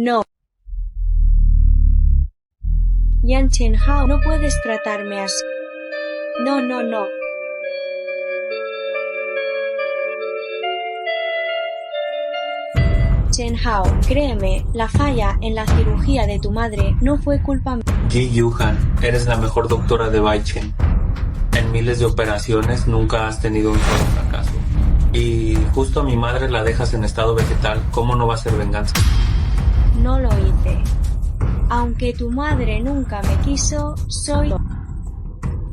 No. Yan Chenhao, no puedes tratarme así. No, no, no. Chenhao, créeme, la falla en la cirugía de tu madre no fue culpa mía. Ji Yuhan, eres la mejor doctora de Baichen. En miles de operaciones nunca has tenido un solo fracaso. Y justo a mi madre la dejas en estado vegetal, ¿cómo no va a ser venganza? No lo hice. Aunque tu madre nunca me quiso, soy yo.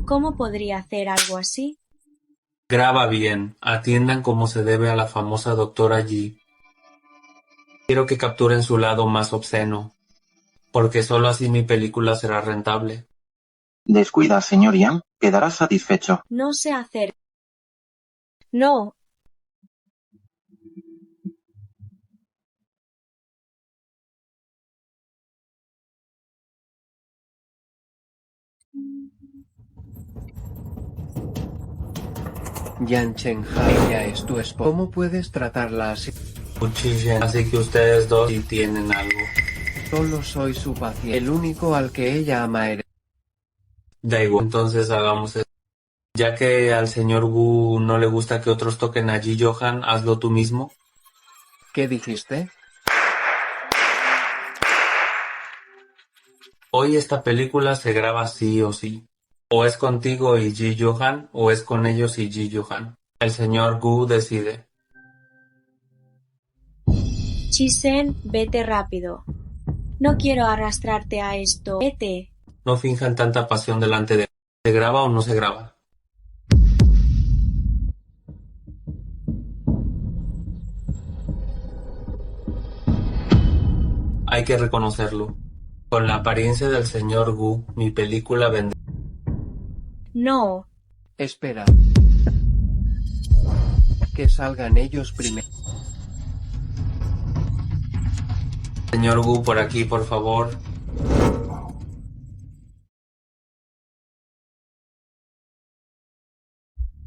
¿Cómo podría hacer algo así? Graba bien, atiendan como se debe a la famosa doctora Yi. Quiero que capturen su lado más obsceno, porque solo así mi película será rentable. Descuida, señor Yang, quedará satisfecho. No sé hacer. No. Yan Chenhao, ella es tu esposa. ¿Cómo puedes tratarla así? Uchillen, así que ustedes dos sí tienen algo. Solo soy su paciente. El único al que ella ama eres. Da igual, entonces hagamos eso. Ya que al señor Wu no le gusta que otros toquen a Ji Johan, hazlo tú mismo. ¿Qué dijiste? Hoy esta película se graba sí o sí. O es contigo y Ji Johan, o es con ellos y Ji Johan. El señor Wu decide. Chisen, vete rápido. No quiero arrastrarte a esto. Vete. No finjan tanta pasión delante de... ¿Se graba o no se graba? Hay que reconocerlo. Con la apariencia del señor Wu, mi película vendrá. No. Espera. Que salgan ellos primero. Señor Wu, por aquí, por favor.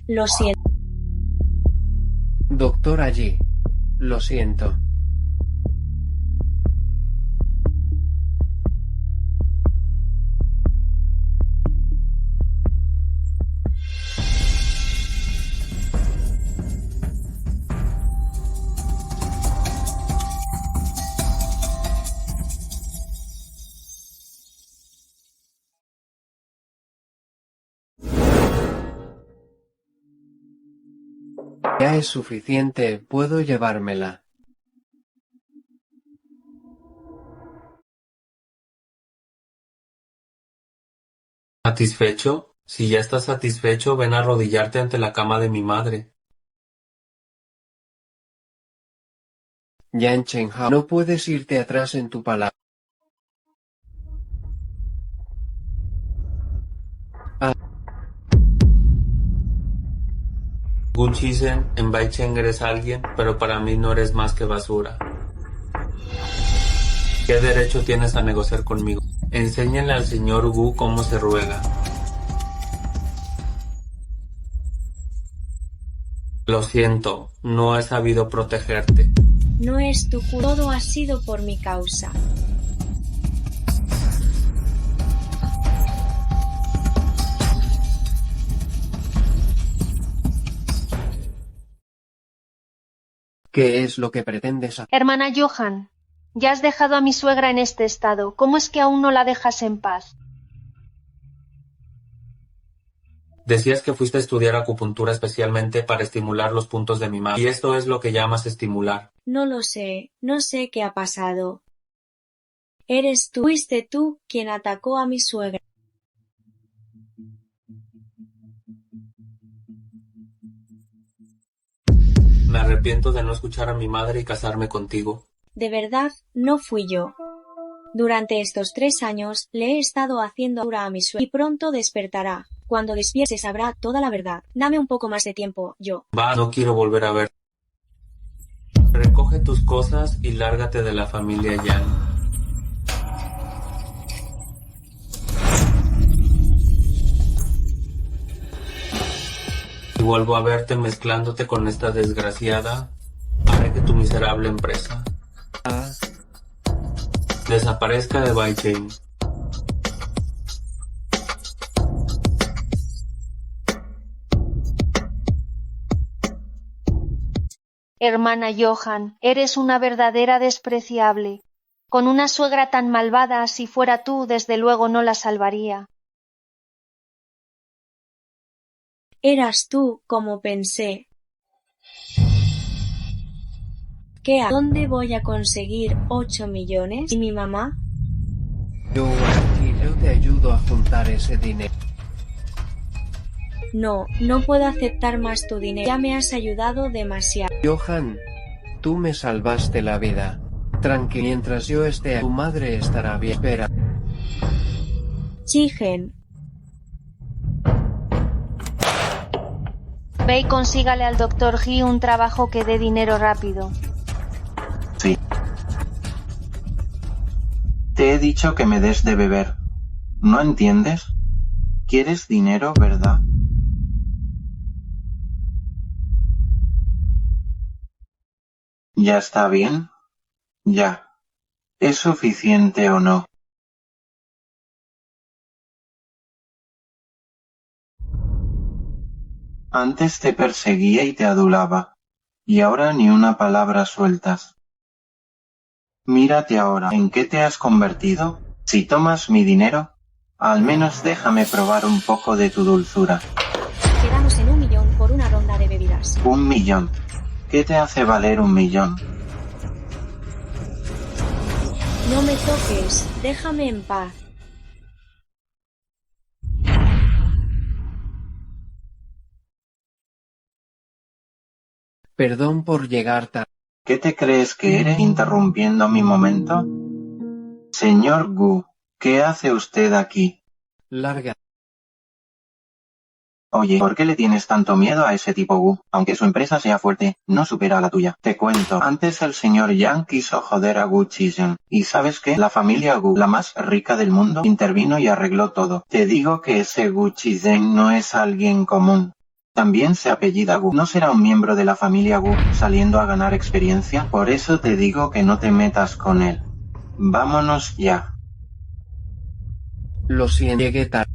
Lo siento. Doctora Yi. Lo siento. Ya es suficiente, puedo llevármela. ¿Satisfecho? Si ya estás satisfecho, ven a arrodillarte ante la cama de mi madre. Yan Chenhao, no puedes irte atrás en tu palabra. Gu Chisen, en Baicheng eres alguien, pero para mí no eres más que basura. ¿Qué derecho tienes a negociar conmigo? Enséñale al señor Wu cómo se ruega. Lo siento, no he sabido protegerte. No es tu culpa. Todo ha sido por mi causa. ¿Qué es lo que pretendes hacer? Hermana Johan, ya has dejado a mi suegra en este estado. ¿Cómo es que aún no la dejas en paz? Decías que fuiste a estudiar acupuntura especialmente para estimular los puntos de mi madre. Y esto es lo que llamas estimular. No lo sé. No sé qué ha pasado. Eres tú. Fuiste tú quien atacó a mi suegra. Me arrepiento de no escuchar a mi madre y casarme contigo. De verdad, no fui yo. Durante estos 3 años le he estado haciendo dura a mi suegra y pronto despertará. Cuando despierte sabrá toda la verdad. Dame un poco más de tiempo, yo. Va, no quiero volver a ver. Recoge tus cosas y lárgate de la familia Yang. Si vuelvo a verte mezclándote con esta desgraciada, haré que tu miserable empresa. Desaparezca de Beijing. Hermana Johan, eres una verdadera despreciable. Con una suegra tan malvada, si fuera tú, desde luego no la salvaría. Eras tú, como pensé. ¿A dónde voy a conseguir 8 millones? ¿Y mi mamá? Yo te ayudo a juntar ese dinero. No, no puedo aceptar más tu dinero. Ya me has ayudado demasiado. Johan, tú me salvaste la vida. Tranqui, mientras yo esté, tu madre estará bien. Espera. Chigen, Ve y consígale al doctor He un trabajo que dé dinero rápido. Sí. Te he dicho que me des de beber. ¿No entiendes? ¿Quieres dinero, verdad? ¿Ya está bien? Ya. ¿Es suficiente o no? Antes te perseguía y te adulaba, y ahora ni una palabra sueltas. Mírate ahora, ¿en qué te has convertido? Si tomas mi dinero, al menos déjame probar un poco de tu dulzura. quedamos en 1 millón por una ronda de bebidas. 1 millón. ¿Qué te hace valer 1 millón? No me toques, déjame en paz. Perdón por llegar tarde. ¿Qué te crees que eres interrumpiendo mi momento? Señor Gu, ¿qué hace usted aquí? Larga. Oye, ¿por qué le tienes tanto miedo a ese tipo Gu? Aunque su empresa sea fuerte, no supera a la tuya. Te cuento, antes el señor Yang quiso joder a Gu Chizhen. ¿Y sabes qué? La familia Gu, la más rica del mundo, intervino y arregló todo. Te digo que ese Gu Chizhen no es alguien común. También se apellida Gu. ¿No será un miembro de la familia Gu saliendo a ganar experiencia? Por eso te digo que no te metas con él. Vámonos ya. Lo siento, llegué tarde.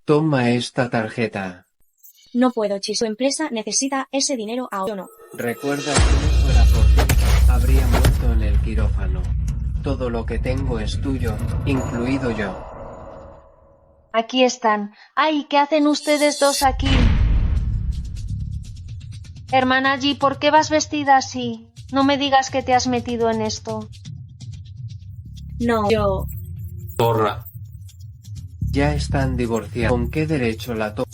Toma esta tarjeta. No puedo, Su empresa necesita ese dinero ahora. Yo no. Recuerda que no fuera por ti, habría muerto en el quirófano. Todo lo que tengo es tuyo, incluido yo. Aquí están. ¡Ay! ¿Qué hacen ustedes dos aquí? Hermana Ji, ¿por qué vas vestida así? No me digas que te has metido en esto. No, yo... Zorra. Ya están divorciados. ¿Con qué derecho la to...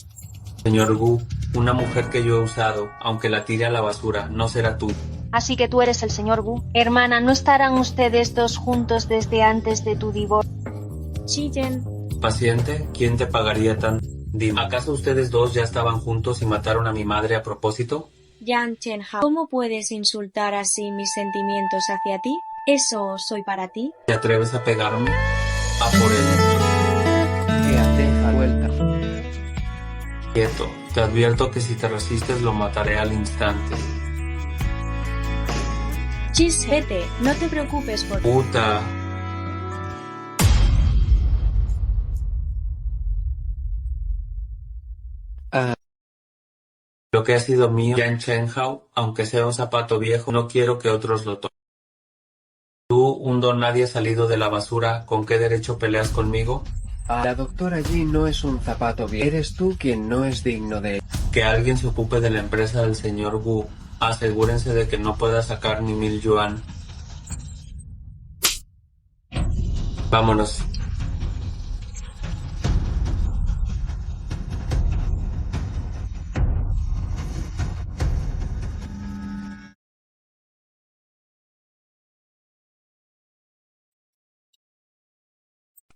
Señor Gu, una mujer que yo he usado, aunque la tire a la basura, no será tuya. Así que tú eres el señor Wu. Hermana, ¿no estarán ustedes dos juntos desde antes de tu divorcio? Chijen, Paciente, ¿quién te pagaría tan? Dime, ¿acaso ustedes dos ya estaban juntos y mataron a mi madre a propósito? Yang Chenhao, ¿cómo puedes insultar así mis sentimientos hacia ti? ¿Eso soy para ti? ¿Te atreves a pegarme? A por él. que deja vuelta? Quieto, te advierto que si te resistes lo mataré al instante. Chis, vete, no te preocupes por... Puta. Ah, Lo que ha sido mío, Yan Chenhao, aunque sea un zapato viejo, no quiero que otros lo toquen. Tú, un don nadie salido de la basura, ¿con qué derecho peleas conmigo? la doctora Yi no es un zapato viejo. Eres tú quien no es digno de... Que alguien se ocupe de la empresa del señor Wu. Asegúrense de que no pueda sacar ni 1000 yuan. Vámonos.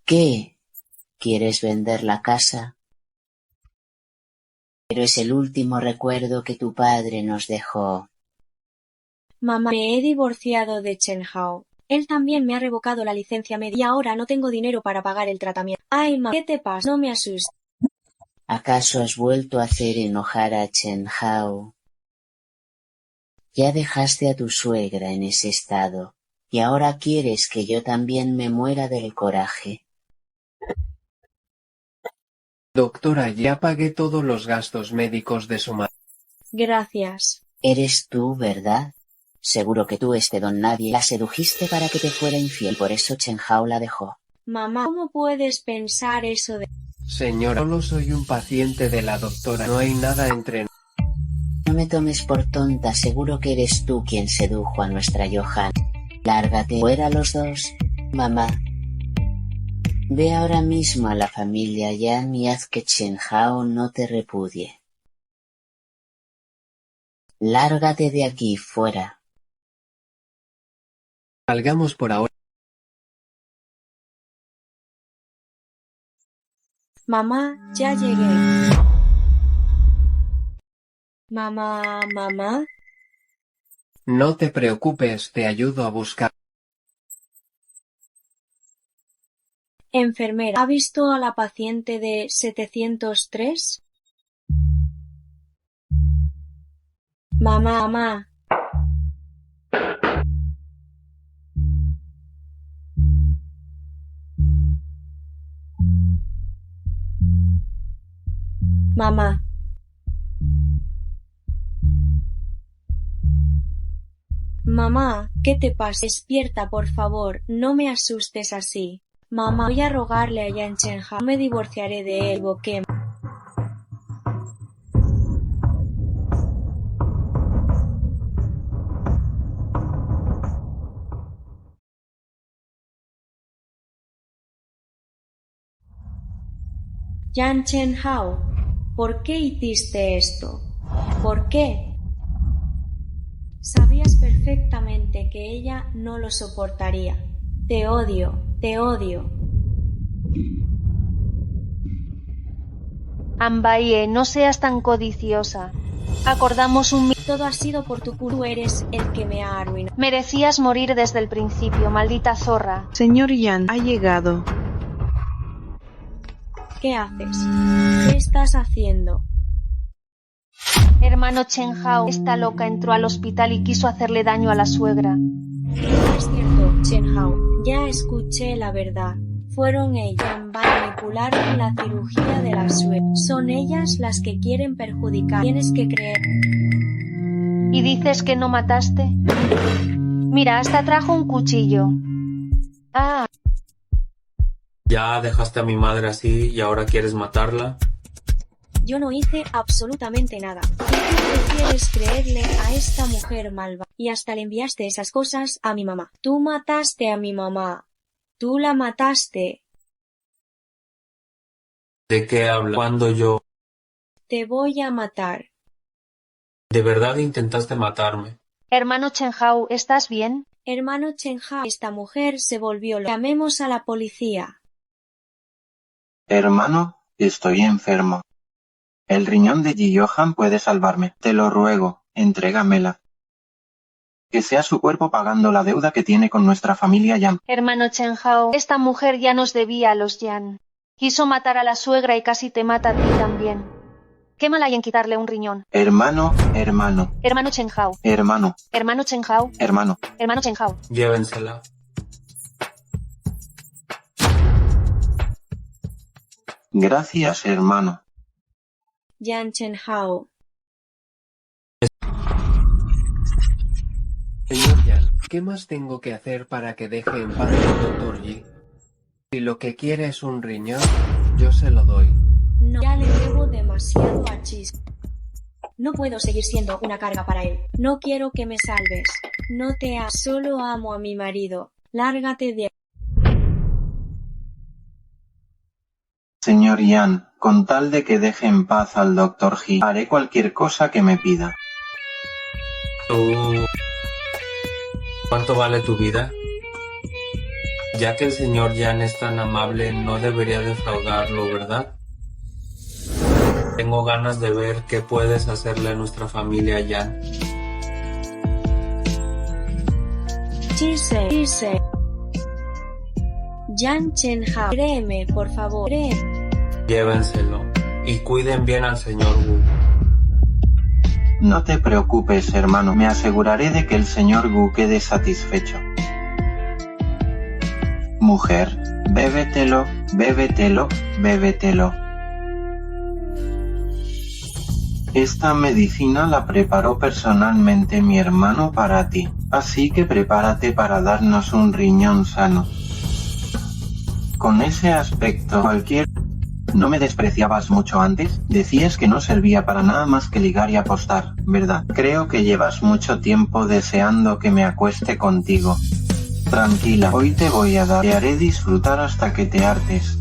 ¿Qué? ¿Quieres vender la casa? Pero es el último recuerdo que tu padre nos dejó. Mamá, me he divorciado de Chenhao. Él también me ha revocado la licencia médica y ahora no tengo dinero para pagar el tratamiento. Ay, ma, ¿qué te pasa? No me asustes. ¿Acaso has vuelto a hacer enojar a Chen Hao? Ya dejaste a tu suegra en ese estado, y ahora quieres que yo también me muera del coraje. Doctora, ya pagué todos los gastos médicos de su madre. Gracias. Eres tú, ¿verdad? Seguro que tú, don nadie, la sedujiste para que te fuera infiel, por eso Chen Hao la dejó. Mamá, ¿cómo puedes pensar eso de...? Señora, solo soy un paciente de la doctora, no hay nada entre... No me tomes por tonta, seguro que eres tú quien sedujo a nuestra Johan. Lárgate fuera los dos, mamá. Ve ahora mismo a la familia Yan y haz que Chen Hao no te repudie. Lárgate de aquí, fuera. Salgamos por ahora. Mamá, ya llegué. Mamá. No te preocupes, te ayudo a buscar. Enfermera, ¿ha visto a la paciente de 703? Mamá. Mamá. Mamá, ¿qué te pasa? Despierta, por favor, no me asustes así. Mamá, voy a rogarle a Yan Chen Hao, no me divorciaré de él, ¿qué? Yan Chen Hao, ¿por qué hiciste esto? ¿Por qué? Sabías perfectamente que ella no lo soportaría. Te odio. Ambaye, no seas tan codiciosa. Acordamos un... Todo ha sido por tu culpa. Tú eres el que me ha arruinado. Merecías morir desde el principio, maldita zorra. Señor Yan, ha llegado. ¿Qué haces? ¿Qué estás haciendo? Hermano Chen Hao, esta loca entró al hospital y quiso hacerle daño a la suegra. No es cierto, Chen Hao. Ya escuché la verdad. Fueron ellas manipularon la cirugía de la suegra. Son ellas las que quieren perjudicar. Tienes que creer. ¿Y dices que no mataste? Mira, hasta trajo un cuchillo. Ah. Ya dejaste a mi madre así y ahora quieres matarla. Yo no hice absolutamente nada. ¿Y tú prefieres creerle a esta mujer malvada? Y hasta le enviaste esas cosas a mi mamá. Tú mataste a mi mamá. Tú la mataste. ¿De qué hablas? Cuando yo... Te voy a matar. ¿De verdad intentaste matarme? Hermano Chen Hao, ¿estás bien? Hermano Chen Hao, esta mujer se volvió loca. Llamemos a la policía. Hermano, estoy enfermo. El riñón de Ji Johan puede salvarme. Te lo ruego, entrégamela. Que sea su cuerpo pagando la deuda que tiene con nuestra familia Yan. Hermano Chen Hao, esta mujer ya nos debía a los Yan. Quiso matar a la suegra y casi te mata a ti también. ¿Qué mal hay en quitarle un riñón? Hermano. Hermano Chen Hao. Hermano Chen Hao. Hermano Chen Hao. Llévensela. Gracias, hermano. Yan Chen Hao. Señor Yan, ¿qué más tengo que hacer para que deje en paz al doctor Yi? Si lo que quiere es un riñón, yo se lo doy. No, ya le debo demasiado a Chis. No puedo seguir siendo una carga para él. No quiero que me salves. No te amo. Solo amo a mi marido. Lárgate de... Señor Yan, con tal de que deje en paz al Dr. Ji, haré cualquier cosa que me pida. ¿Cuánto vale tu vida? Ya que el señor Yan es tan amable, no debería defraudarlo, ¿verdad? Tengo ganas de ver qué puedes hacerle a nuestra familia Yan. Chise. Yan Chen Hao. Créeme, por favor. Créeme. Llévenselo y cuiden bien al señor Wu. No te preocupes, hermano, me aseguraré de que el señor Gu quede satisfecho. Mujer, bébetelo, bébetelo, bébetelo. Esta medicina la preparó personalmente mi hermano para ti, así que prepárate para darnos un riñón sano. Con ese aspecto cualquier... ¿No me despreciabas mucho antes? Decías que no servía para nada más que ligar y apostar, ¿verdad? Creo que llevas mucho tiempo deseando que me acueste contigo. Tranquila, hoy te voy a dar, te haré disfrutar hasta que te hartes.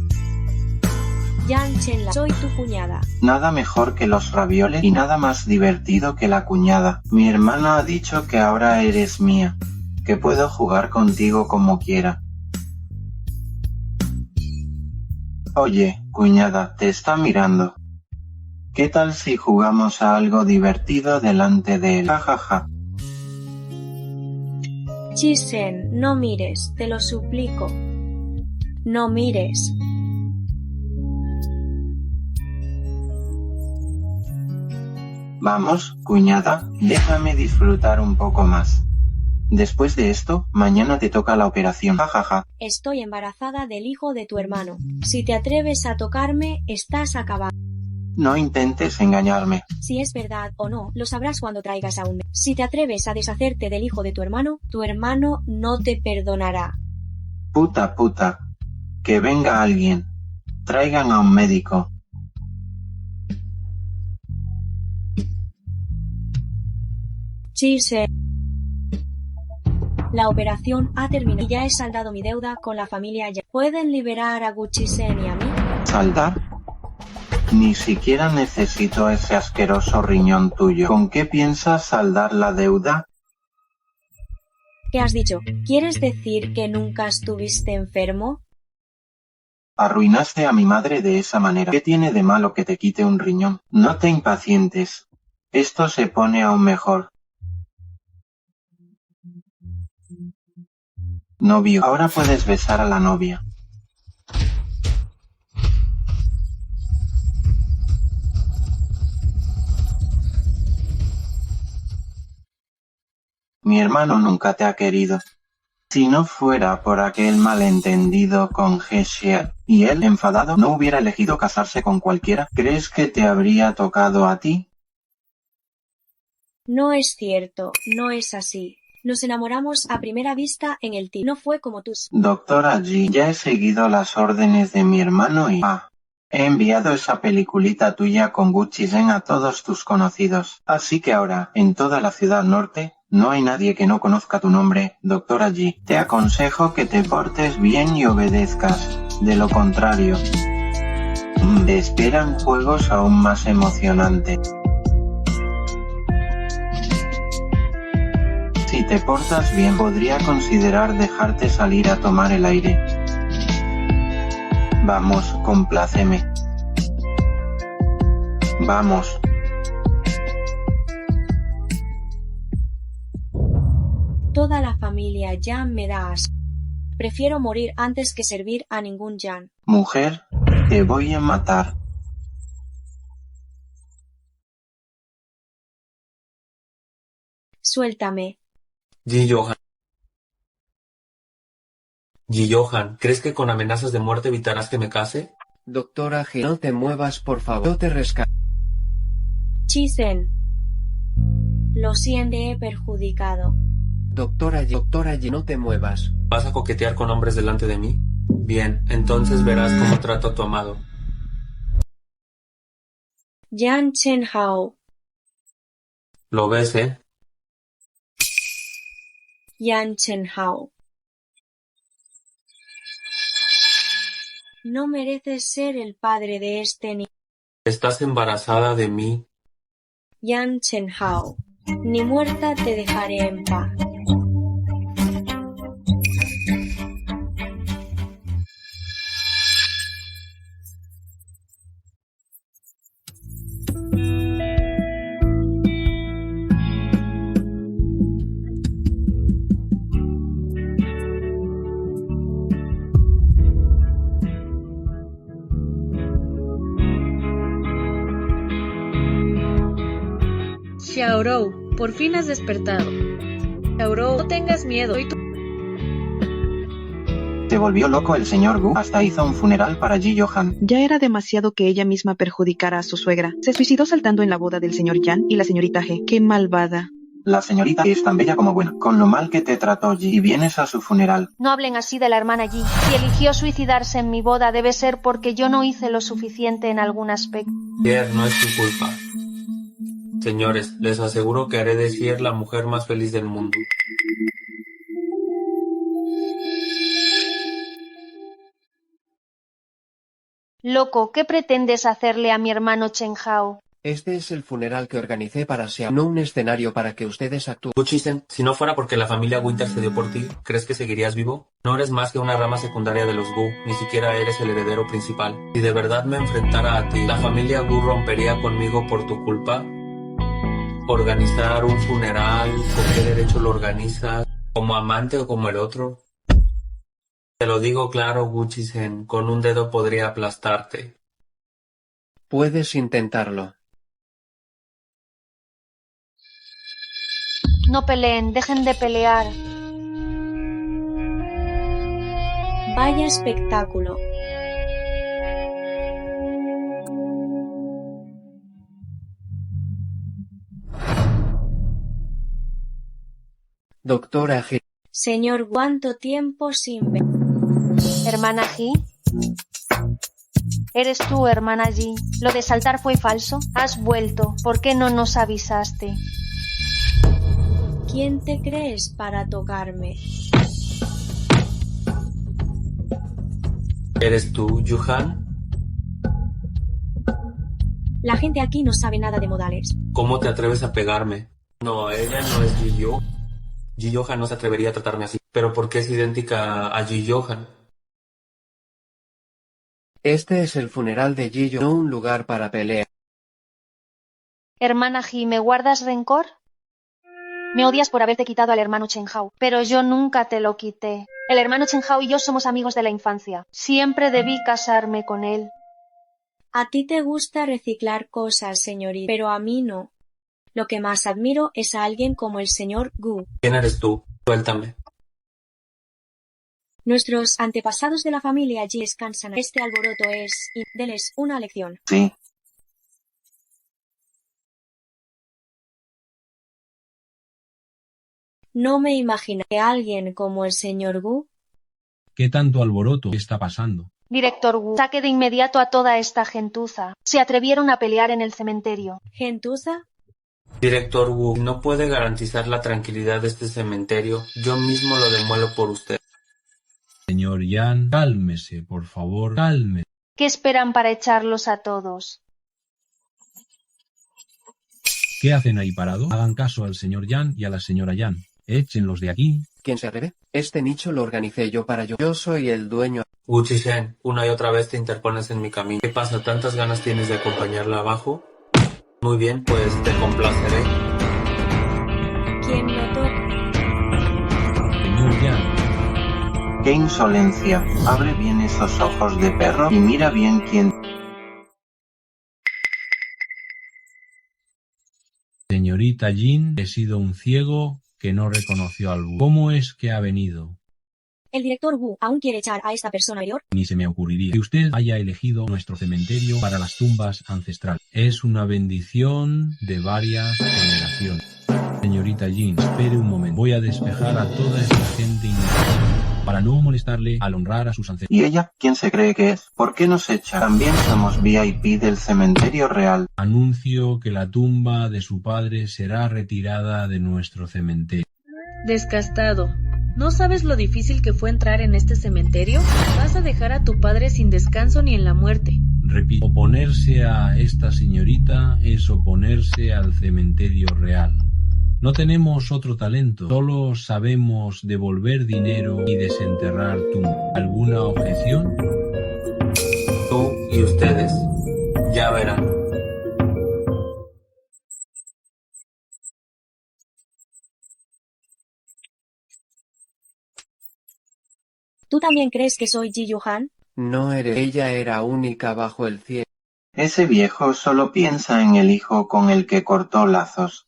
Yang Chenla, soy tu cuñada. Nada mejor que los ravioles y nada más divertido que la cuñada. Mi hermana ha dicho que ahora eres mía, que puedo jugar contigo como quiera. Oye, cuñada, te está mirando. ¿Qué tal si jugamos a algo divertido delante de él? Jajaja. Chisen, no mires, te lo suplico. No mires. Vamos, cuñada, déjame disfrutar un poco más. Después de esto, mañana te toca la operación. Jajaja. Estoy embarazada del hijo de tu hermano. Si te atreves a tocarme, estás acabado. No intentes engañarme. Si es verdad o no, lo sabrás cuando traigas a un... Si te atreves a deshacerte del hijo de tu hermano no te perdonará. Puta. Que venga alguien. Traigan a un médico. Chise. La operación ha terminado y ya he saldado mi deuda con la familia Yang. ¿Pueden liberar a Guchisen y a mí? ¿Saldar? Ni siquiera necesito ese asqueroso riñón tuyo. ¿Con qué piensas saldar la deuda? ¿Qué has dicho? ¿Quieres decir que nunca estuviste enfermo? Arruinaste a mi madre de esa manera. ¿Qué tiene de malo que te quite un riñón? No te impacientes. Esto se pone aún mejor. Novio, ahora puedes besar a la novia. Mi hermano nunca te ha querido. Si no fuera por aquel malentendido con He-Xie y él enfadado no hubiera elegido casarse con cualquiera, ¿crees que te habría tocado a ti? No es cierto, no es así. Nos enamoramos a primera vista en el no fue como tus... Doctora G, ya he seguido las órdenes de mi hermano y... he enviado esa peliculita tuya con Guchisen a todos tus conocidos. Así que ahora, en toda la ciudad norte, no hay nadie que no conozca tu nombre, Doctora G. Te aconsejo que te portes bien y obedezcas. De lo contrario, te esperan juegos aún más emocionantes. Si te portas bien, podría considerar dejarte salir a tomar el aire. Vamos, compláceme. Vamos. Toda la familia Yan me da asco. Prefiero morir antes que servir a ningún Yan. Mujer, te voy a matar. Suéltame. Ji-Johan, ¿crees que con amenazas de muerte evitarás que me case? Doctora G, no te muevas, por favor. Yo te rescato. Chisen. Lo siento, he perjudicado. Doctora G, no te muevas. ¿Vas a coquetear con hombres delante de mí? Bien, entonces verás cómo trato a tu amado. Yan Chen-hao. ¿Lo ves, Yan Chen-hao. No mereces ser el padre de este niño. Estás embarazada de mí. Yan Chen-hao. Ni muerta te dejaré en paz. Xiaorou, por fin has despertado. Xiaorou, no tengas miedo. Se volvió loco el señor Gu, hasta hizo un funeral para Ji Johan. Ya era demasiado que ella misma perjudicara a su suegra. Se suicidó saltando en la boda del señor Yan y la señorita He. ¡Qué malvada! La señorita es tan bella como buena. Con lo mal que te trató Ji y vienes a su funeral. No hablen así de la hermana Yi. Si eligió suicidarse en mi boda debe ser porque yo no hice lo suficiente en algún aspecto. Pierre, no es tu culpa. Señores, les aseguro que haré de Xier la mujer más feliz del mundo. Loco, ¿qué pretendes hacerle a mi hermano Chen Hao? Este es el funeral que organicé para Xiao, no un escenario para que ustedes actúen. Gu Chisen, si no fuera porque la familia Gu intercedió por ti, ¿crees que seguirías vivo? No eres más que una rama secundaria de los Gu, ni siquiera eres el heredero principal. Si de verdad me enfrentara a ti, ¿la familia Gu rompería conmigo por tu culpa? ¿Organizar un funeral? ¿Con qué derecho lo organizas? ¿Como amante o como el otro? Te lo digo claro, Gu Chisen, con un dedo podría aplastarte. Puedes intentarlo. No peleen, dejen de pelear. Vaya espectáculo. Doctora G. Señor, ¿cuánto tiempo sin ver? ¿Hermana Ji? ¿Eres tú, hermana Ji? ¿Lo de saltar fue falso? Has vuelto. ¿Por qué no nos avisaste? ¿Quién te crees para tocarme? ¿Eres tú, Yuhan? La gente aquí no sabe nada de modales. ¿Cómo te atreves a pegarme? No, ella no es Ji Yo. Ji Johan no se atrevería a tratarme así. ¿Pero por qué es idéntica a Ji Johan? Este es el funeral de Ji, no un lugar para pelear. Hermana Ji, ¿me guardas rencor? Me odias por haberte quitado al hermano Chen Hao, pero yo nunca te lo quité. El hermano Chen Hao y yo somos amigos de la infancia. Siempre debí casarme con él. A ti te gusta reciclar cosas, señorita, pero a mí no. Lo que más admiro es a alguien como el señor Gu. ¿Quién eres tú? Suéltame. Nuestros antepasados de la familia allí descansan. Este alboroto es... y deles una lección. Sí. No me imagino que alguien como el señor Gu... ¿Qué tanto alboroto está pasando? Director Wu, saque de inmediato a toda esta gentuza. Se atrevieron a pelear en el cementerio. ¿Gentuza? Director Wu, no puede garantizar la tranquilidad de este cementerio. Yo mismo lo demuelo por usted. Señor Yan, cálmese, por favor, cálmese. ¿Qué esperan para echarlos a todos? ¿Qué hacen ahí parado? Hagan caso al señor Yan y a la señora Yan. Échenlos de aquí. ¿Quién se atreve? Este nicho lo organicé yo para yo. Yo soy el dueño. Wu Chisen, una y otra vez te interpones en mi camino. ¿Qué pasa? ¿Tantas ganas tienes de acompañarla abajo? Muy bien, pues te complaceré. ¿Quién lo toca? Señor Yan, ¡Qué insolencia! Abre bien esos ojos de perro y mira bien quién... señorita Jin, he sido un ciego que no reconoció al Wu. ¿Cómo es que ha venido? El director Wu aún quiere echar a esta persona mayor. Ni se me ocurriría que usted haya elegido nuestro cementerio para las tumbas ancestrales. Es una bendición de varias generaciones. Señorita Jin, espere un momento. Voy a despejar a toda esta gente innecesaria para no molestarle al honrar a sus ancestros. ¿Y ella? ¿Quién se cree que es? ¿Por qué nos echa? También somos VIP del cementerio real. Anuncio que la tumba de su padre será retirada de nuestro cementerio. Descastado. ¿No sabes lo difícil que fue entrar en este cementerio? Vas a dejar a tu padre sin descanso ni en la muerte. Repito, oponerse a esta señorita es oponerse al cementerio real. No tenemos otro talento, solo sabemos devolver dinero y desenterrar tumbas. ¿Alguna objeción? Tú y ustedes. Ya verán. ¿Tú también crees que soy Ji Yuhan? No eres. Ella era única bajo el cielo. Ese viejo solo piensa en el hijo con el que cortó lazos.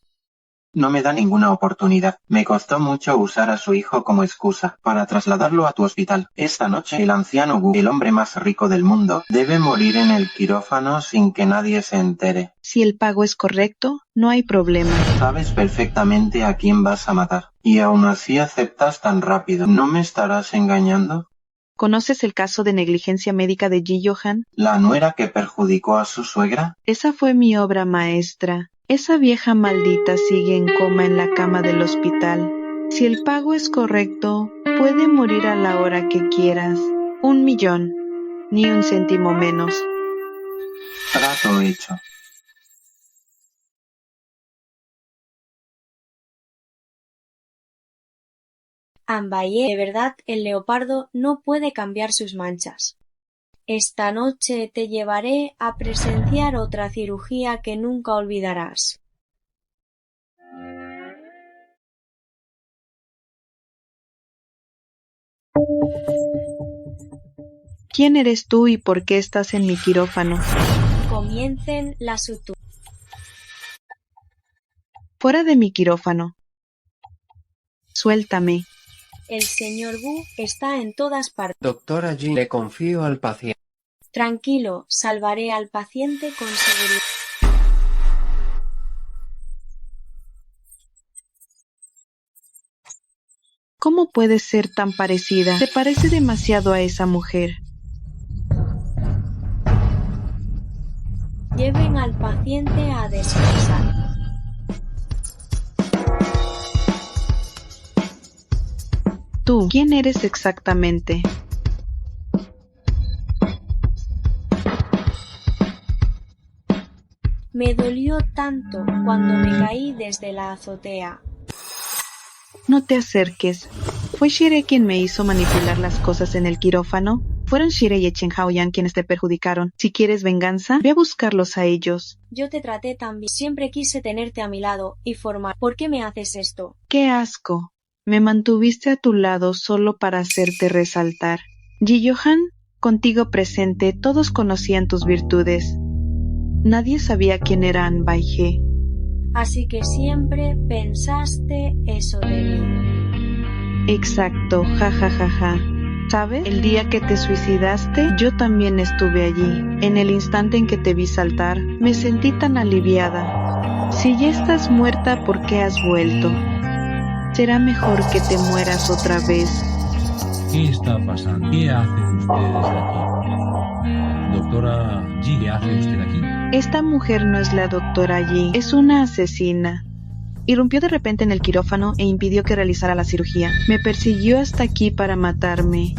No me da ninguna oportunidad. Me costó mucho usar a su hijo como excusa para trasladarlo a tu hospital. Esta noche el anciano Wu, el hombre más rico del mundo, debe morir en el quirófano sin que nadie se entere. Si el pago es correcto, no hay problema. Sabes perfectamente a quién vas a matar. Y aún así aceptas tan rápido. ¿No me estarás engañando? ¿Conoces el caso de negligencia médica de Ji Johan? ¿La nuera que perjudicó a su suegra? Esa fue mi obra maestra. Esa vieja maldita sigue en coma en la cama del hospital. Si el pago es correcto, puede morir a la hora que quieras. 1 millón, ni un céntimo menos. Trato hecho. Ambaye, de verdad, el leopardo no puede cambiar sus manchas. Esta noche te llevaré a presenciar otra cirugía que nunca olvidarás. ¿Quién eres tú y por qué estás en mi quirófano? Comiencen la sutura. Fuera de mi quirófano. Suéltame. El señor Wu está en todas partes. Doctora Jin, le confío al paciente. Tranquilo, salvaré al paciente con seguridad. ¿Cómo puedes ser tan parecida? Te parece demasiado a esa mujer. Lleven al paciente a descansar. Tú, ¿quién eres exactamente? Me dolió tanto cuando me caí desde la azotea. No te acerques. ¿Fue Shire quien me hizo manipular las cosas en el quirófano? Fueron Shire y Chen Haoyan quienes te perjudicaron. Si quieres venganza, ve a buscarlos a ellos. Yo te traté tan bien. Siempre quise tenerte a mi lado y formar. ¿Por qué me haces esto? ¡Qué asco! Me mantuviste a tu lado solo para hacerte resaltar. Ji Johan, contigo presente, todos conocían tus virtudes. Nadie sabía quién era An Bai-he. Así que siempre pensaste eso de mí. Exacto, ja ja ja ja. ¿Sabes? El día que te suicidaste, yo también estuve allí. En el instante en que te vi saltar, me sentí tan aliviada. Si ya estás muerta, ¿por qué has vuelto? Será mejor que te mueras otra vez. ¿Qué está pasando? ¿Qué hacen ustedes aquí? Doctora Ji, ¿qué hace usted aquí? Esta mujer no es la doctora Yi, es una asesina. Irrumpió de repente en el quirófano e impidió que realizara la cirugía. Me persiguió hasta aquí para matarme.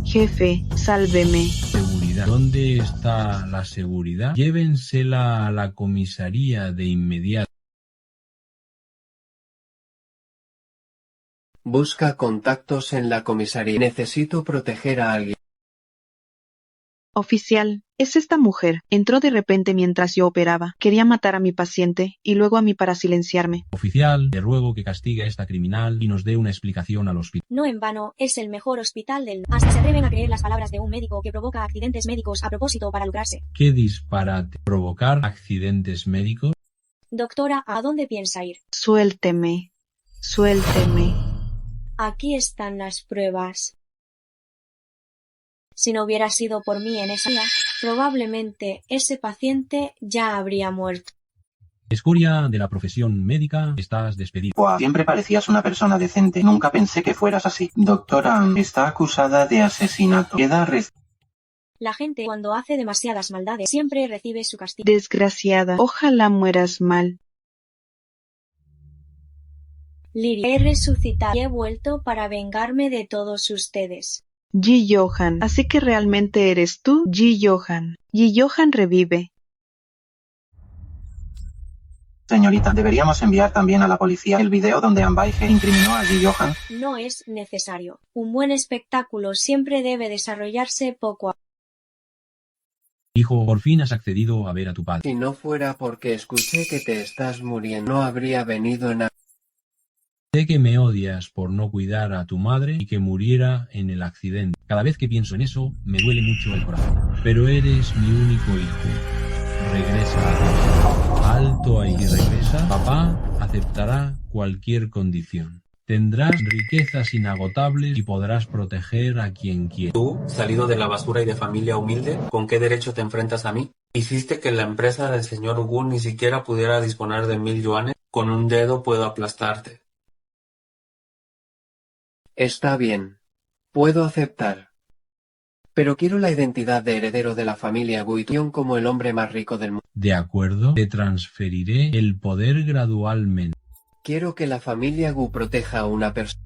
Jefe, sálveme. Seguridad. ¿Dónde está la seguridad? Llévensela a la comisaría de inmediato. Busca contactos en la comisaría. Necesito proteger a alguien. Oficial, es esta mujer. Entró de repente mientras yo operaba. Quería matar a mi paciente y luego a mí para silenciarme. Oficial, le ruego que castigue a esta criminal y nos dé una explicación al hospital. No en vano, es el mejor hospital del mundo. Hasta se atreven a creer las palabras de un médico que provoca accidentes médicos a propósito para lucrarse. ¿Qué disparate? ¿Provocar accidentes médicos? Doctora, ¿a dónde piensa ir? Suélteme. Suélteme. Aquí están las pruebas. Si no hubiera sido por mí en ese día, probablemente ese paciente ya habría muerto. Escoria de la profesión médica, estás despedido. Buah, siempre parecías una persona decente. Nunca pensé que fueras así. Doctora Ann está acusada de asesinato. Queda La gente cuando hace demasiadas maldades siempre recibe su castigo. Desgraciada, ojalá mueras mal. Liria, he resucitado y he vuelto para vengarme de todos ustedes. Ji Johan, así que realmente eres tú, Ji Johan. Ji Johan revive. Señorita, deberíamos enviar también a la policía el video donde An Bai-he incriminó a Ji Johan. No es necesario. Un buen espectáculo siempre debe desarrollarse poco a poco. Hijo, por fin has accedido a ver a tu padre. Si no fuera porque escuché que te estás muriendo, no habría venido nada. Sé que me odias por no cuidar a tu madre y que muriera en el accidente. Cada vez que pienso en eso, me duele mucho el corazón. Pero eres mi único hijo. Regresa a casa. Alto ahí. Si regresa, papá aceptará cualquier condición. Tendrás riquezas inagotables y podrás proteger a quien quiera. Tú, salido de la basura y de familia humilde, ¿con qué derecho te enfrentas a mí? Hiciste que la empresa del señor Wu ni siquiera pudiera disponer de 1000 yuanes. Con un dedo puedo aplastarte. Está bien. Puedo aceptar. Pero quiero la identidad de heredero de la familia Guition como el hombre más rico del mundo. De acuerdo, te transferiré el poder gradualmente. Quiero que la familia Gu proteja a una persona.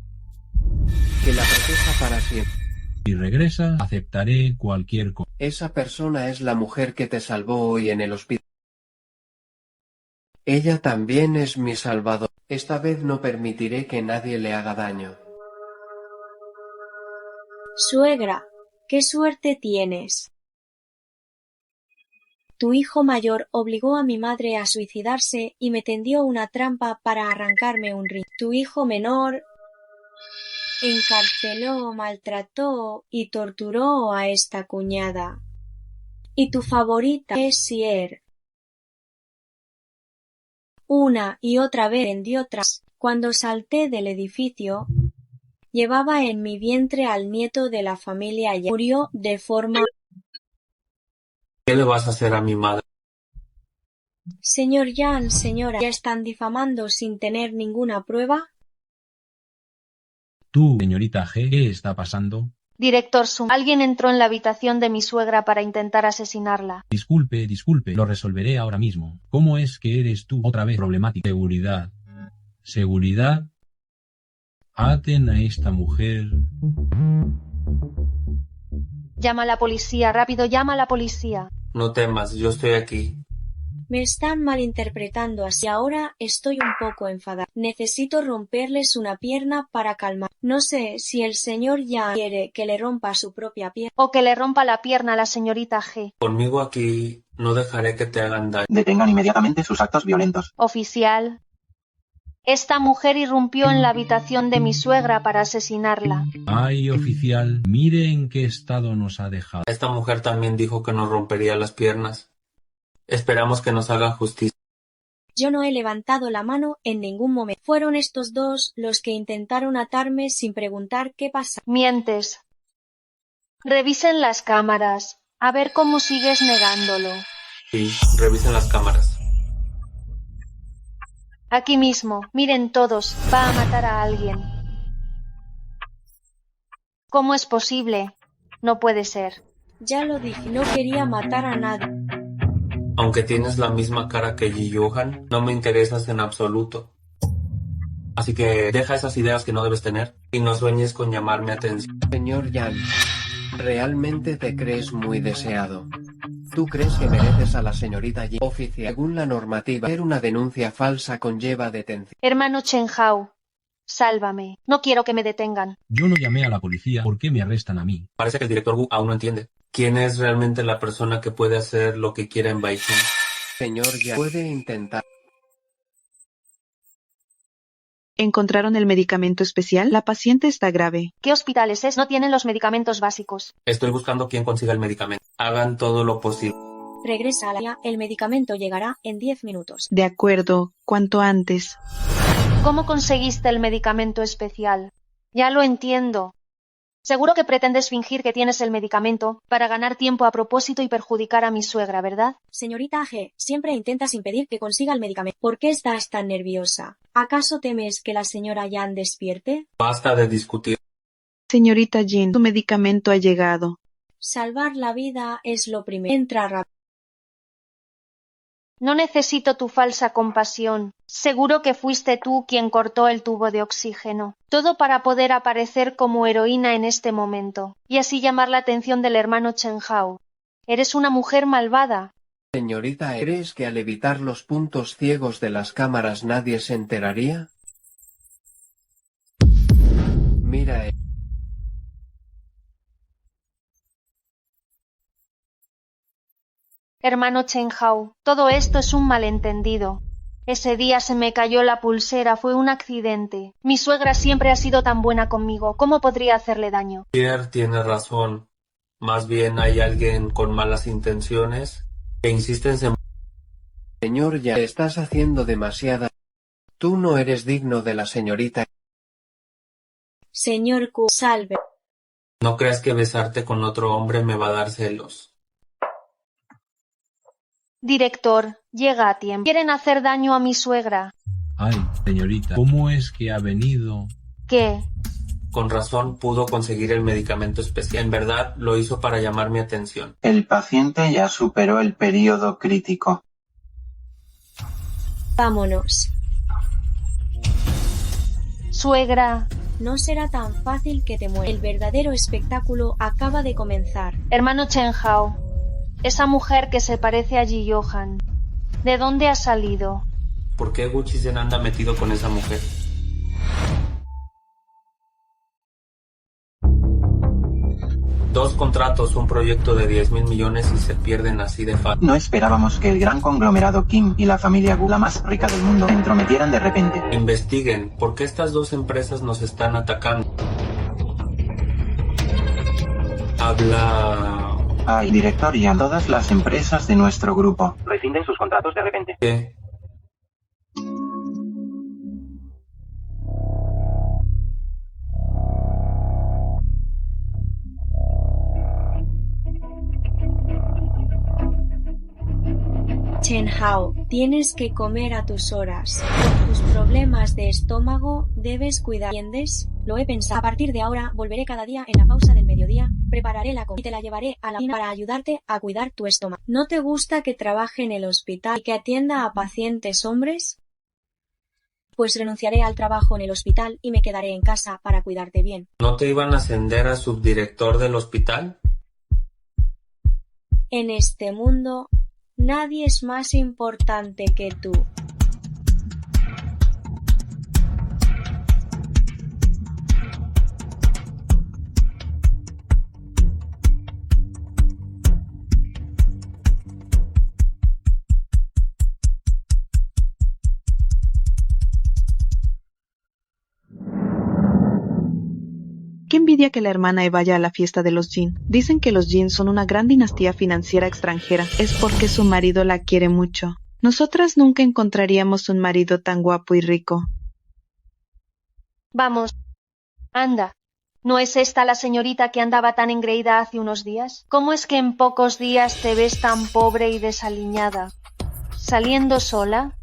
Que la proteja para siempre. Si regresa, aceptaré cualquier cosa. Esa persona es la mujer que te salvó hoy en el hospital. Ella también es mi salvador. Esta vez no permitiré que nadie le haga daño. Suegra, qué suerte tienes. Tu hijo mayor obligó a mi madre a suicidarse y me tendió una trampa para arrancarme un riñón. Tu hijo menor encarceló, maltrató y torturó a esta cuñada. Y tu favorita es Sier. Una y otra vez vendió tras. Cuando salté del edificio, llevaba en mi vientre al nieto de la familia y murió de forma... ¿Qué le vas a hacer a mi madre? Señor Yan, señora, ¿ya están difamando sin tener ninguna prueba? Tú, señorita G, ¿qué está pasando? Director Sung, alguien entró en la habitación de mi suegra para intentar asesinarla. Disculpe, lo resolveré ahora mismo. ¿Cómo es que eres tú otra vez problemática? Seguridad. Seguridad. Aten a esta mujer. Llama a la policía, rápido, llama a la policía. No temas, yo estoy aquí. Me están malinterpretando así. Ahora estoy un poco enfadada. Necesito romperles una pierna para calmar. No sé si el señor Yan quiere que le rompa su propia pierna. O que le rompa la pierna a la señorita G. Conmigo aquí no dejaré que te hagan daño. Detengan inmediatamente sus actos violentos. Oficial. Esta mujer irrumpió en la habitación de mi suegra para asesinarla. Ay, oficial, mire en qué estado nos ha dejado. Esta mujer también dijo que nos rompería las piernas. Esperamos que nos hagan justicia. Yo no he levantado la mano en ningún momento. Fueron estos dos los que intentaron atarme sin preguntar qué pasa. Mientes. Revisen las cámaras. A ver cómo sigues negándolo. Sí, revisen las cámaras. Aquí mismo. Miren todos. Va a matar a alguien. ¿Cómo es posible? No puede ser. Ya lo dije, no quería matar a nadie. Aunque tienes la misma cara que Ji Johan, no me interesas en absoluto. Así que deja esas ideas que no debes tener y no sueñes con llamarme atención. Señor Yan, realmente te crees muy deseado. ¿Tú crees que mereces a la señorita Yi? Oficial, según la normativa, hacer una denuncia falsa conlleva detención. Hermano Chen Hao, sálvame. No quiero que me detengan. Yo no llamé a la policía. ¿Por qué me arrestan a mí? Parece que el director Wu aún no entiende. ¿Quién es realmente la persona que puede hacer lo que quiera en Baicheng? Señor Yan, puede intentar. ¿Encontraron el medicamento especial? La paciente está grave. ¿Qué hospitales es? No tienen los medicamentos básicos. Estoy buscando quien consiga el medicamento. Hagan todo lo posible. Regresa a la... El medicamento llegará en 10 minutos. De acuerdo, cuanto antes. ¿Cómo conseguiste el medicamento especial? Ya lo entiendo. Seguro que pretendes fingir que tienes el medicamento para ganar tiempo a propósito y perjudicar a mi suegra, ¿verdad? Señorita G, siempre intentas impedir que consiga el medicamento. ¿Por qué estás tan nerviosa? ¿Acaso temes que la señora Yan despierte? Basta de discutir. Señorita Jin, su medicamento ha llegado. Salvar la vida es lo primero. Entra rápido. No necesito tu falsa compasión. Seguro que fuiste tú quien cortó el tubo de oxígeno. Todo para poder aparecer como heroína en este momento, y así llamar la atención del hermano Chen Hao. Eres una mujer malvada. Señorita, ¿crees que al evitar los puntos ciegos de las cámaras nadie se enteraría? Mira. Hermano Chen Hao, todo esto es un malentendido. Ese día se me cayó la pulsera, fue un accidente. Mi suegra siempre ha sido tan buena conmigo, ¿cómo podría hacerle daño? Pierre tiene razón. Más bien hay alguien con malas intenciones que insiste en Señor, ya estás haciendo demasiada. Tú no eres digno de la señorita. Señor Q, salve. No creas que besarte con otro hombre me va a dar celos. Director, llega a tiempo. Quieren hacer daño a mi suegra. Ay, señorita, ¿cómo es que ha venido? ¿Qué? Con razón pudo conseguir el medicamento especial. En verdad, lo hizo para llamar mi atención. El paciente ya superó el período crítico. Vámonos. Suegra. No será tan fácil que te mueras. El verdadero espectáculo acaba de comenzar. Hermano Chen Hao. Esa mujer que se parece a Ji Johan. ¿De dónde ha salido? ¿Por qué Guchisen anda metido con esa mujer? Dos contratos, un proyecto de 10.000 millones y se pierden así de fácil. No esperábamos que el gran conglomerado Kim y la familia Gu, la más rica del mundo, se entrometieran de repente. Investiguen, ¿por qué estas dos empresas nos están atacando? Habla... Ay, director, y a todas las empresas de nuestro grupo rescinden sus contratos de repente. ¿Qué? Chen Hao, tienes que comer a tus horas. Por tus problemas de estómago debes cuidar. ¿Entiendes? Lo he pensado. A partir de ahora volveré cada día en la pausa del mediodía, prepararé la comida y te la llevaré a la cocina para ayudarte a cuidar tu estómago. ¿No te gusta que trabaje en el hospital y que atienda a pacientes hombres? Pues renunciaré al trabajo en el hospital y me quedaré en casa para cuidarte bien. ¿No te iban a ascender a subdirector del hospital? En este mundo, nadie es más importante que tú. Qué envidia que la hermana E vaya a la fiesta de los Jin. Dicen que los Jin son una gran dinastía financiera extranjera. Es porque su marido la quiere mucho. Nosotras nunca encontraríamos un marido tan guapo y rico. Vamos. Anda. ¿No es esta la señorita que andaba tan engreída hace unos días? ¿Cómo es que en pocos días te ves tan pobre y desaliñada? ¿Saliendo sola?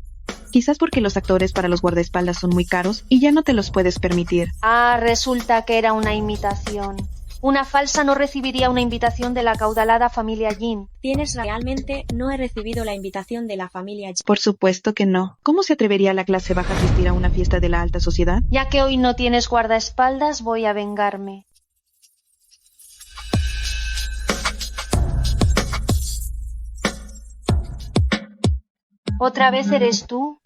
Quizás porque los actores para los guardaespaldas son muy caros y ya no te los puedes permitir. Ah, resulta que era una imitación. Una falsa no recibiría una invitación de la acaudalada familia Jin. Realmente no he recibido la invitación de la familia Jin. Por supuesto que no. ¿Cómo se atrevería la clase baja a asistir a una fiesta de la alta sociedad? Ya que hoy no tienes guardaespaldas, voy a vengarme. ¿Otra vez eres tú?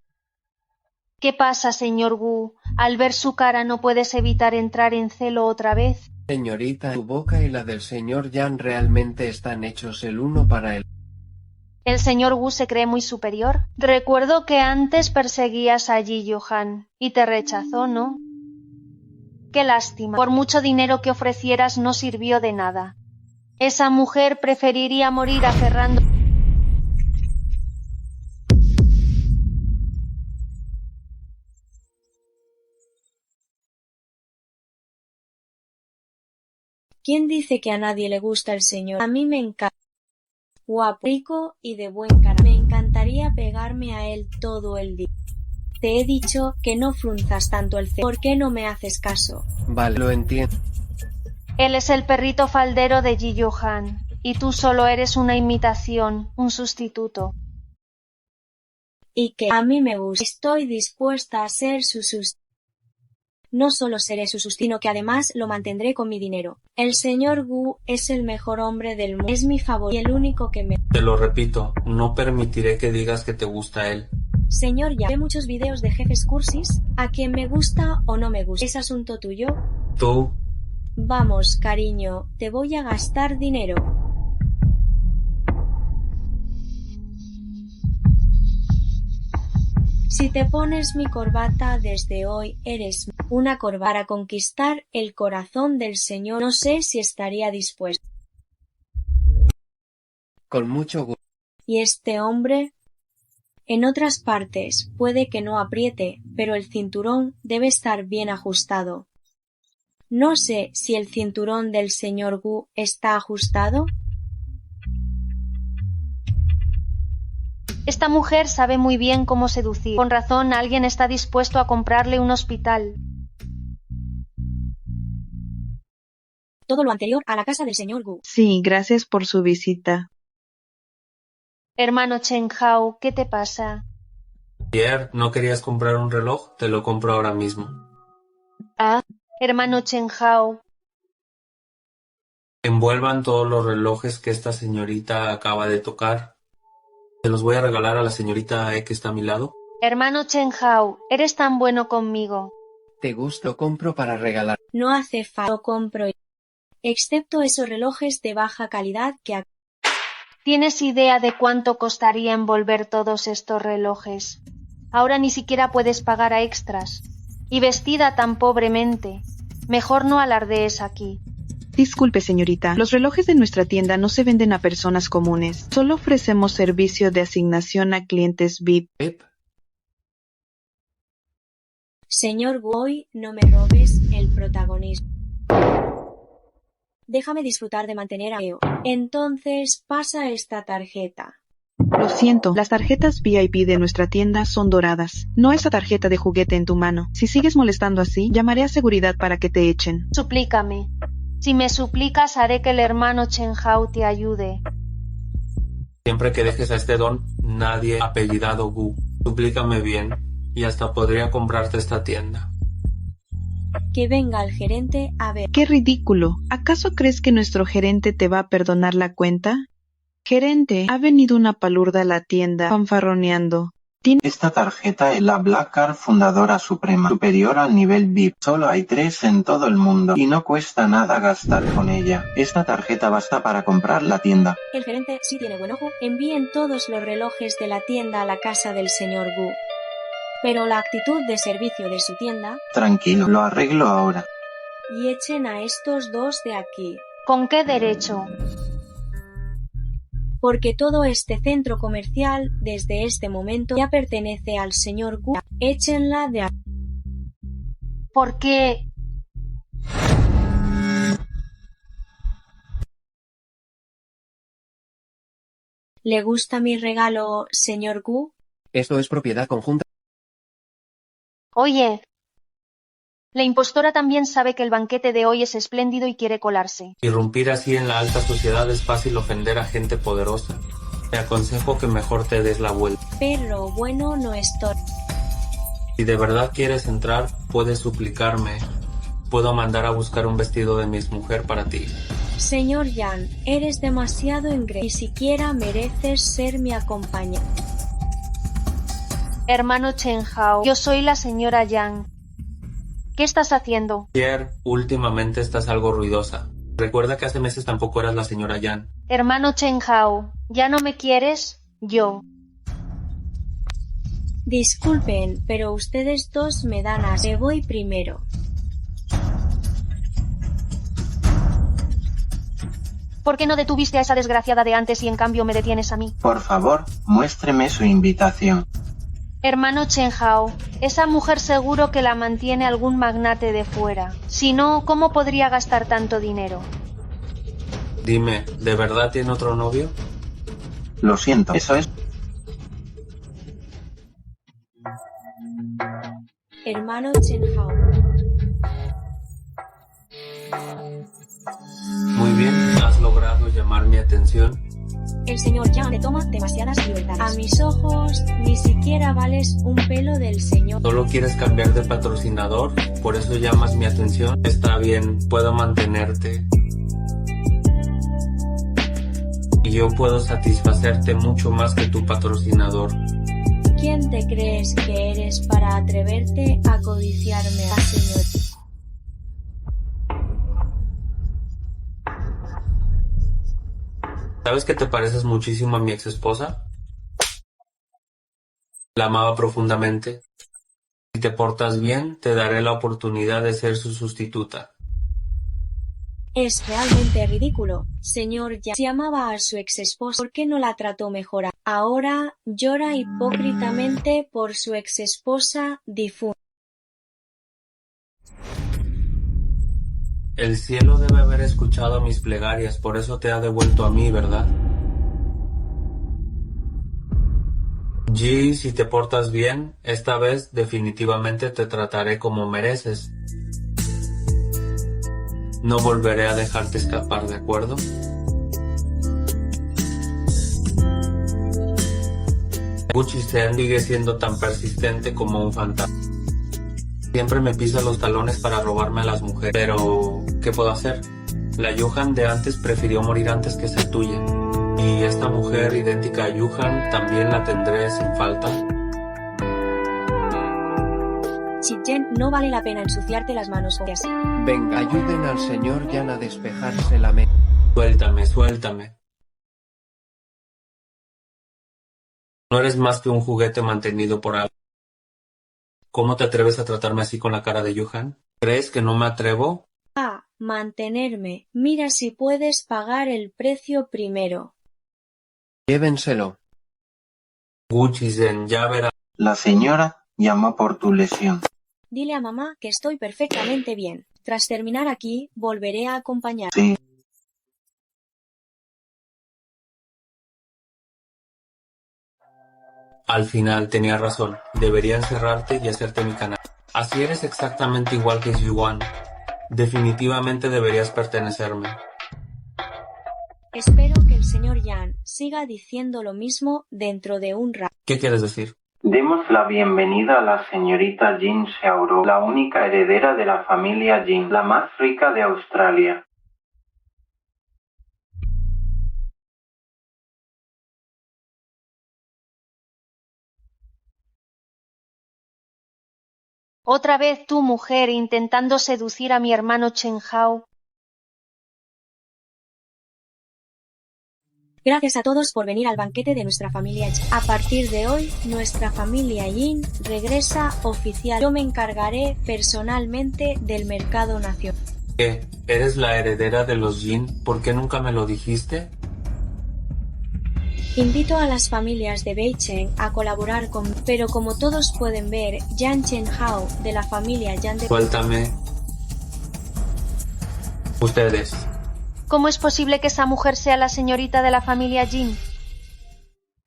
¿Qué pasa, señor Wu? Al ver su cara no puedes evitar entrar en celo otra vez. Señorita, tu boca y la del señor Yan realmente están hechos el uno para el... ¿El señor Wu se cree muy superior? Recuerdo que antes perseguías a Ji Johan y te rechazó, ¿no? Qué lástima. Por mucho dinero que ofrecieras no sirvió de nada. Esa mujer preferiría morir aferrando... ¿Quién dice que a nadie le gusta el señor? A mí me encanta. Guapo, rico y de buen carácter. Me encantaría pegarme a él todo el día. Te he dicho que no frunzas tanto el ceño. ¿Por qué no me haces caso? Vale, lo entiendo. Él es el perrito faldero de Ji Johan, y tú solo eres una imitación, un sustituto. Y que a mí me gusta. Estoy dispuesta a ser su sustituto. No solo seré su sustituto, sino que además lo mantendré con mi dinero. El señor Wu es el mejor hombre del mundo. Es mi favorito y el único que me... Te lo repito, no permitiré que digas que te gusta él. Señor, ya ve muchos videos de jefes cursis. A quien me gusta o no me gusta. ¿Es asunto tuyo? Tú... Vamos, cariño, te voy a gastar dinero. Si te pones mi corbata desde hoy, eres una corbata para conquistar el corazón del señor. No sé si estaría dispuesto. Con mucho gusto. ¿Y este hombre? En otras partes puede que no apriete, pero el cinturón debe estar bien ajustado. No sé si el cinturón del señor Gu está ajustado. Esta mujer sabe muy bien cómo seducir. Con razón, alguien está dispuesto a comprarle un hospital. Todo lo anterior a la casa del señor Gu. Sí, gracias por su visita. Hermano Chen Hao, ¿qué te pasa? Pierre, ¿no querías comprar un reloj? Te lo compro ahora mismo. Ah, hermano Chen Hao. Envuelvan todos los relojes que esta señorita acaba de tocar. Se los voy a regalar a la señorita que está a mi lado. Hermano Chen Hao, eres tan bueno conmigo. ¿Te gusta? Lo compro para regalar. No hace falta, lo compro. Excepto esos relojes de baja calidad que ¿Tienes idea de cuánto costaría envolver todos estos relojes? Ahora ni siquiera puedes pagar a extras. Y vestida tan pobremente. Mejor no alardees aquí. Disculpe, señorita, los relojes de nuestra tienda no se venden a personas comunes. Solo ofrecemos servicio de asignación a clientes VIP. Pep, Señor Gu, hoy no me robes el protagonismo. Déjame disfrutar de mantener a Eo. Entonces pasa esta tarjeta. Lo siento, las tarjetas VIP de nuestra tienda son doradas. No esa tarjeta de juguete en tu mano. Si sigues molestando así, llamaré a seguridad para que te echen. Suplícame. Si me suplicas, haré que el hermano Chen Hao te ayude. Siempre que dejes a este don, nadie apellidado Gu. Suplícame bien, y hasta podría comprarte esta tienda. Que venga el gerente a ver. ¡Qué ridículo! ¿Acaso crees que nuestro gerente te va a perdonar la cuenta? Gerente, ha venido una palurda a la tienda, fanfarroneando. Esta tarjeta es la Black Card Fundadora Suprema, superior al nivel VIP. Solo hay 3 en todo el mundo y no cuesta nada gastar con ella. Esta tarjeta basta para comprar la tienda. El gerente sí tiene buen ojo. Envíen todos los relojes de la tienda a la casa del señor Gu. Pero la actitud de servicio de su tienda, Tranquilo, lo arreglo ahora. y echen a estos dos de aquí. ¿Con qué derecho? Porque todo este centro comercial, desde este momento, ya pertenece al señor Gu. Échenla de aquí. ¿Por qué? ¿Le gusta mi regalo, señor Gu? esto es propiedad conjunta. Oye, la impostora también sabe que el banquete de hoy es espléndido y quiere colarse. Irrumpir así en la alta sociedad es fácil ofender a gente poderosa. Te aconsejo que mejor te des la vuelta. Pero bueno, no estoy. Si de verdad quieres entrar, puedes suplicarme. Puedo mandar a buscar un vestido de mi exmujer para ti. Señor Yan, eres demasiado engreído. Ni siquiera mereces ser mi acompañante. Hermano Chen Hao, yo soy la señora Yang. ¿Qué estás haciendo? Pierre, últimamente estás algo ruidosa. Recuerda que hace meses tampoco eras la señora Yan. Hermano Chen Hao, ¿ya no me quieres? Yo. Disculpen, pero ustedes dos me dan asco. Me voy primero. ¿Por qué no detuviste a esa desgraciada de antes y en cambio me detienes a mí? Por favor, muéstreme su invitación. Hermano Chen Hao, esa mujer seguro que la mantiene algún magnate de fuera. Si no, ¿cómo podría gastar tanto dinero? Dime, ¿de verdad tiene otro novio? Lo siento, eso es. Hermano Chen Hao. Muy bien, has logrado llamar mi atención. El señor Yang le toma demasiadas libertades. A mis ojos, ni siquiera vales un pelo del señor. ¿Solo quieres cambiar de patrocinador? ¿Por eso llamas mi atención? Está bien, puedo mantenerte. Y yo puedo satisfacerte mucho más que tu patrocinador. ¿Quién te crees que eres para atreverte a codiciarme a señor? ¿Sabes que te pareces muchísimo a mi ex esposa? La amaba profundamente. Si te portas bien, te daré la oportunidad de ser su sustituta. Es realmente ridículo. Señor Yang, si amaba a su ex esposa, ¿por qué no la trató mejor? ahora llora hipócritamente por su exesposa difunta. El cielo debe haber escuchado mis plegarias, por eso te ha devuelto a mí, ¿verdad? Ji, si te portas bien, esta vez definitivamente te trataré como mereces. No volveré a dejarte escapar, ¿de acuerdo? Guchi-sen sigue siendo tan persistente como un fantasma. Siempre me pisa los talones para robarme a las mujeres. Pero, ¿qué puedo hacer? La Yuhan de antes prefirió morir antes que ser tuya. Y esta mujer idéntica a Yuhan también la tendré sin falta. Shijen, no vale la pena ensuciarte las manos porque así. Venga, ayuden al señor Yan a despejarse la mente. Suéltame, suéltame. No eres más que un juguete mantenido por algo. ¿Cómo te atreves a tratarme así con la cara de Yuhan? ¿Crees que no me atrevo? Mantenerme. Mira si puedes pagar el precio primero. Llévenselo. Guchi-sen, ya verás. La señora llamó por tu lesión. Dile a mamá que estoy perfectamente bien. Tras terminar aquí, volveré a acompañar. Sí. Al final tenía razón. Debería encerrarte y hacerte mi canal. Así eres exactamente igual que Yuan. Definitivamente deberías pertenecerme. Espero que el señor Yan siga diciendo lo mismo dentro de un rato. ¿Qué quieres decir? Demos la bienvenida a la señorita Jin Xiaoro, la única heredera de la familia Jin, la más rica de Australia. Otra vez tú, mujer, intentando seducir a mi hermano Chen Hao. Gracias a todos por venir al banquete de nuestra familia Yin. A partir de hoy, nuestra familia Yin regresa oficial. Yo me encargaré personalmente del mercado nacional. ¿Qué? ¿Eres la heredera de los Jin? ¿Por qué nunca me lo dijiste? Invito a las familias de Beicheng a colaborar con... Pero como todos pueden ver, Yan Chen Hao de la familia Yan de... Suéltame. Ustedes. ¿Cómo es posible que esa mujer sea la señorita de la familia Jin?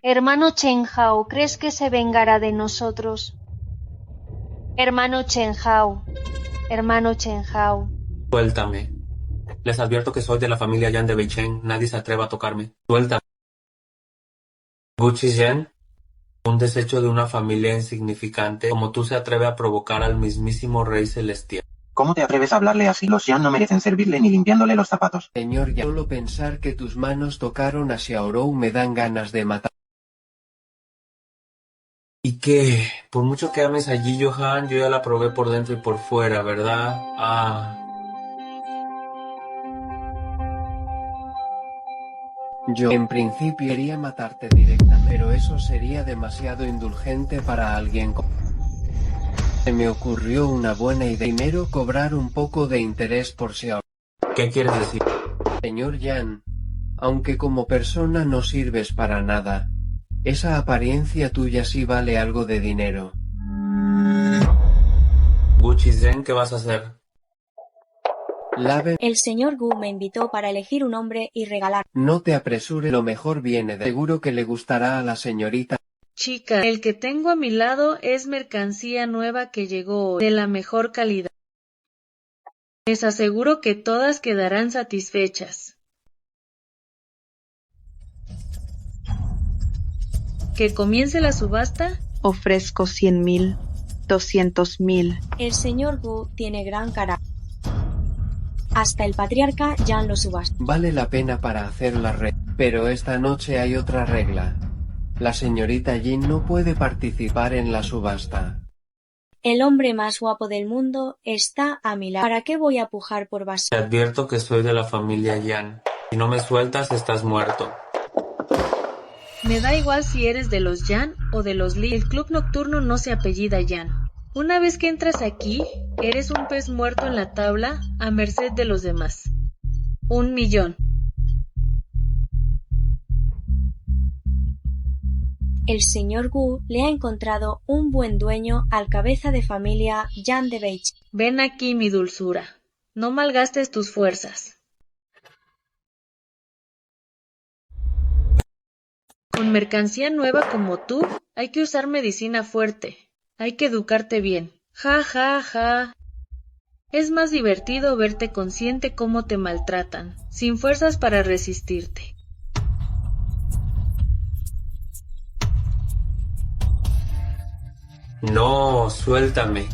Hermano Chen Hao, ¿crees que se vengará de nosotros? Hermano Chen Hao. Hermano Chen Hao. Suéltame. Les advierto que soy de la familia Yan de Beicheng. Nadie se atreva a tocarme. Suéltame. Guchi-sen, un desecho de una familia insignificante como tú se atreve a provocar al mismísimo Rey Celestial. ¿Cómo te atreves a hablarle así? Los Yan no merecen servirle ni limpiándole los zapatos. Señor Yan, solo pensar que tus manos tocaron a Xiaorou me dan ganas de matar. ¿Y qué? Por mucho que ames a Ji Yohan, yo ya la probé por dentro y por fuera, ¿verdad? Yo en principio quería matarte directamente, pero eso sería demasiado indulgente para alguien como... Se me ocurrió una buena idea. Primero cobrar un poco de interés por Xiaorou. ¿Qué quieres decir? Señor Yan, aunque como persona no sirves para nada, esa apariencia tuya sí vale algo de dinero. Guchi-sen, ¿qué vas a hacer? El señor Gu me invitó para elegir un hombre y regalar. No te apresures, lo mejor viene de... Seguro que le gustará a la señorita. Chica, el que tengo a mi lado es mercancía nueva que llegó hoy, de la mejor calidad. Les aseguro que todas quedarán satisfechas. ¿Que comience la subasta? Ofrezco 100,000, 200,000. El señor Gu tiene gran carácter. Hasta el patriarca Yan lo subasta. Vale la pena para hacer la regla. Pero esta noche hay otra regla. La señorita Jin no puede participar en la subasta. El hombre más guapo del mundo está a mi lado. ¿Para qué voy a pujar por basura? Te advierto que soy de la familia Yan. Si no me sueltas, estás muerto. Me da igual si eres de los Yan o de los Li. El club nocturno no se apellida Yan. Una vez que entras aquí, eres un pez muerto en la tabla a merced de los demás. 1,000,000. El señor Gu le ha encontrado un buen dueño al cabeza de familia Yan de Beijing. Ven aquí, mi dulzura. No malgastes tus fuerzas. Con mercancía nueva como tú, hay que usar medicina fuerte. Hay que educarte bien. Ja, ja, ja. Es más divertido verte consciente cómo te maltratan, sin fuerzas para resistirte. No, suéltame.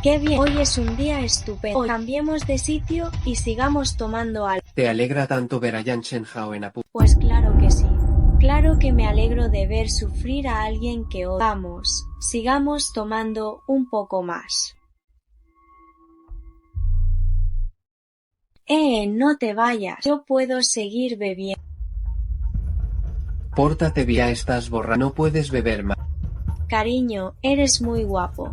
¡Qué bien! Hoy es un día estupendo. Hoy cambiemos de sitio y sigamos tomando algo. ¿Te alegra tanto ver a Yan Chenhao en Apu? Pues claro que sí. Claro que me alegro de ver sufrir a alguien que odio. Vamos, sigamos tomando un poco más. No te vayas. Yo puedo seguir bebiendo. Pórtate bien, estás borracho. No puedes beber más. Cariño, eres muy guapo.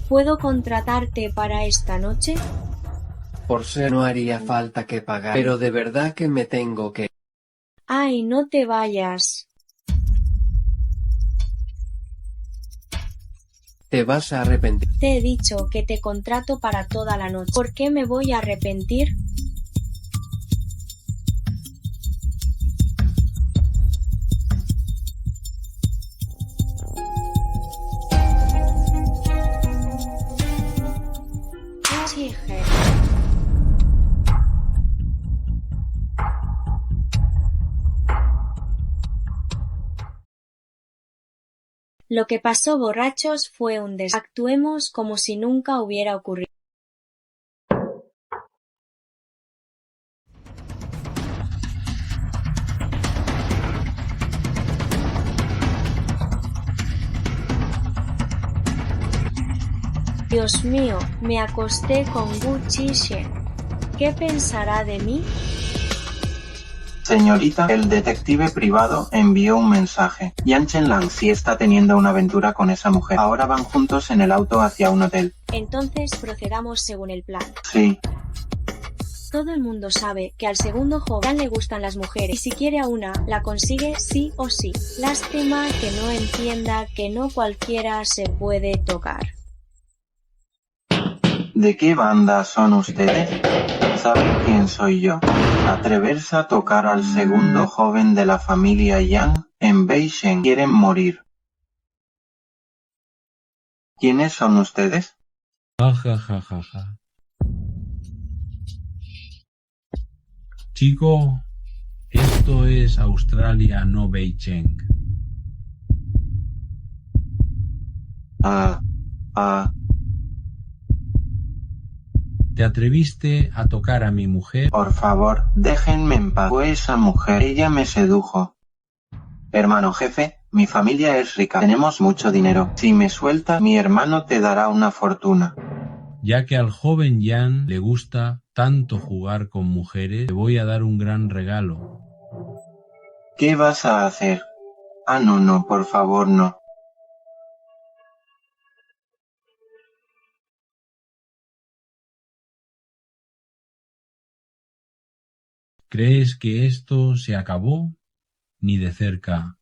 ¿Puedo contratarte para esta noche? Por ser no haría falta que pagar. Pero de verdad que me tengo que... Ay, no te vayas. Te vas a arrepentir. Te he dicho que te contrato para toda la noche. ¿Por qué me voy a arrepentir? Lo que pasó borrachos fue un desastre. Actuemos como si nunca hubiera ocurrido. Dios mío, me acosté con Gu Qixen. ¿Qué pensará de mí? Señorita, el detective privado envió un mensaje. Yan Chenlang sí está teniendo una aventura con esa mujer. Ahora van juntos en el auto hacia un hotel. Entonces procedamos según el plan. Sí. Todo el mundo sabe que al segundo joven le gustan las mujeres y si quiere a una, la consigue sí o sí. Lástima que no entienda que no cualquiera se puede tocar. ¿De qué banda son ustedes? ¿Saben quién soy yo? Atreverse a tocar al segundo joven de la familia Yang en Beijing quieren morir. ¿Quiénes son ustedes? Ja, ja, ja, ja, ja. Chico, esto es Australia, no Beijing. ¿Te atreviste a tocar a mi mujer? Por favor, déjenme en paz. Fue esa mujer, ella me sedujo. Hermano jefe, mi familia es rica, tenemos mucho dinero. Si me suelta, mi hermano te dará una fortuna. Ya que al joven Yan le gusta tanto jugar con mujeres, te voy a dar un gran regalo. ¿Qué vas a hacer? No, por favor, no. ¿Crees que esto se acabó? Ni de cerca.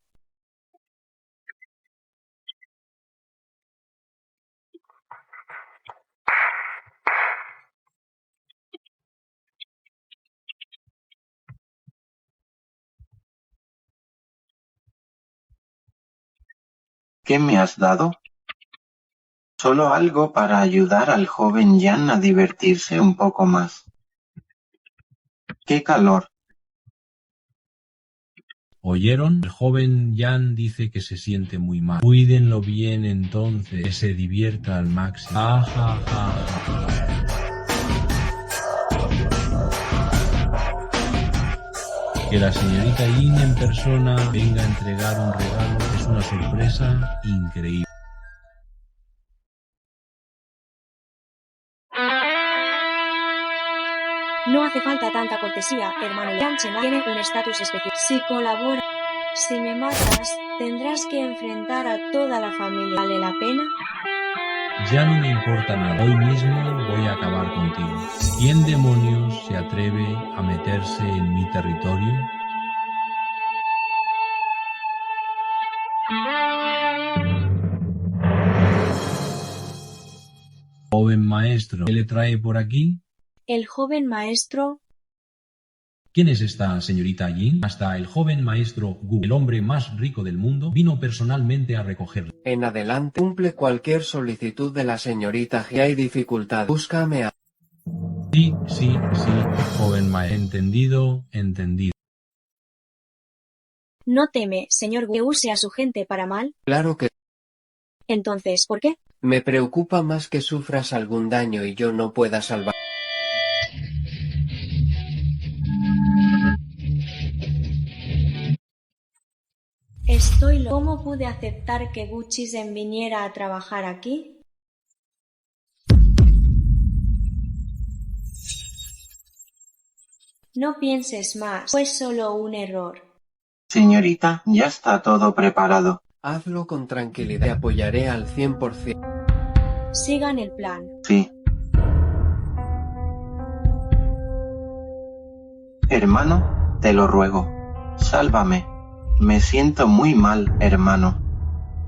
¿Qué me has dado? Solo algo para ayudar al joven Yan a divertirse un poco más. ¡Qué calor! ¿Oyeron? El joven Yan dice que se siente muy mal. Cuídenlo bien entonces, que se divierta al máximo. Ja, ja, ja, ja. Que la señorita Yin en persona venga a entregar un regalo es una sorpresa increíble. No hace falta tanta cortesía, hermano. Yan Chenlang tiene un estatus especial. Si colabora, si me matas, tendrás que enfrentar a toda la familia. ¿Vale la pena? Ya no me importa nada. Hoy mismo voy a acabar contigo. ¿Quién demonios se atreve a meterse en mi territorio? Joven maestro, ¿qué le trae por aquí? El joven maestro. ¿Quién es esta señorita Jin? Hasta el joven maestro Gu, el hombre más rico del mundo, vino personalmente a recogerla. En adelante, cumple cualquier solicitud de la señorita G. Hay dificultad. Búscame a... Sí, joven maestro. Entendido. No teme, señor Gu, que use a su gente para mal. Claro que... Entonces, ¿por qué? Me preocupa más que sufras algún daño y yo no pueda salvar. ¿Cómo pude aceptar que Guchisen viniera a trabajar aquí? No pienses más, fue solo un error. Señorita, ya está todo preparado. Hazlo con tranquilidad. Te apoyaré al 100%. Sigan el plan. Sí. Hermano, te lo ruego. Sálvame. Me siento muy mal, hermano.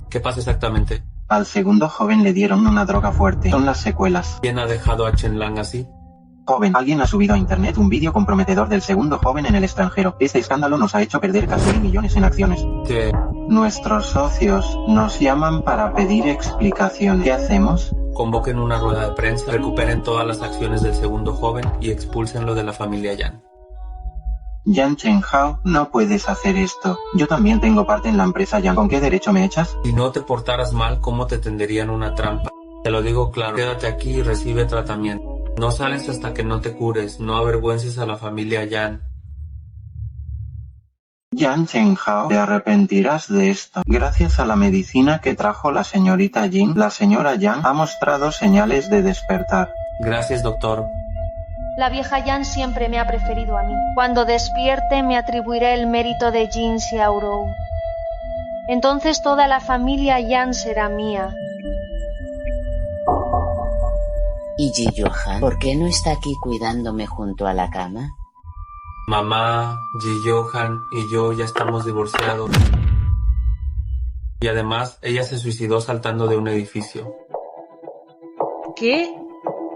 ¿Qué pasa exactamente? Al segundo joven le dieron una droga fuerte. Son las secuelas. ¿Quién ha dejado a Chen Lang así? Joven, alguien ha subido a internet un vídeo comprometedor del segundo joven en el extranjero. Este escándalo nos ha hecho perder casi 1.000 millones en acciones. ¿Qué? Nuestros socios nos llaman para pedir explicación. ¿Qué hacemos? Convoquen una rueda de prensa, recuperen todas las acciones del segundo joven y expúlsenlo de la familia Yan. Yan Chenhao, no puedes hacer esto. Yo también tengo parte en la empresa Yan. ¿Con qué derecho me echas? Si no te portaras mal, ¿cómo te tenderían una trampa? Te lo digo claro, quédate aquí y recibe tratamiento. No sales hasta que no te cures, no avergüences a la familia Yan. Yan Chenhao, te arrepentirás de esto. Gracias a la medicina que trajo la señorita Jin, la señora Yan ha mostrado señales de despertar. Gracias, doctor. La vieja Yan siempre me ha preferido a mí. Cuando despierte me atribuiré el mérito de Jin Xiaorou. Entonces toda la familia Yan será mía. ¿Y Ji Johan? ¿Por qué no está aquí cuidándome junto a la cama? Mamá, Ji Johan y yo ya estamos divorciados. Y además, ella se suicidó saltando de un edificio. ¿Qué?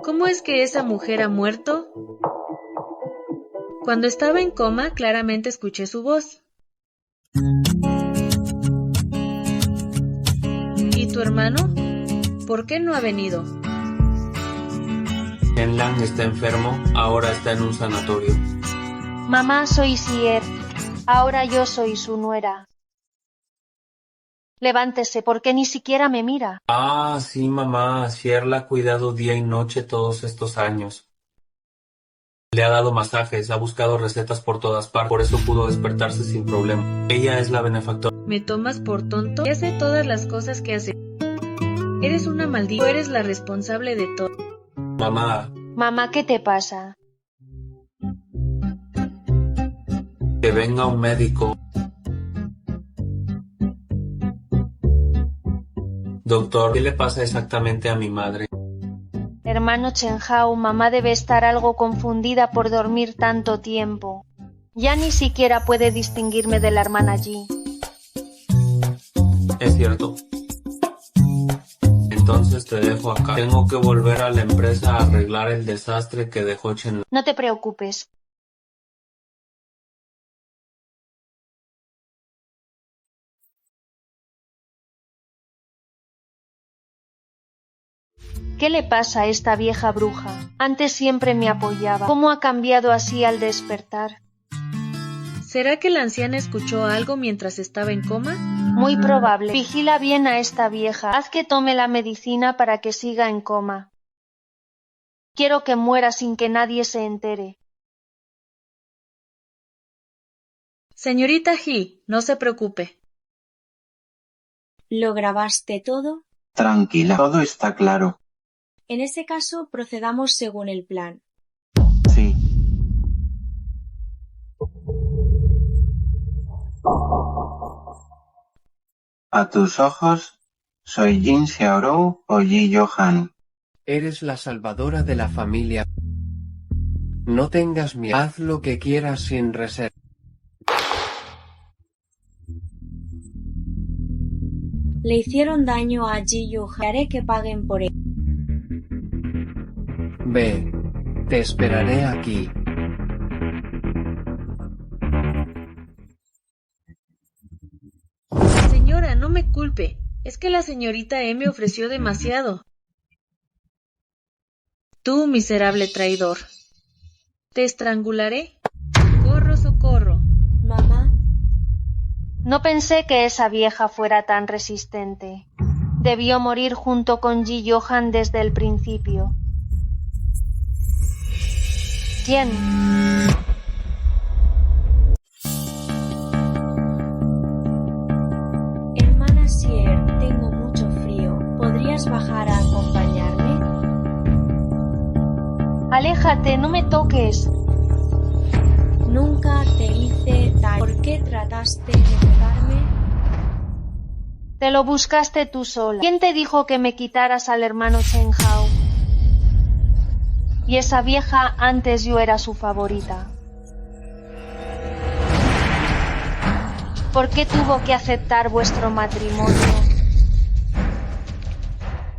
¿Cómo es que esa mujer ha muerto? Cuando estaba en coma, claramente escuché su voz. ¿Y tu hermano? ¿Por qué no ha venido? Chen Lang está enfermo, ahora está en un sanatorio. Mamá, soy Xier. Ahora yo soy su nuera. Levántese, porque ni siquiera me mira. Ah, sí, mamá, Xier la ha cuidado día y noche todos estos años. Le ha dado masajes, ha buscado recetas por todas partes, por eso pudo despertarse sin problema. Ella es la benefactora. ¿Me tomas por tonto? Y hace todas las cosas que hace. Eres una maldita, eres la responsable de todo. Mamá, Mamá, ¿qué te pasa? que venga un médico. Doctor, ¿qué le pasa exactamente a mi madre? Hermano Chenhao, mamá debe estar algo confundida por dormir tanto tiempo. Ya ni siquiera puede distinguirme de la hermana Ji. Es cierto. Entonces te dejo acá. Tengo que volver a la empresa a arreglar el desastre que dejó Chen. No te preocupes. ¿Qué le pasa a esta vieja bruja? Antes siempre me apoyaba. ¿Cómo ha cambiado así al despertar? ¿Será que la anciana escuchó algo mientras estaba en coma? Muy probable. Vigila bien a esta vieja. Haz que tome la medicina para que siga en coma. Quiero que muera sin que nadie se entere. Señorita He, no se preocupe. ¿Lo grabaste todo? Tranquila, todo está claro. En ese caso, procedamos según el plan. Sí. A tus ojos, ¿Soy Jin Xiaorou o Ji Johan? Eres la salvadora de la familia. No tengas miedo. Haz lo que quieras sin reserva. Le hicieron daño a Ji Yuhan. Haré que paguen por él. Ve. Te esperaré aquí. Señora, no me culpe. Es que la señorita E me ofreció demasiado. Tú, miserable traidor. Te estrangularé. Socorro, socorro. Mamá, No pensé que esa vieja fuera tan resistente. Debió morir junto con Ji Johan desde el principio. ¿Quién? hermana Sier, tengo mucho frío. ¿Podrías bajar a acompañarme? Aléjate, no me toques. Nunca te hice daño. ¿Por qué trataste de pegarme? Te lo buscaste tú sola. ¿Quién te dijo que me quitaras al hermano Chen Hao? Y esa vieja antes yo era su favorita. ¿Por qué tuvo que aceptar vuestro matrimonio?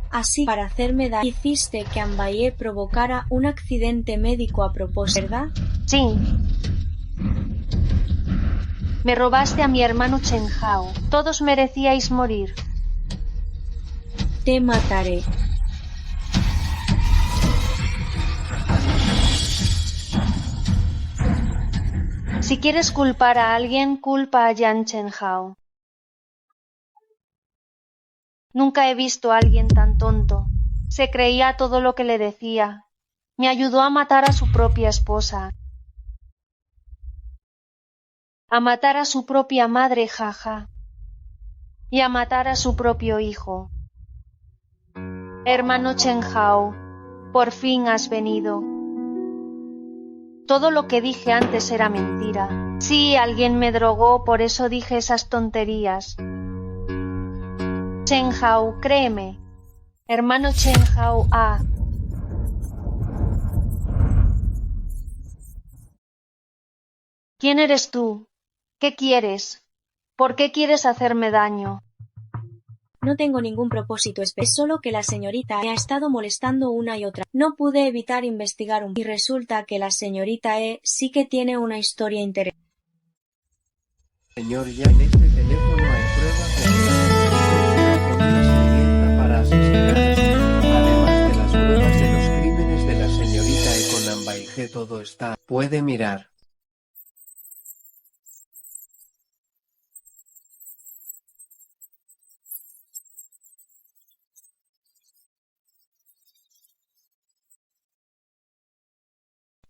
Así, para hacerme daño, hiciste que Ambaye provocara un accidente médico a propósito, ¿verdad? Sí. Me robaste a mi hermano Chen Hao. Todos merecíais morir. Te mataré. Si quieres culpar a alguien, culpa a Yan Chen Hao. Nunca he visto a alguien tan tonto. Se creía todo lo que le decía. Me ayudó a matar a su propia esposa. A matar a su propia madre, jaja. Y a matar a su propio hijo. Hermano Chen Hao, por fin has venido. Todo lo que dije antes era mentira. Sí, alguien me drogó, por eso dije esas tonterías. Chen Hao, créeme. Hermano Chen Hao, ¿Quién eres tú? ¿Qué quieres? ¿Por qué quieres hacerme daño? No tengo ningún propósito especial, es solo que la señorita E ha estado molestando una y otra. No pude evitar investigar y resulta que la señorita E sí que tiene una historia interesante. Señor, ya en este teléfono hay pruebas de que la con una sirvienta para asesinar. Además de las pruebas de los crímenes de la señorita E con Ambaige, todo está. Puede mirar.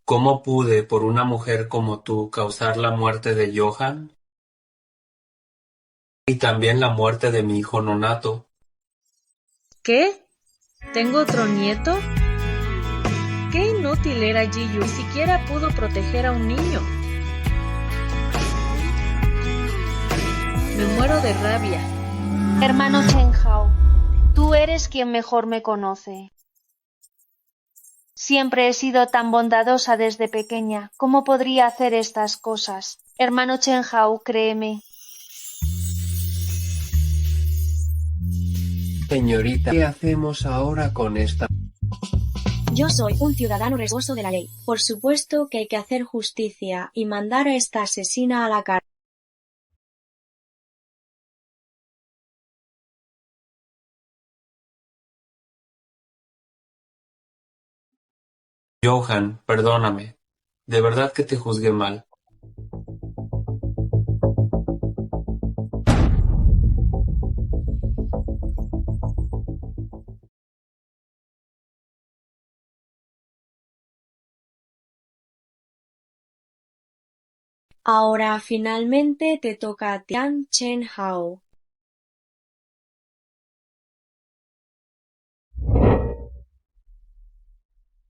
¿Cómo pude, por una mujer como tú, causar la muerte de Johan? Y también la muerte de mi hijo nonato. ¿Qué? ¿Tengo otro nieto? Qué inútil era Ji Yu, ni siquiera pudo proteger a un niño. Me muero de rabia. Hermano Chen Hao, tú eres quien mejor me conoce. Siempre he sido tan bondadosa desde pequeña. ¿Cómo podría hacer estas cosas? Hermano Chen Hao, créeme. Señorita, ¿qué hacemos ahora con esta? Yo soy un ciudadano respetuoso de la ley. Por supuesto que hay que hacer justicia y mandar a esta asesina a la cárcel. Johan, perdóname. De verdad que te juzgué mal. Ahora finalmente te toca a ti, Yan Chen Hao.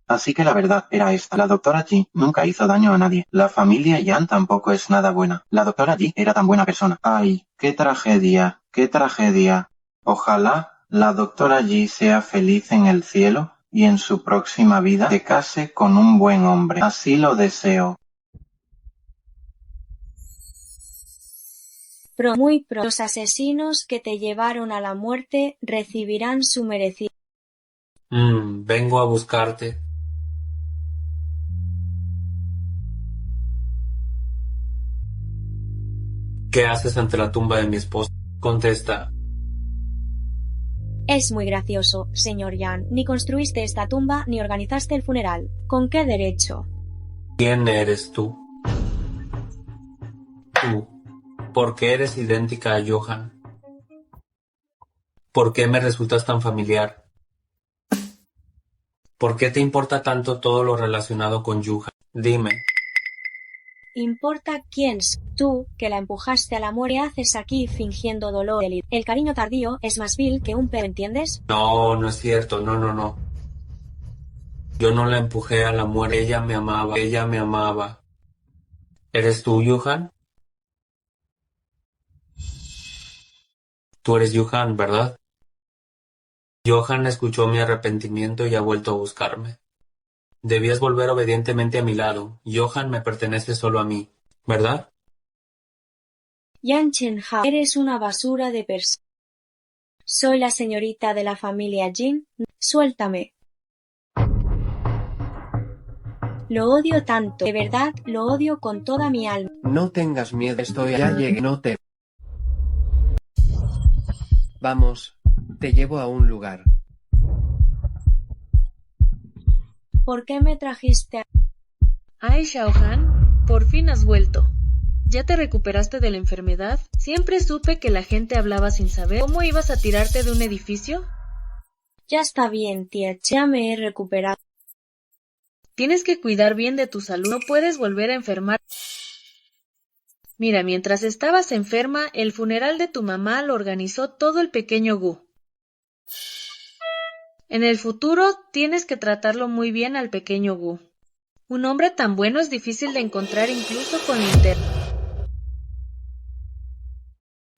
Así que la verdad era esta. La doctora Ji nunca hizo daño a nadie. La familia Yan tampoco es nada buena. La doctora Ji era tan buena persona. ¡Ay, qué tragedia! ¡Qué tragedia! Ojalá la doctora Yi sea feliz en el cielo y en su próxima vida se case con un buen hombre. Así lo deseo. Muy pronto los asesinos que te llevaron a la muerte recibirán su merecido. Vengo a buscarte. ¿Qué haces ante la tumba de mi esposa? Contesta. Es muy gracioso, señor Yan. Ni construiste esta tumba ni organizaste el funeral. ¿Con qué derecho? ¿Quién eres tú? Tú. ¿Por qué eres idéntica a Johan? ¿Por qué me resultas tan familiar? ¿Por qué te importa tanto todo lo relacionado con Johan? Dime. ¿Importa quién tú, que la empujaste a la muerte? ¿Qué haces aquí fingiendo dolor? El cariño tardío es más vil que un perro, ¿entiendes? No, no es cierto, no. Yo no la empujé a la muerte, ella me amaba. ¿Eres tú, Johan? Tú eres Johan, ¿verdad? Johan escuchó mi arrepentimiento y ha vuelto a buscarme. Debías volver obedientemente a mi lado. Johan me pertenece solo a mí, ¿verdad? Yan Chen-hao, eres una basura de persona. Soy la señorita de la familia Jin. Suéltame. Lo odio tanto, de verdad, lo odio con toda mi alma. No tengas miedo, ya llegué, no te... Vamos, te llevo a un lugar. ¿Por qué me trajiste a... Ay, Xiaohan, por fin has vuelto. ¿Ya te recuperaste de la enfermedad? Siempre supe que la gente hablaba sin saber. ¿Cómo ibas a tirarte de un edificio? Ya está bien, tía, ya me he recuperado. Tienes que cuidar bien de tu salud, no puedes volver a enfermar. Mira, mientras estabas enferma, el funeral de tu mamá lo organizó todo el pequeño Gu. En el futuro tienes que tratarlo muy bien al pequeño Gu. Un hombre tan bueno es difícil de encontrar incluso con linterna.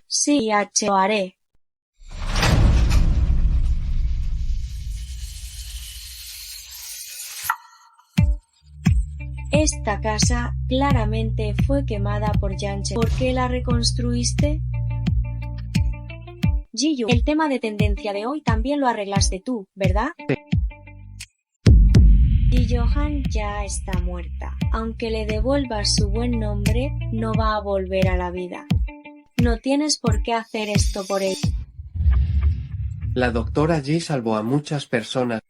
Sí, lo haré. Esta casa claramente fue quemada por Yan Chen. ¿Por qué la reconstruiste? Ji-yu, el tema de tendencia de hoy también lo arreglaste tú, ¿verdad? Y Johan ya está muerta. Aunque le devuelvas su buen nombre, no va a volver a la vida. No tienes por qué hacer esto por él. La doctora Yi salvó a muchas personas.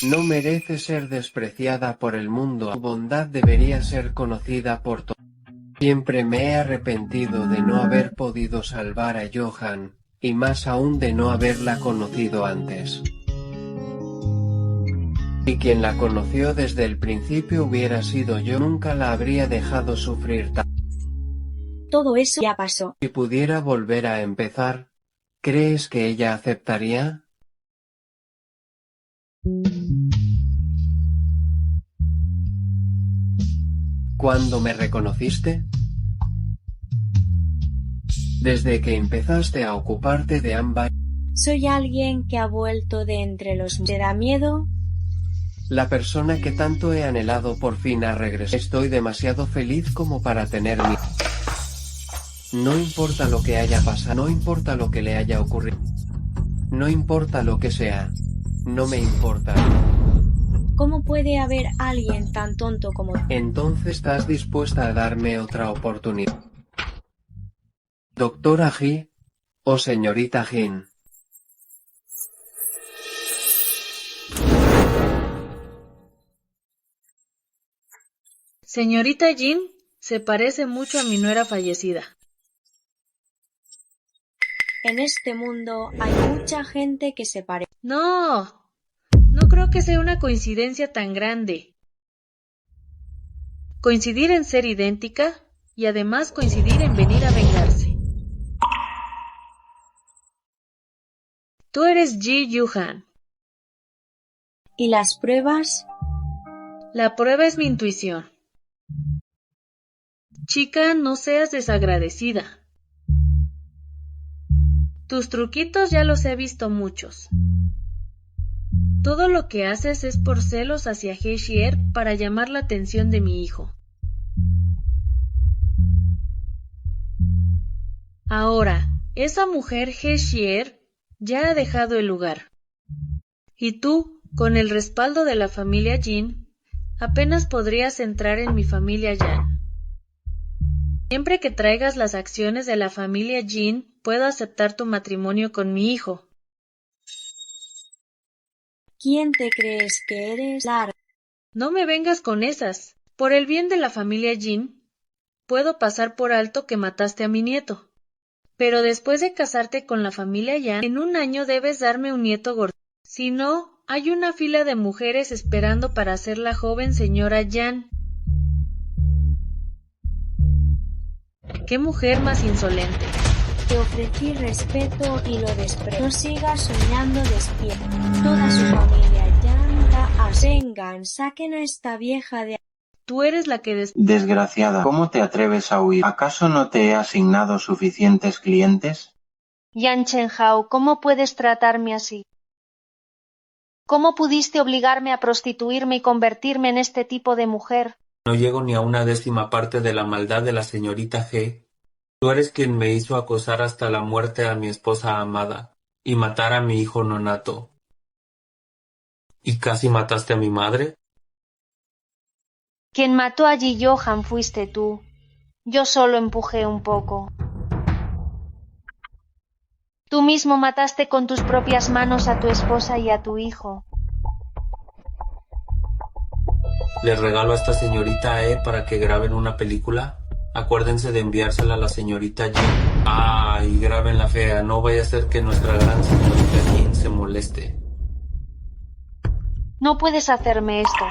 No merece ser despreciada por el mundo. Su bondad debería ser conocida por todos. Siempre me he arrepentido de no haber podido salvar a Johan, y más aún de no haberla conocido antes. Y quien la conoció desde el principio hubiera sido yo, nunca la habría dejado sufrir tanto. Todo eso ya pasó. Si pudiera volver a empezar, ¿crees que ella aceptaría? ¿Cuándo me reconociste? Desde que empezaste a ocuparte de Amba. Soy alguien que ha vuelto de entre los... ¿Te da miedo? La persona que tanto he anhelado por fin ha regresado. Estoy demasiado feliz como para tener miedo. No importa lo que haya pasado, no importa lo que le haya ocurrido. No importa lo que sea. No me importa. ¿Cómo puede haber alguien tan tonto como tú? Entonces ¿estás dispuesta a darme otra oportunidad? Doctora Ji, o señorita Jin. Señorita Jin se parece mucho a mi nuera fallecida. En este mundo hay mucha gente que se parece. No creo que sea una coincidencia tan grande. Coincidir en ser idéntica y además coincidir en venir a vengarse. Tú eres Ji Yuhan. ¿Y las pruebas? La prueba es mi intuición. Chica, no seas desagradecida. Tus truquitos ya los he visto muchos. Todo lo que haces es por celos hacia He-Shier para llamar la atención de mi hijo. Ahora, esa mujer He-Shier ya ha dejado el lugar. Y tú, con el respaldo de la familia Jin, apenas podrías entrar en mi familia Yan. Siempre que traigas las acciones de la familia Jin, puedo aceptar tu matrimonio con mi hijo. ¿Quién te crees que eres, Lar? No me vengas con esas. Por el bien de la familia Jin, puedo pasar por alto que mataste a mi nieto. Pero después de casarte con la familia Yan, en un año debes darme un nieto gordo. Si no, hay una fila de mujeres esperando para ser la joven señora Yan. ¡Qué mujer más insolente! Te ofrecí respeto y lo desprecio. No sigas soñando despierto. Toda su familia Yan da a Vengan, saquen a esta vieja de... Tú eres la que Desgraciada, ¿cómo te atreves a huir? ¿Acaso no te he asignado suficientes clientes? Yan Chenhao, ¿cómo puedes tratarme así? ¿Cómo pudiste obligarme a prostituirme y convertirme en este tipo de mujer? No llego ni a una 10ª parte de la maldad de la señorita G. Tú eres quien me hizo acosar hasta la muerte a mi esposa amada y matar a mi hijo nonato. ¿Y casi mataste a mi madre? Quien mató a Ji Johan fuiste tú. Yo solo empujé un poco. Tú mismo mataste con tus propias manos a tu esposa y a tu hijo. Les regalo a esta señorita E para que graben una película. Acuérdense de enviársela a la señorita Jin. Y graben fea, no vaya a ser que nuestra gran señorita Jin se moleste. No puedes hacerme esto.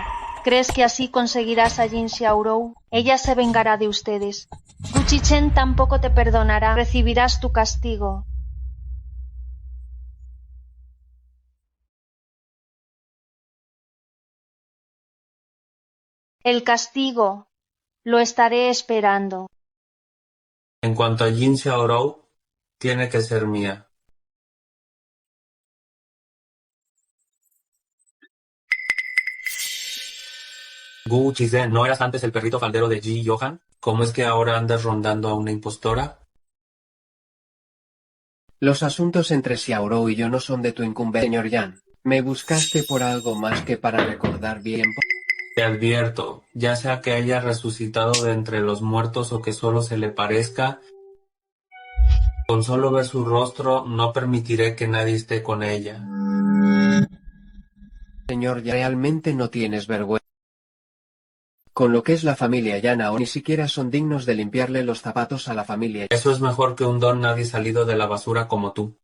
¿Crees que así conseguirás a Jin Xiaorou? Ella se vengará de ustedes. Guqi Chen tampoco te perdonará. Recibirás tu castigo. El castigo lo estaré esperando. En cuanto a Jin Xiaorou, tiene que ser mía. Gu Chizhen, ¿no eras antes el perrito faldero de Ji Johan? ¿Cómo es que ahora andas rondando a una impostora? Los asuntos entre Xiaorou y yo no son de tu incumbencia, señor Yan. Me buscaste por algo más que para recordar bien. Te advierto, ya sea que haya resucitado de entre los muertos o que solo se le parezca, con solo ver su rostro no permitiré que nadie esté con ella. Señor Yan, realmente no tienes vergüenza. Con lo que es la familia Yan aún ni siquiera son dignos de limpiarle los zapatos a la familia. Eso es mejor que un don nadie salido de la basura como tú.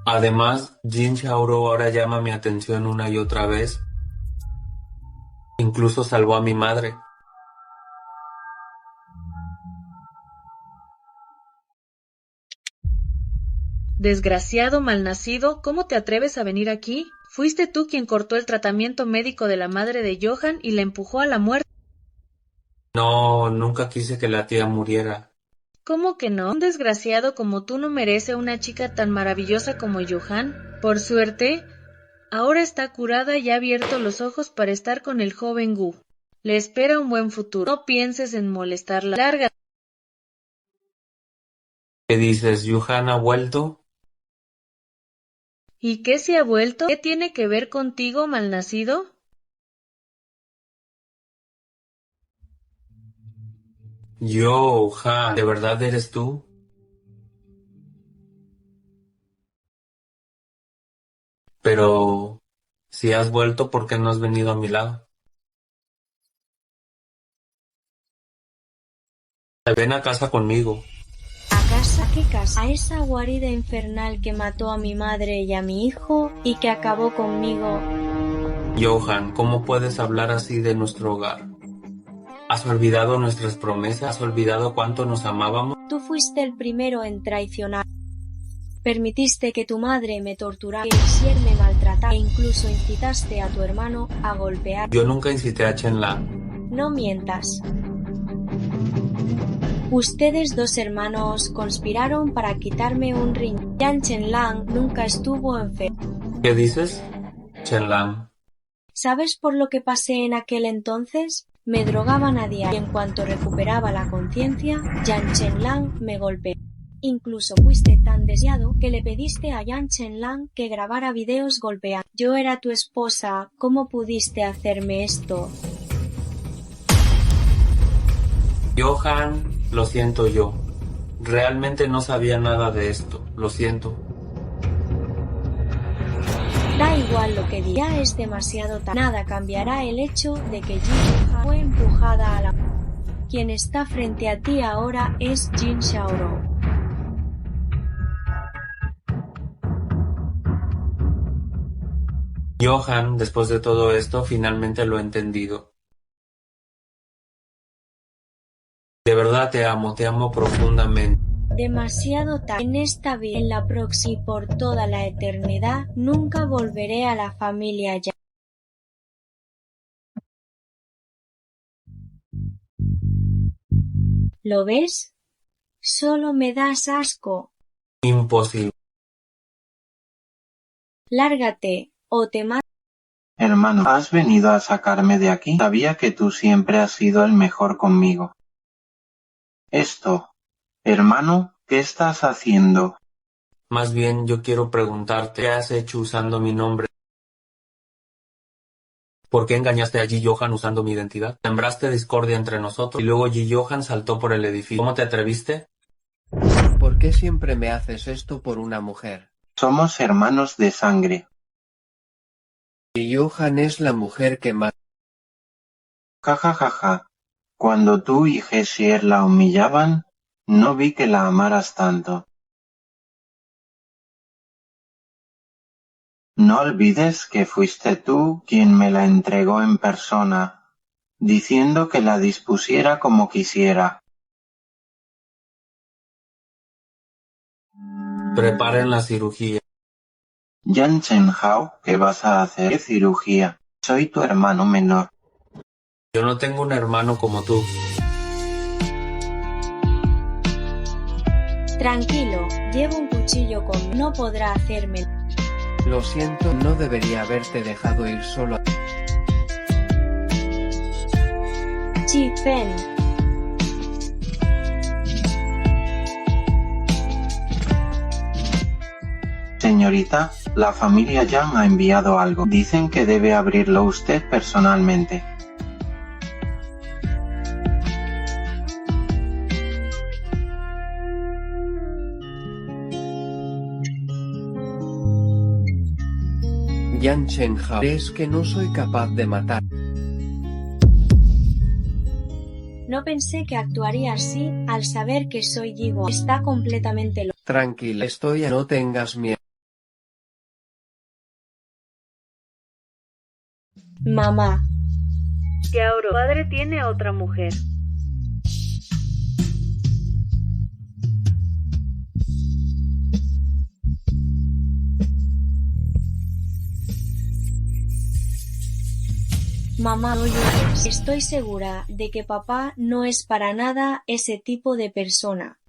Además, Jin Xiaorou ahora llama mi atención una y otra vez. Incluso salvó a mi madre. Desgraciado malnacido, ¿cómo te atreves a venir aquí? Fuiste tú quien cortó el tratamiento médico de la madre de Johan y la empujó a la muerte. No, nunca quise que la tía muriera. ¿Cómo que no? Un desgraciado como tú no merece una chica tan maravillosa como Johan. Por suerte, ahora está curada y ha abierto los ojos para estar con el joven Gu. Le espera un buen futuro. No pienses en molestarla. Larga. ¿Qué dices? ¿Johan ha vuelto? ¿Y qué se ha vuelto? ¿Qué tiene que ver contigo, malnacido? Johan, ¿de verdad eres tú? Pero, si has vuelto, ¿por qué no has venido a mi lado? Ven a casa conmigo. ¿A casa? ¿Qué casa? A esa guarida infernal que mató a mi madre y a mi hijo y que acabó conmigo. Johan, ¿cómo puedes hablar así de nuestro hogar? ¿Has olvidado nuestras promesas? ¿Has olvidado cuánto nos amábamos? Tú fuiste el primero en traicionar. Permitiste que tu madre me torturara, que Xier me maltratara e incluso incitaste a tu hermano a golpear. Yo nunca incité a Chen La. No mientas. Ustedes dos hermanos conspiraron para quitarme un riñón. Yan Chenlang nunca estuvo enfermo. ¿Qué dices, Chenlang? ¿Sabes por lo que pasé en aquel entonces? Me drogaban a diario y en cuanto recuperaba la conciencia, Yan Chenlang me golpeó. Incluso fuiste tan deseado que le pediste a Yan Chenlang que grabara videos golpeando. Yo era tu esposa, ¿cómo pudiste hacerme esto? Johan, lo siento yo. Realmente no sabía nada de esto. Lo siento. Da igual lo que diga, ya es demasiado tarde. Nada cambiará el hecho de que Jin fue empujada a la... Quien está frente a ti ahora es Jin Xiaorou. Johan, después de todo esto, finalmente lo he entendido. De verdad te amo profundamente. Demasiado tarde. En esta vida, en la próxima y por toda la eternidad, nunca volveré a la familia ya. ¿Lo ves? Solo me das asco. Imposible. Lárgate, o te mato. Hermano, ¿has venido a sacarme de aquí? Sabía que tú siempre has sido el mejor conmigo. Hermano, ¿qué estás haciendo? Más bien, yo quiero preguntarte, ¿qué has hecho usando mi nombre? ¿Por qué engañaste a Ji Johan usando mi identidad? Sembraste discordia entre nosotros y luego Ji Johan saltó por el edificio. ¿Cómo te atreviste? ¿Por qué siempre me haces esto por una mujer? Somos hermanos de sangre. Y Johan es la mujer que más... Ja ja ja ja. Cuando tú y Hesier la humillaban, no vi que la amaras tanto. No olvides que fuiste tú quien me la entregó en persona, diciendo que la dispusiera como quisiera. Preparen la cirugía. Yan Chenhao, ¿qué vas a hacer? ¿Qué cirugía? Soy tu hermano menor. Yo no tengo un hermano como tú. Tranquilo, llevo un cuchillo conmigo. No podrá hacerme. Lo siento, no debería haberte dejado ir solo. Chi Fen. Señorita, la familia Yang ha enviado algo. Dicen que debe abrirlo usted personalmente. Yan Chenhao, ¿crees que no soy capaz de matar? No pensé que actuaría así al saber que soy Yigo. Está completamente loco. Tranquila, no tengas miedo. Mamá. Xiaorou, padre tiene a otra mujer. Mamá, no llores. Estoy segura de que papá no es para nada ese tipo de persona.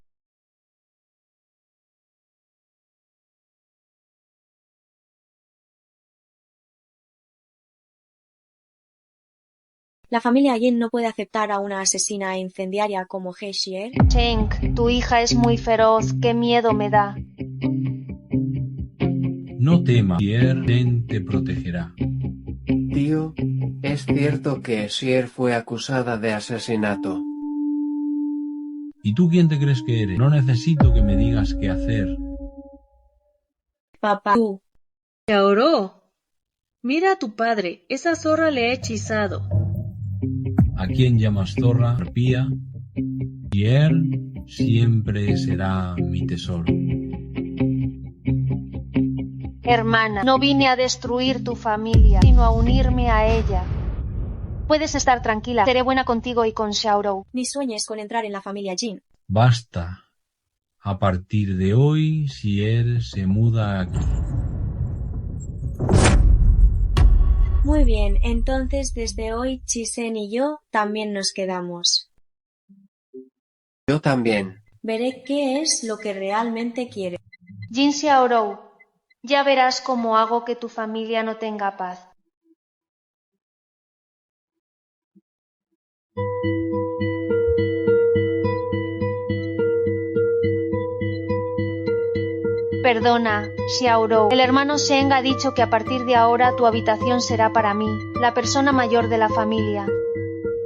La familia Yin no puede aceptar a una asesina e incendiaria como He Xier. Cheng, tu hija es muy feroz, qué miedo me da. No temas, Xier Ten te protegerá. Tío, es cierto que Xier fue acusada de asesinato. ¿Y tú quién te crees que eres? No necesito que me digas qué hacer. Papá, tú. Xiaorou, mira a tu padre, esa zorra le ha hechizado. ¿A quién llamas zorra, arpía? Xier siempre será mi tesoro. Hermana, no vine a destruir tu familia, sino a unirme a ella. Puedes estar tranquila, seré buena contigo y con Xiaorou. Ni sueñes con entrar en la familia Jin. Basta. A partir de hoy, Xier se muda aquí. Muy bien, entonces desde hoy Chisen y yo también nos quedamos. Yo también. Veré qué es lo que realmente quiere. Jin Xiaorou, ya verás cómo hago que tu familia no tenga paz. Perdona, Xiaorou. El hermano Sheng ha dicho que a partir de ahora tu habitación será para mí, la persona mayor de la familia.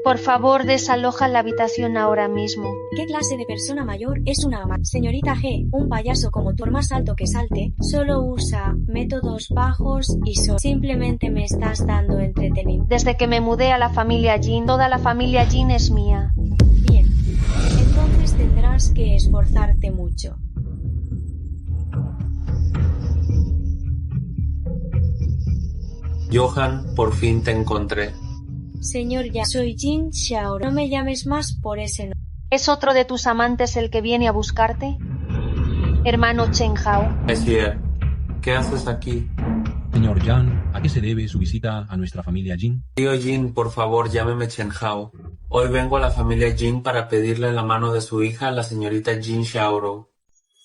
Por favor, desaloja la habitación ahora mismo. ¿Qué clase de persona mayor es una ama? Señorita G, un payaso como tú, por más alto que salte, solo usa métodos bajos y simplemente me estás dando entretenimiento. Desde que me mudé a la familia Jin, toda la familia Jin es mía. Bien, entonces tendrás que esforzarte mucho. Johan, por fin te encontré. Señor Ya, soy Jin Xiaorou. No me llames más por ese nombre. ¿Es otro de tus amantes el que viene a buscarte? Hermano Chen Hao. Monsieur, ¿qué haces aquí? Señor Yan, ¿a qué se debe su visita a nuestra familia Jin? Tío Jin, por favor, llámeme Chen Hao. Hoy vengo a la familia Jin para pedirle la mano de su hija, la señorita Jin Xiaorou.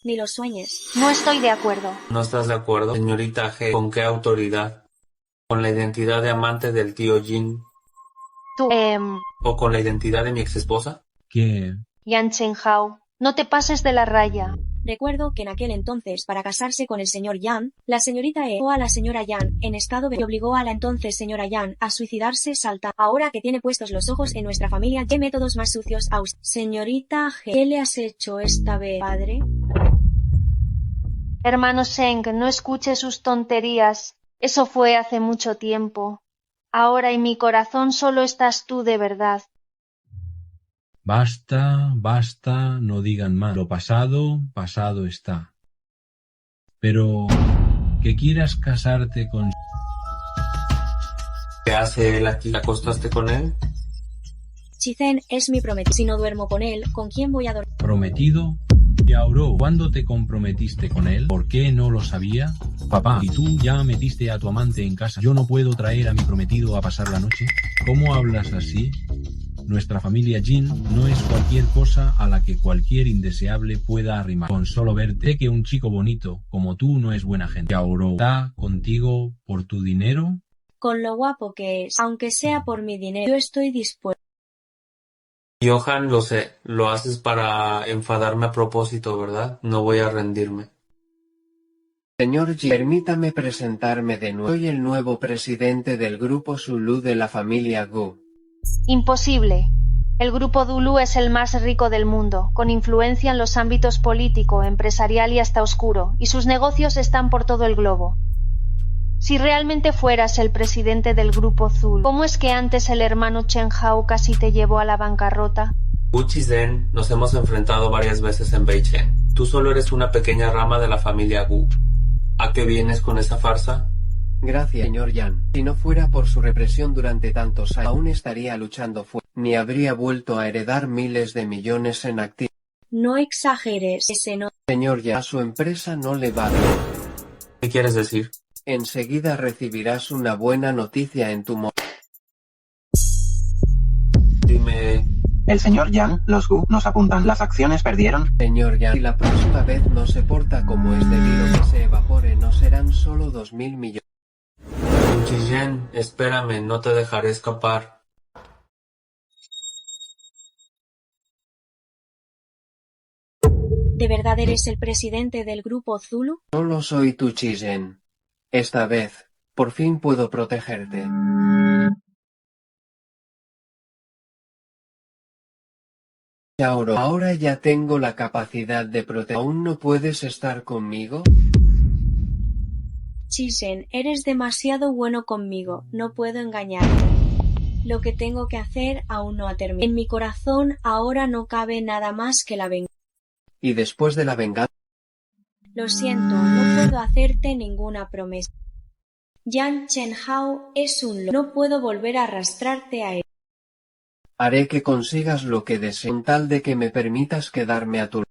Ni lo sueñes. No estoy de acuerdo. ¿No estás de acuerdo, señorita G? ¿Con qué autoridad? ¿Con la identidad de amante del tío Jin? Tú, ¿O con la identidad de mi exesposa? ¿Qué? Yan Chen Hao, no te pases de la raya. Recuerdo que en aquel entonces, para casarse con el señor Yan, la señorita E o a la señora Yan en estado de obligó a la entonces señora Yan a suicidarse saltando. Ahora que tiene puestos los ojos en nuestra familia, ¿qué métodos más sucios a usted? Señorita G, ¿qué le has hecho esta vez, padre? Hermano Sheng, no escuche sus tonterías. Eso fue hace mucho tiempo. Ahora en mi corazón solo estás tú de verdad. Basta, basta, no digan más. Lo pasado, pasado está. Pero que quieras casarte con... ¿Qué hace él aquí? ¿Te acostaste con él? Chizen es mi prometido. Si no duermo con él, ¿con quién voy a dormir? ¿Prometido? Xiaorou, ¿cuándo te comprometiste con él? ¿Por qué no lo sabía? Papá, ¿y tú ya metiste a tu amante en casa? ¿Yo no puedo traer a mi prometido a pasar la noche? ¿Cómo hablas así? Nuestra familia Jin no es cualquier cosa a la que cualquier indeseable pueda arrimar. Con solo verte, sé que un chico bonito como tú no es buena gente. Xiaorou, ¿está contigo por tu dinero? Con lo guapo que es, aunque sea por mi dinero, yo estoy dispuesto. Johan, lo sé, lo haces para enfadarme a propósito, ¿verdad? No voy a rendirme. Señor Jin, permítame presentarme de nuevo. Soy el nuevo presidente del grupo Zulu de la familia Gu. Imposible. El grupo Dulu es el más rico del mundo, con influencia en los ámbitos político, empresarial y hasta oscuro, y sus negocios están por todo el globo. Si realmente fueras el presidente del grupo Zulu, ¿cómo es que antes el hermano Chen Hao casi te llevó a la bancarrota? Gu Chizhen, nos hemos enfrentado varias veces en Beichen. Tú solo eres una pequeña rama de la familia Gu. ¿A qué vienes con esa farsa? Gracias, señor Yan. Si no fuera por su represión durante tantos años, aún estaría luchando fuera, ni habría vuelto a heredar miles de millones en activos. No exageres, ese no. Señor Yan, a su empresa no le va bien. ¿Qué quieres decir? Enseguida recibirás una buena noticia en tu Dime... El señor Yan, los Gu nos apuntan. Las acciones perdieron. Señor Yan, si la próxima vez no se porta como es debido que se evapore, no serán solo 2.000 millones. Gu Chizhen, espérame, no te dejaré escapar. ¿De verdad eres el presidente del grupo Zulu? Solo soy tu Chizhen. Esta vez, por fin puedo protegerte. Ahora ya tengo la capacidad de proteger. ¿Aún no puedes estar conmigo? Chisen, eres demasiado bueno conmigo, no puedo engañarte. Lo que tengo que hacer aún no ha terminado. En mi corazón ahora no cabe nada más que la venganza. Y después de la venganza... Lo siento, no puedo hacerte ninguna promesa. Yan Chen Hao es un no puedo volver a arrastrarte a él. Haré que consigas lo que desees, con tal de que me permitas quedarme a tu lado.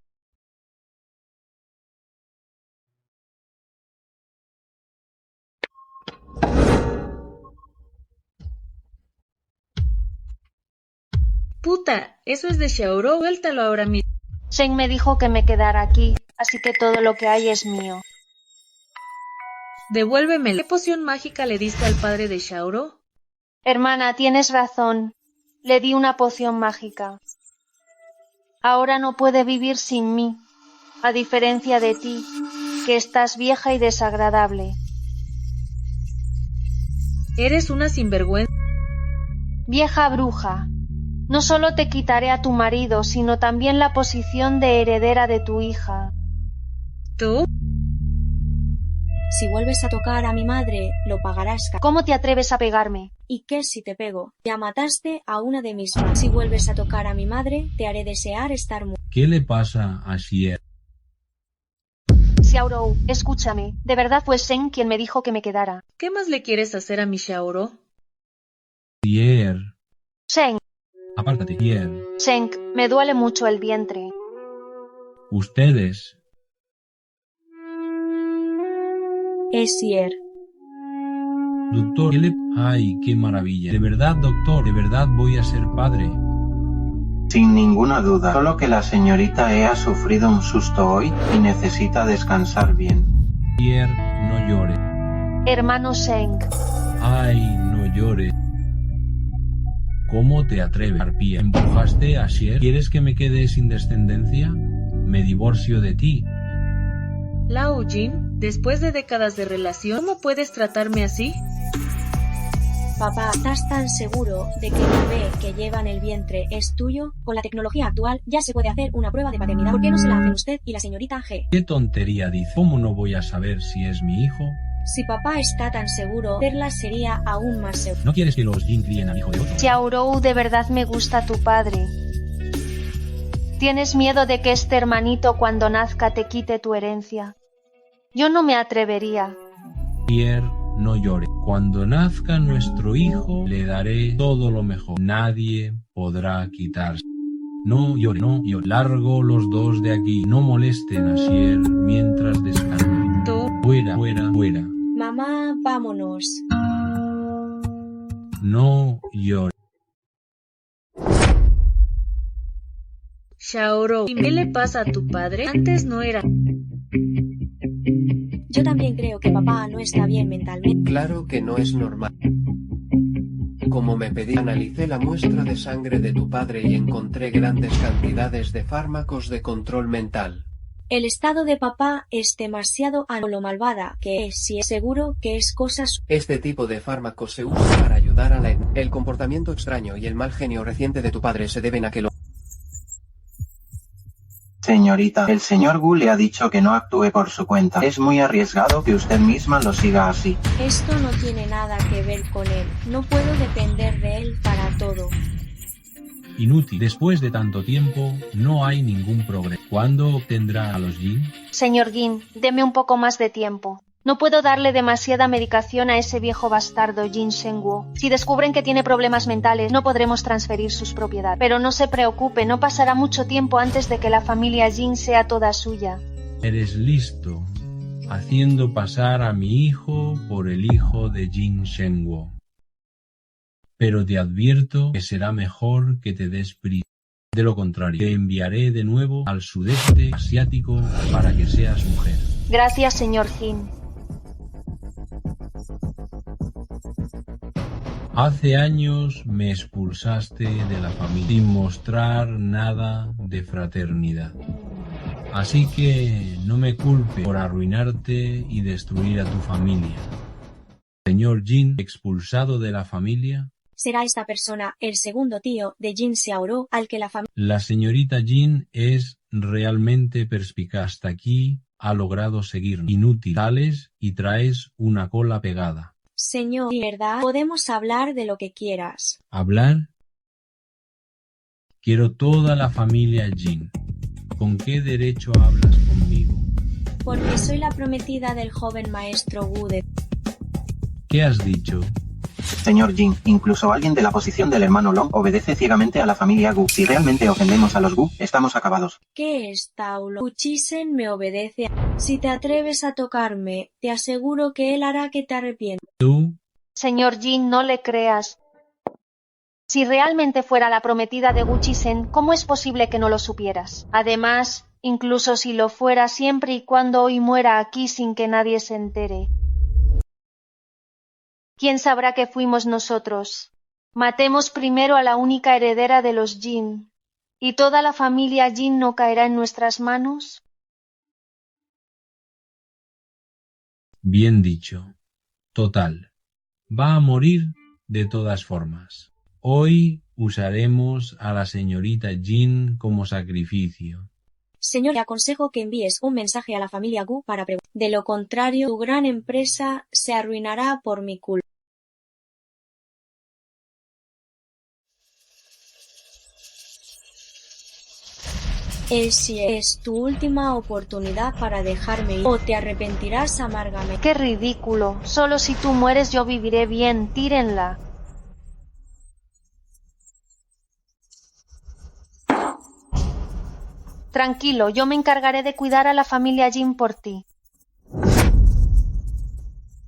Puta, eso es de Xiaorou, suéltalo ahora mismo. Sheng me dijo que me quedara aquí, así que todo lo que hay es mío. Devuélvemela. ¿Qué poción mágica le diste al padre de Xiaoro? Hermana, tienes razón. Le di una poción mágica. Ahora no puede vivir sin mí, a diferencia de ti, que estás vieja y desagradable. Eres una sinvergüenza. Vieja bruja, no solo te quitaré a tu marido, sino también la posición de heredera de tu hija. ¿Tú? Si vuelves a tocar a mi madre, lo pagarás. ¿Cómo te atreves a pegarme? ¿Y qué si te pego? Ya mataste a una de mis madres. Si vuelves a tocar a mi madre, te haré desear estar muerta. ¿Qué le pasa a Xier? Xiaorou, escúchame. De verdad fue Sheng quien me dijo que me quedara. ¿Qué más le quieres hacer a mi Xiaoro? Xier, Sheng, apártate, Xier. Sheng, me duele mucho el vientre. Ustedes. Es Xier. Doctor, ¿qué le... ¡Ay, qué maravilla! De verdad, doctor, de verdad voy a ser padre. Sin ninguna duda, solo que la señorita E ha sufrido un susto hoy y necesita descansar bien. Xier, no llore. Hermano Sheng, ¡Ay, no llore! ¿Cómo te atreves, arpía? ¿Empujaste a Xier? ¿Quieres que me quede sin descendencia? Me divorcio de ti. Lao Jin, después de décadas de relación, ¿cómo puedes tratarme así? Papá, ¿estás tan seguro de que el bebé que lleva en el vientre es tuyo? Con la tecnología actual ya se puede hacer una prueba de paternidad. ¿Por qué no se la hacen usted y la señorita G? ¿Qué tontería dice? ¿Cómo no voy a saber si es mi hijo? Si papá está tan seguro, Perla sería aún más seguro. ¿No quieres que los Jin críen al hijo de otro? Xiaorou, de verdad me gusta tu padre. ¿Tienes miedo de que este hermanito cuando nazca te quite tu herencia? Yo no me atrevería. Xier, no llore. Cuando nazca nuestro hijo, le daré todo lo mejor. Nadie podrá quitarse. No llore, no llore. Largo los dos de aquí. No molesten a Xier mientras descansen. Tú. Fuera, fuera, fuera. Mamá, vámonos. No llore. Xiaoro, ¿y qué le pasa a tu padre? Antes no era. Yo también creo que papá no está bien mentalmente. Claro que no es normal. Como me pedí, analicé la muestra de sangre de tu padre y encontré grandes cantidades de fármacos de control mental. El estado de papá es demasiado a lo malvada que es, si es seguro que es cosas. Este tipo de fármacos se usa para ayudar a el comportamiento extraño y el mal genio reciente de tu padre se deben a que lo... Señorita, el señor Gu le ha dicho que no actúe por su cuenta. Es muy arriesgado que usted misma lo siga así. Esto no tiene nada que ver con él. No puedo depender de él para todo. Inútil. Después de tanto tiempo, no hay ningún progreso. ¿Cuándo obtendrá a los Jin? Señor Jin, deme un poco más de tiempo. No puedo darle demasiada medicación a ese viejo bastardo Jin Shengguo. Si descubren que tiene problemas mentales, no podremos transferir sus propiedades. Pero no se preocupe, no pasará mucho tiempo antes de que la familia Jin sea toda suya. Eres listo, haciendo pasar a mi hijo por el hijo de Jin Shengguo. Pero te advierto que será mejor que te des prisa. De lo contrario, te enviaré de nuevo al sudeste asiático para que seas mujer. Gracias, señor Jin. Hace años me expulsaste de la familia sin mostrar nada de fraternidad. Así que no me culpe por arruinarte y destruir a tu familia. Señor Jin, expulsado de la familia. Será esta persona el segundo tío de Jin Xiaoro al que la familia... La señorita Jin es realmente perspicaz. Hasta aquí ha logrado seguirnos. Inútil. Sales y traes una cola pegada. Señor, ¿verdad? Podemos hablar de lo que quieras. ¿Hablar? Quiero toda la familia Jin. ¿Con qué derecho hablas conmigo? Porque soy la prometida del joven maestro Wu de... ¿Qué has dicho? Señor Jin, incluso alguien de la posición del hermano Long obedece ciegamente a la familia Gu. Si realmente ofendemos a los Gu, estamos acabados. ¿Qué es, Taulo? Uchisen me obedece. Si te atreves a tocarme, te aseguro que él hará que te arrepientas. ¿Tú? Señor Jin, no le creas. Si realmente fuera la prometida de Guchisen, ¿cómo es posible que no lo supieras? Además, incluso si lo fuera, siempre y cuando hoy muera aquí sin que nadie se entere. ¿Quién sabrá que fuimos nosotros? Matemos primero a la única heredera de los Jin, ¿y toda la familia Jin no caerá en nuestras manos? Bien dicho. Total. Va a morir de todas formas. Hoy usaremos a la señorita Jin como sacrificio. Señor, le aconsejo que envíes un mensaje a la familia Gu para preguntar. De lo contrario, tu gran empresa se arruinará por mi culpa. Si es tu última oportunidad para dejarme ir, o te arrepentirás amargamente. ¡Qué ridículo! Solo si tú mueres yo viviré bien. Tírenla. Tranquilo, yo me encargaré de cuidar a la familia Jin por ti.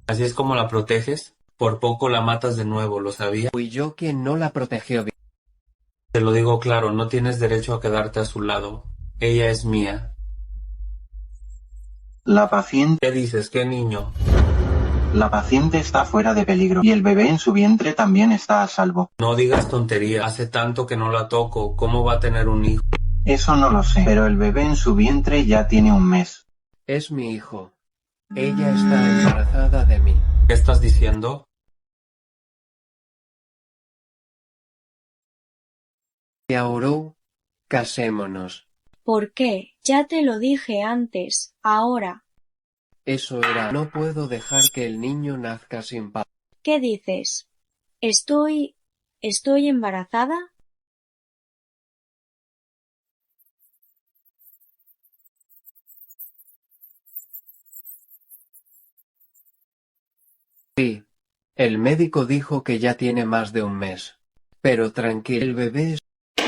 ¿Así es como la proteges? Por poco la matas de nuevo, ¿lo sabías? Fui yo quien no la protegió bien. Te lo digo claro, no tienes derecho a quedarte a su lado. Ella es mía. La paciente ¿Qué dices? ¿Qué niño? está fuera de peligro y el bebé en su vientre también está a salvo. No digas tontería. Hace tanto que no la toco. ¿Cómo va a tener un hijo? Eso no lo sé, pero el bebé en su vientre ya tiene un mes. Es mi hijo. Ella está embarazada de mí. ¿Qué estás diciendo? Xiaorou, casémonos. ¿Por qué? Ya te lo dije antes. Ahora. Eso era. No puedo dejar que el niño nazca sin padre. ¿Qué dices? ¿Estoy embarazada? Sí. El médico dijo que ya tiene más de un mes. Pero tranquilo, el bebé es...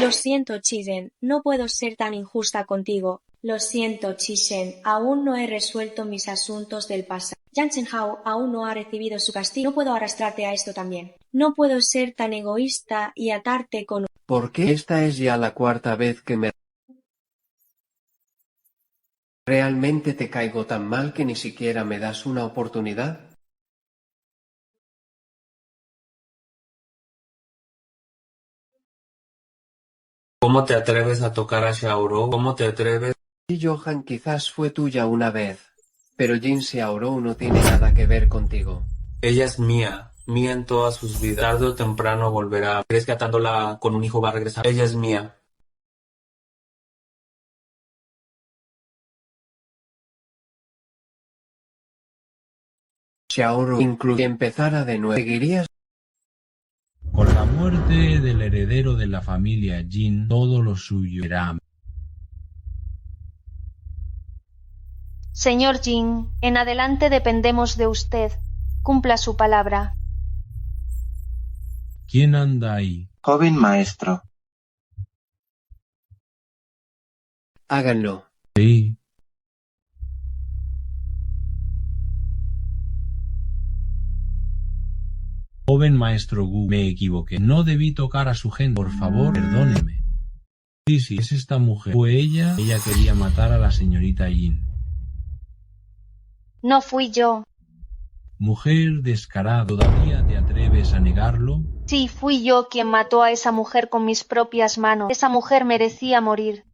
Lo siento, Chisen, no puedo ser tan injusta contigo. Lo siento, Chisen, aún no he resuelto mis asuntos del pasado. Yang Chenhao aún no ha recibido su castigo. No puedo arrastrarte a esto también. No puedo ser tan egoísta y atarte con... ¿Por qué esta es ya la cuarta vez que me... ¿Realmente te caigo tan mal que ni siquiera me das una oportunidad? ¿Cómo te atreves a tocar a Xiaorou? ¿Cómo te atreves? Sí, Johan, quizás fue tuya una vez, pero Jin Xiaorou no tiene nada que ver contigo. Ella es mía. Mía en todas sus vidas. Tarde o temprano volverá. ¿Crees que atándola con un hijo va a regresar? Ella es mía. Xiaorou, incluso si empezara de nuevo, ¿seguirías? Con la muerte del heredero de la familia Jin, todo lo suyo será... Señor Jin, en adelante dependemos de usted. Cumpla su palabra. ¿Quién anda ahí? Joven maestro, Háganlo. Sí. Joven maestro Gu, me equivoqué. No debí tocar a su gente. Por favor, perdóneme. Sí, es esta mujer. Fue ella. Ella quería matar a la señorita Jin. No fui yo. Mujer descarada, ¿todavía te atreves a negarlo? Sí, fui yo quien mató a esa mujer con mis propias manos. Esa mujer merecía morir.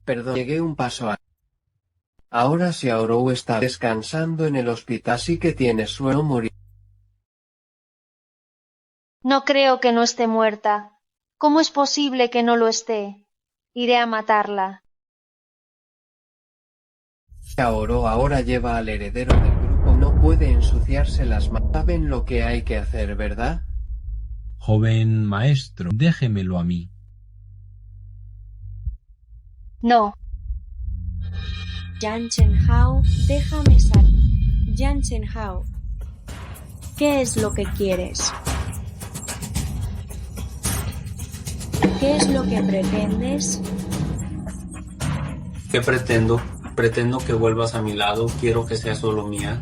Perdón, llegué un paso a... Ahora Xiaorou está descansando en el hospital, así que tiene suelo morir. No creo que no esté muerta. ¿Cómo es posible que no lo esté? Iré a matarla. Xiaorou ahora lleva al heredero del grupo, no puede ensuciarse las manos. Saben lo que hay que hacer, ¿verdad? Joven maestro, déjemelo a mí. No. Yang Chenhao, déjame salir. Yang Chenhao, ¿qué es lo que quieres? ¿Qué es lo que pretendes? ¿Qué pretendo? Pretendo que vuelvas a mi lado. Quiero que seas solo mía.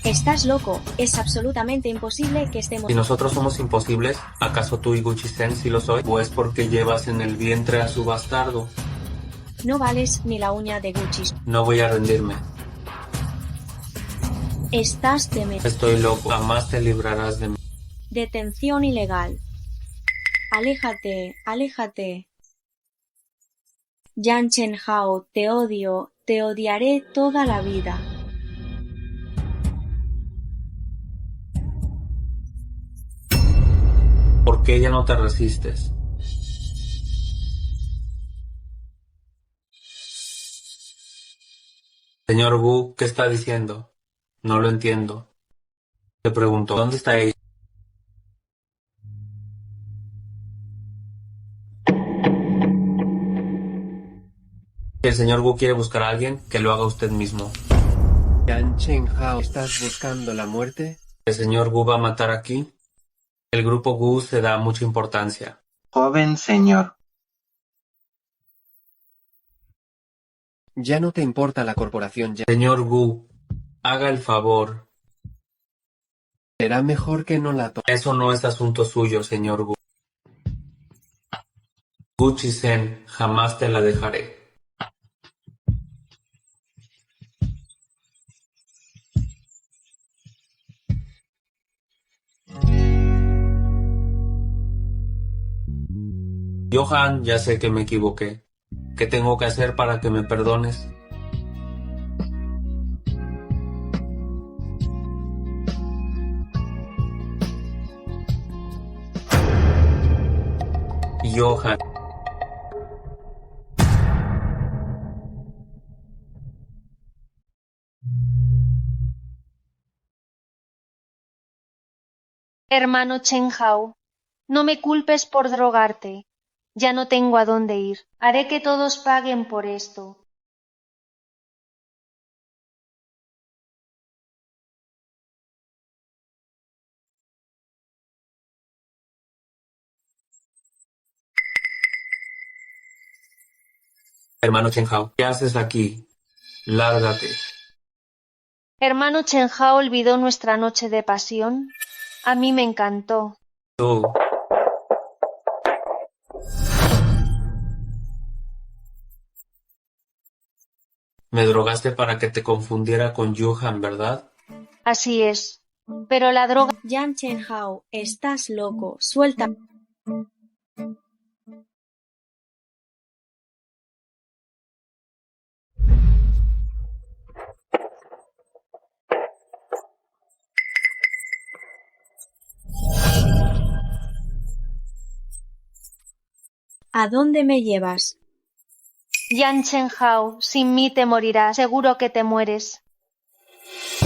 Estás loco, es absolutamente imposible que estemos... Si nosotros somos imposibles, ¿acaso tú y Gucci-sen sí lo soy? ¿O es porque llevas en el vientre a su bastardo? No vales ni la uña de Gucci. No voy a rendirme. Estás demente. Estoy loco. Jamás te librarás de mí. Detención ilegal. Aléjate, aléjate. Yan Chen-hao, te odio, te odiaré toda la vida. ¿Por qué ya no te resistes? Señor Wu, ¿qué está diciendo? No lo entiendo. Te pregunto, ¿dónde está ella? Si el señor Wu quiere buscar a alguien, que lo haga usted mismo. Yan Chen-hao, ¿estás buscando la muerte? ¿El señor Wu va a matar aquí? El grupo Wu se da mucha importancia. Joven señor. Ya no te importa la corporación ya. Señor Wu, haga el favor. Será mejor que no la toques. Eso no es asunto suyo, señor Wu. Gucci-sen, jamás te la dejaré. Johan, ya sé que me equivoqué. ¿Qué tengo que hacer para que me perdones? Johan. Hermano Chen-hao, no me culpes por drogarte. Ya no tengo a dónde ir. Haré que todos paguen por esto. Hermano Chen-hao, ¿qué haces aquí? Lárgate. Hermano Chen-hao olvidó nuestra noche de pasión. A mí me encantó. Tú. Me drogaste para que te confundiera con Johan, ¿verdad? Así es. Pero la droga... Yan Chen-hao, estás loco, suelta. ¿A dónde me llevas? Yan Chen-hao, sin mí te morirás. Seguro que te mueres.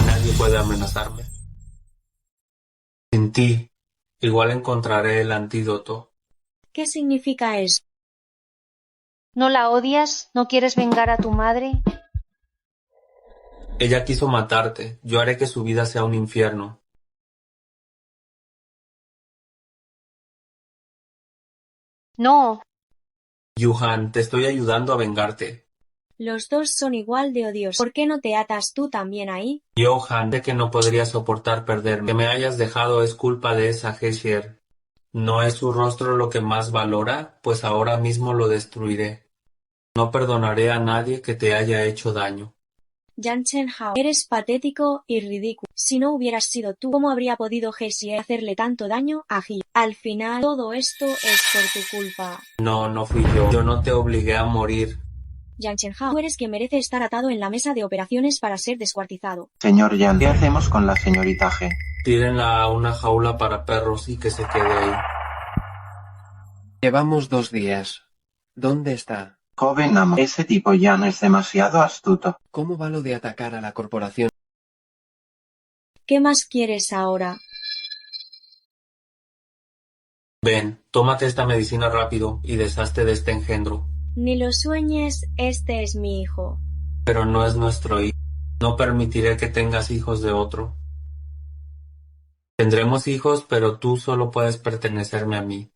Nadie puede amenazarme. En ti, igual encontraré el antídoto. ¿Qué significa eso? ¿No la odias? ¿No quieres vengar a tu madre? Ella quiso matarte. Yo haré que su vida sea un infierno. No. Johan, te estoy ayudando a vengarte. Los dos son igual de odiosos. ¿Por qué no te atas tú también ahí? Johan, sé que no podría soportar perderme. Que me hayas dejado es culpa de esa Gesher. ¿No es su rostro lo que más valora? Pues ahora mismo lo destruiré. No perdonaré a nadie que te haya hecho daño. Yan Chen-hao, eres patético y ridículo. Si no hubieras sido tú, ¿cómo habría podido Jessie hacerle tanto daño a Ji? Al final, todo esto es por tu culpa. No, no fui yo. Yo no te obligué a morir. Yan Chen-hao, tú eres quien merece estar atado en la mesa de operaciones para ser descuartizado. Señor Yan, ¿qué hacemos con la señorita G? Tírenla a una jaula para perros y que se quede ahí. Llevamos 2 días. ¿Dónde está? Joven amo, ese tipo Yan es demasiado astuto. ¿Cómo va lo de atacar a la corporación? ¿Qué más quieres ahora? Ven, tómate esta medicina rápido y deshazte de este engendro. Ni lo sueñes, este es mi hijo. Pero no es nuestro hijo. No permitiré que tengas hijos de otro. Tendremos hijos, pero tú solo puedes pertenecerme a mí.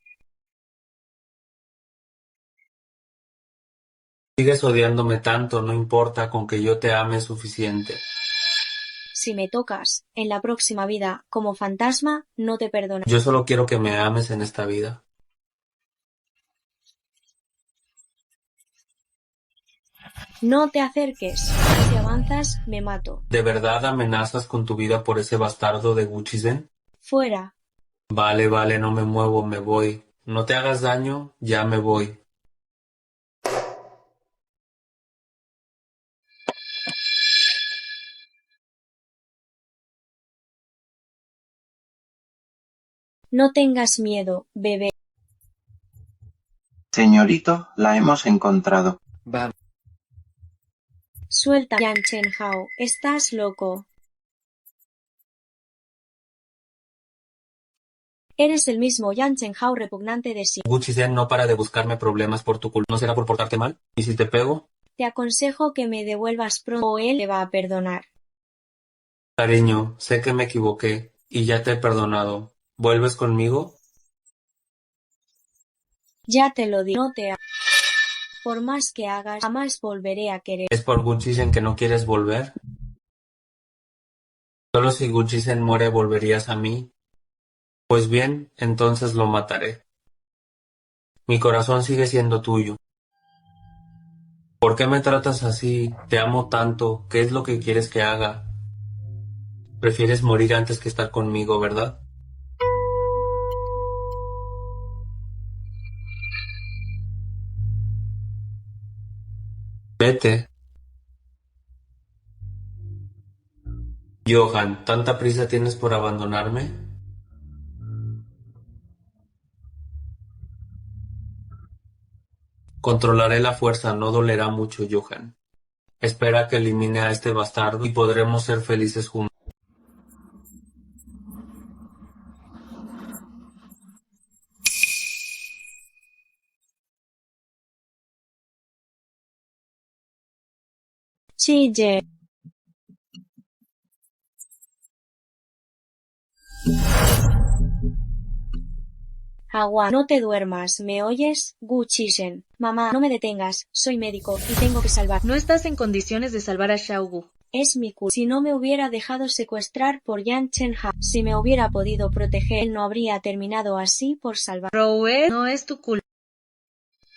Sigues odiándome tanto, no importa con que yo te ame suficiente. Si me tocas, en la próxima vida, como fantasma, no te perdono. Yo solo quiero que me ames en esta vida. No te acerques. Si avanzas, me mato. ¿De verdad amenazas con tu vida por ese bastardo de Guchisen? Fuera. Vale, no me muevo, me voy. No te hagas daño, ya me voy. No tengas miedo, bebé. Señorito, la hemos encontrado. Vamos. Suelta, Yan Chen-hao. Estás loco. Eres el mismo Yan Chen-hao repugnante de sí. Guchisen no para de buscarme problemas por tu culpa. ¿No será por portarte mal? ¿Y si te pego? Te aconsejo que me devuelvas pronto o él te va a perdonar. Cariño, sé que me equivoqué y ya te he perdonado. ¿Vuelves conmigo? Ya te lo digo, no te amo. Por más que hagas, jamás volveré a querer. ¿Es por Guchisen que no quieres volver? Solo si Guchisen muere volverías a mí. Pues bien, entonces lo mataré. Mi corazón sigue siendo tuyo. ¿Por qué me tratas así? Te amo tanto. ¿Qué es lo que quieres que haga? Prefieres morir antes que estar conmigo, ¿verdad? Vete. Johan, ¿tanta prisa tienes por abandonarme? Controlaré la fuerza, no dolerá mucho, Johan. Espera que elimine a este bastardo y podremos ser felices juntos. Chille. Agua, no te duermas, ¿me oyes? Guchisen. Mamá, no me detengas, soy médico y tengo que salvar. No estás en condiciones de salvar a Xiaogu. Es mi culpa. Si no me hubiera dejado secuestrar por Yan Chen-hao, si me hubiera podido proteger, él no habría terminado así por salvar. Roue, no es tu culpa.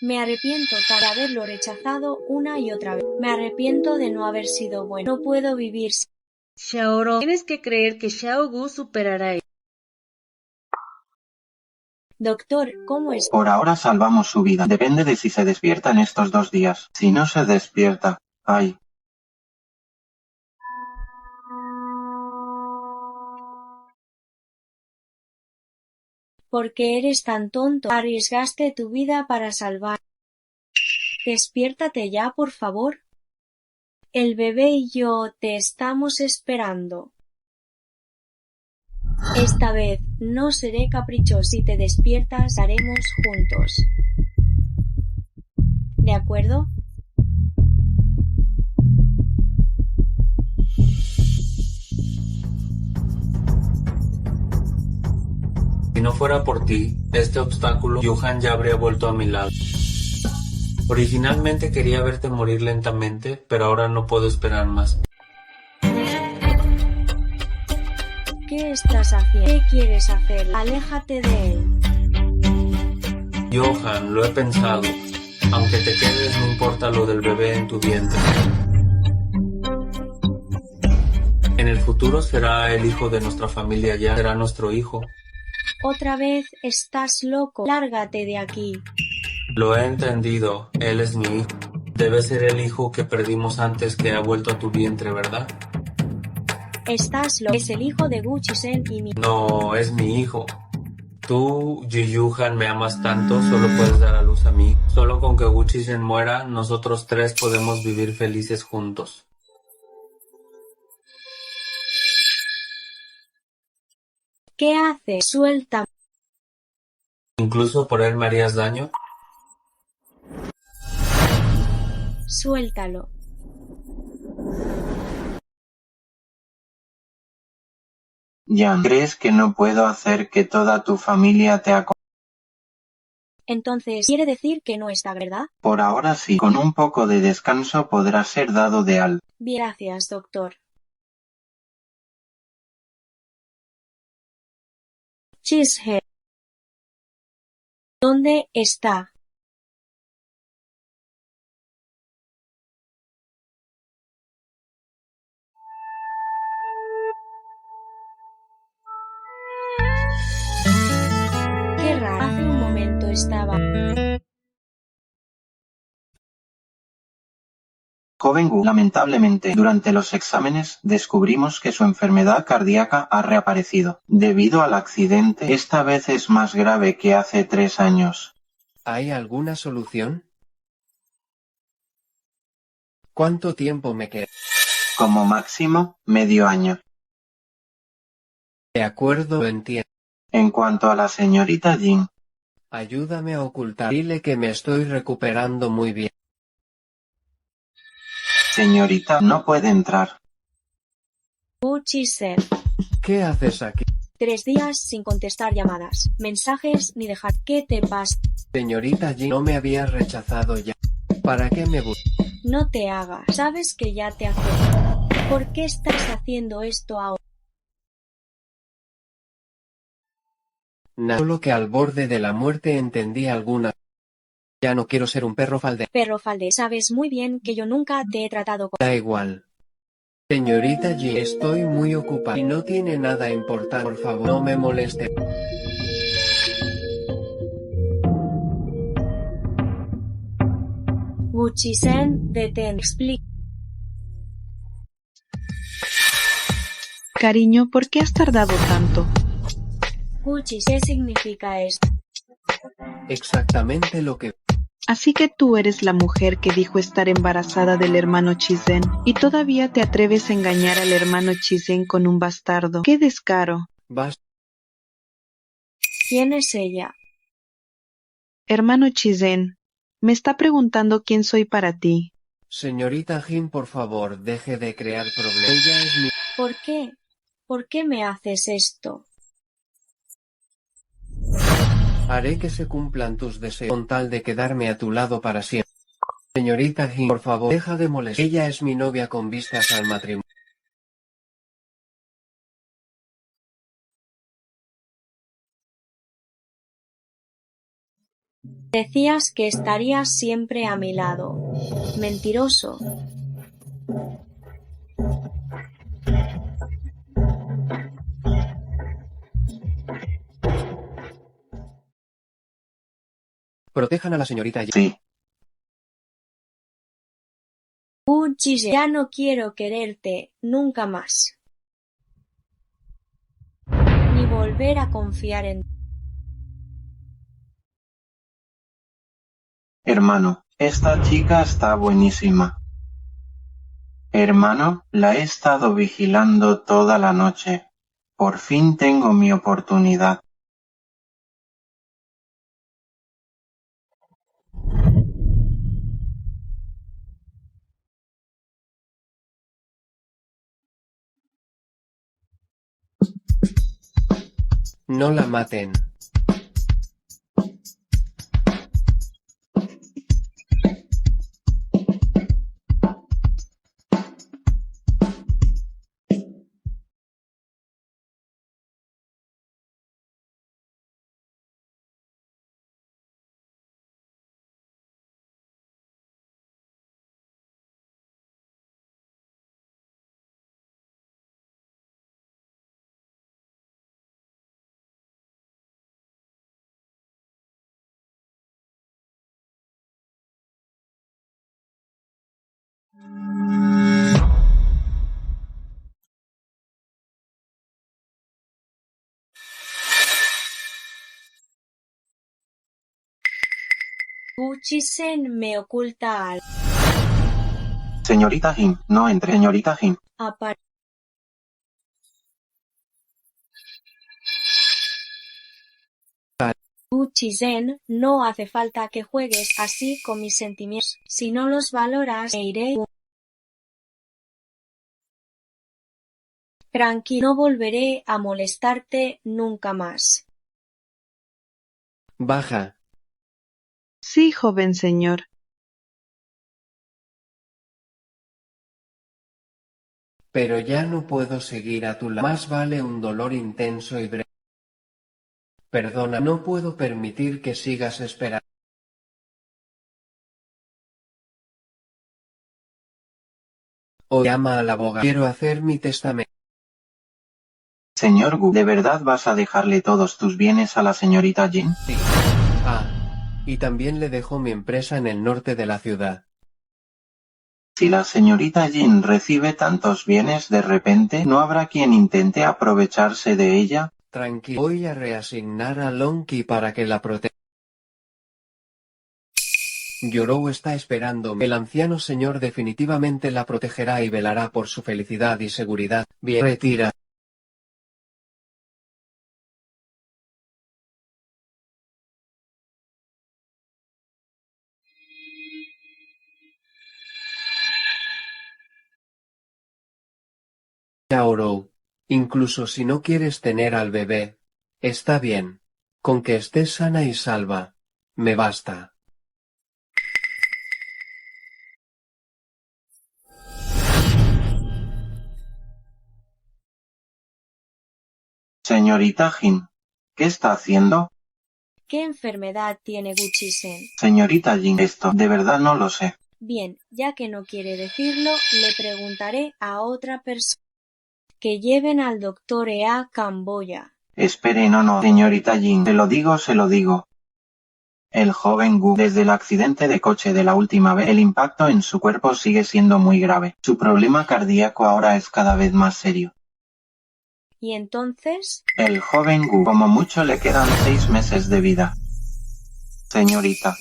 Me arrepiento de haberlo rechazado una y otra vez. Me arrepiento de no haber sido bueno. No puedo vivir sin... Xiaoro, tienes que creer que Xiaogu superará esto. Doctor, ¿cómo es? Por ahora salvamos su vida. Depende de si se despierta en estos 2 días. Si no se despierta, ay. ¿Por qué eres tan tonto? Arriesgaste tu vida para salvar. Despiértate ya, por favor. El bebé y yo te estamos esperando. Esta vez no seré caprichoso. Si te despiertas, haremos juntos. ¿De acuerdo? Si no fuera por ti, este obstáculo, Johan ya habría vuelto a mi lado. Originalmente quería verte morir lentamente, pero ahora no puedo esperar más. ¿Qué estás haciendo? ¿Qué quieres hacer? Aléjate de él. Johan, lo he pensado. Aunque te quedes, no importa lo del bebé en tu vientre. En el futuro será el hijo de nuestra familia, ya será nuestro hijo. Otra vez estás loco. Lárgate de aquí. Lo he entendido, él es mi hijo. Debe ser el hijo que perdimos antes que ha vuelto a tu vientre, ¿verdad? Estás loco. Es el hijo de Guchisen y mi... No, es mi hijo. Tú, Johan, me amas tanto, solo puedes dar a luz a mí. Solo con que Guchisen muera, nosotros 3 podemos vivir felices juntos. ¿Qué haces? Suelta. ¿Incluso por él me harías daño? Suéltalo. Jan, ¿crees que no puedo hacer que toda tu familia te acompañe? Entonces, quiere decir que no está, ¿verdad? Por ahora sí. Con un poco de descanso podrás ser dado de alta. Gracias, doctor. Cheesehead. ¿Dónde está? Qué raro. Hace un momento estaba. Joven Gu, lamentablemente, durante los exámenes descubrimos que su enfermedad cardíaca ha reaparecido. Debido al accidente, esta vez es más grave que hace 3 años. ¿Hay alguna solución? ¿Cuánto tiempo me queda? Como máximo, medio año. De acuerdo, lo entiendo. En cuanto a la señorita Jin, Ayúdame a ocultar. Dile que me estoy recuperando muy bien. señorita, no puede entrar. Cheesehead. ¿Qué haces aquí? 3 días sin contestar llamadas, mensajes ni dejar. ¿Qué te pasa? Señorita Jin, no me había rechazado ya. ¿Para qué me buscas? No te hagas. Sabes que ya te acepto. ¿Por qué estás haciendo esto ahora? Solo que al borde de la muerte entendí alguna. Ya no quiero ser un perro falde. Perro falde, sabes muy bien que yo nunca te he tratado con... Da igual. Señorita G, estoy muy ocupada y no tiene nada importante. Por favor, no me moleste. Guchisen, detén. Explica. Cariño, ¿por qué has tardado tanto? Guchis, ¿qué significa esto? Exactamente lo que... Así que tú eres la mujer que dijo estar embarazada del hermano Chizen, y todavía te atreves a engañar al hermano Chizen con un bastardo. ¡Qué descaro! Vas... ¿Quién es ella? Hermano Chizen, me está preguntando quién soy para ti. Señorita Jin, por favor, deje de crear problemas. Ella es mi... ¿Por qué? ¿Por qué me haces esto? Haré que se cumplan tus deseos con tal de quedarme a tu lado para siempre. Señorita Jin, por favor, deja de molestar. Ella es mi novia con vistas al matrimonio. Decías que estarías siempre a mi lado. Mentiroso. Protejan a la señorita Jin. Sí. Guchisen, ya no quiero quererte nunca más. Ni volver a confiar en ti. Hermano, esta chica está buenísima. Hermano, la he estado vigilando toda la noche. Por fin tengo mi oportunidad. No la maten. Guchisen me oculta algo. Señorita Jin, no entre. Señorita Jin, Apar- Guchisen, no hace falta que juegues así con mis sentimientos. Si no los valoras, me iré. Tranquilo, no volveré a molestarte nunca más. Baja. Sí, joven señor. Pero ya no puedo seguir a tu lado. Más vale un dolor intenso y breve. Perdona, no puedo permitir que sigas esperando. O llama al abogado. Quiero hacer mi testamento. Señor Gu, ¿de verdad vas a dejarle todos tus bienes a la señorita Jin? Sí. Y también le dejo mi empresa en el norte de la ciudad. Si la señorita Jin recibe tantos bienes de repente, ¿no habrá quien intente aprovecharse de ella? Tranquilo. Voy a reasignar a Lonky para que la proteja. Yorou está esperándome. El anciano señor definitivamente la protegerá y velará por su felicidad y seguridad. Bien, retira. Yorou, incluso si no quieres tener al bebé, está bien. Con que estés sana y salva, me basta. Señorita Jin, ¿qué está haciendo? ¿Qué enfermedad tiene Guchi-sen? Señorita Jin, esto de verdad no lo sé. Bien, ya que no quiere decirlo, le preguntaré a otra persona. Que lleven al doctor A. Camboya. Espere, no, señorita Jin, se lo digo. El joven Gu, desde el accidente de coche de la última vez, el impacto en su cuerpo sigue siendo muy grave. Su problema cardíaco ahora es cada vez más serio. ¿Y entonces? El joven Gu, como mucho le quedan 6 meses de vida. Señorita.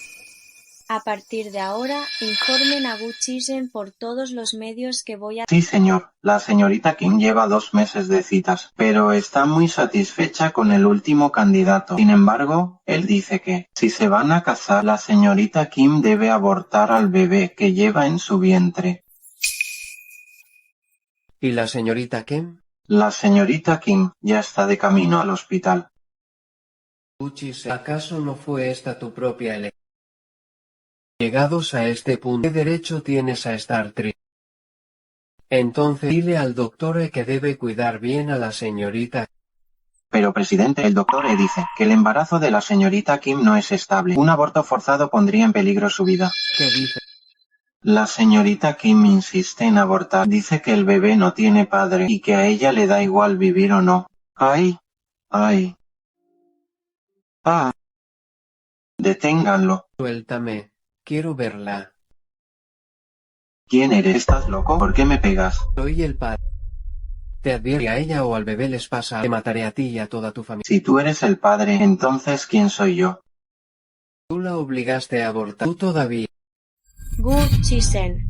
A partir de ahora, informen a Guchi-sen por todos los medios que voy a... Sí, señor. La señorita Kim lleva 2 meses de citas, pero está muy satisfecha con el último candidato. Sin embargo, él dice que, si se van a casar, la señorita Kim debe abortar al bebé que lleva en su vientre. ¿Y la señorita Kim? La señorita Kim ya está de camino al hospital. Guchi-sen, ¿acaso no fue esta tu propia elección? Llegados a este punto, ¿qué derecho tienes a estar triste? Entonces dile al doctor que debe cuidar bien a la señorita. Pero presidente, el doctor dice que el embarazo de la señorita Kim no es estable. Un aborto forzado pondría en peligro su vida. ¿Qué dice? La señorita Kim insiste en abortar. Dice que el bebé no tiene padre y que a ella le da igual vivir o no. ¡Ay! Deténganlo. Suéltame. Quiero verla. ¿Quién eres? ¿Estás loco? ¿Por qué me pegas? Soy el padre. Te advierto que a ella o al bebé les pasa, te mataré a ti y a toda tu familia. Si tú eres el padre, entonces ¿quién soy yo? Tú la obligaste a abortar. Tú todavía. Guchi-sen.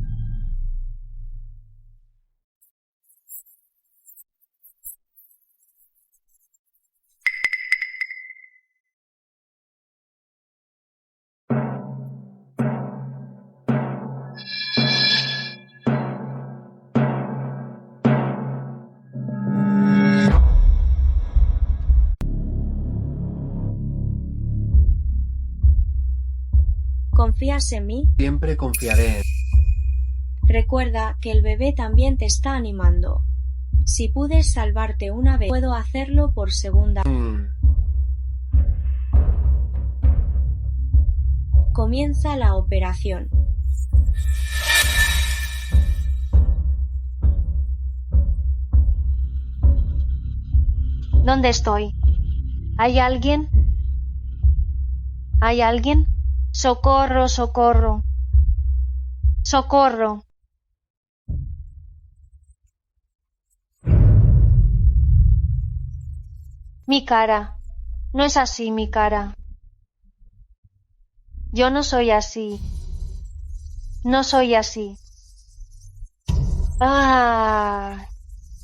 ¿Confías en mí? Siempre confiaré en. Recuerda que el bebé también te está animando. Si pude salvarte una vez, puedo hacerlo por segunda. Comienza la operación. ¿Dónde estoy? ¿Hay alguien? ¿Hay alguien? ¡Socorro, socorro! ¡Socorro! Mi cara. No es así mi cara. Yo no soy así. No soy así. ¡Ah!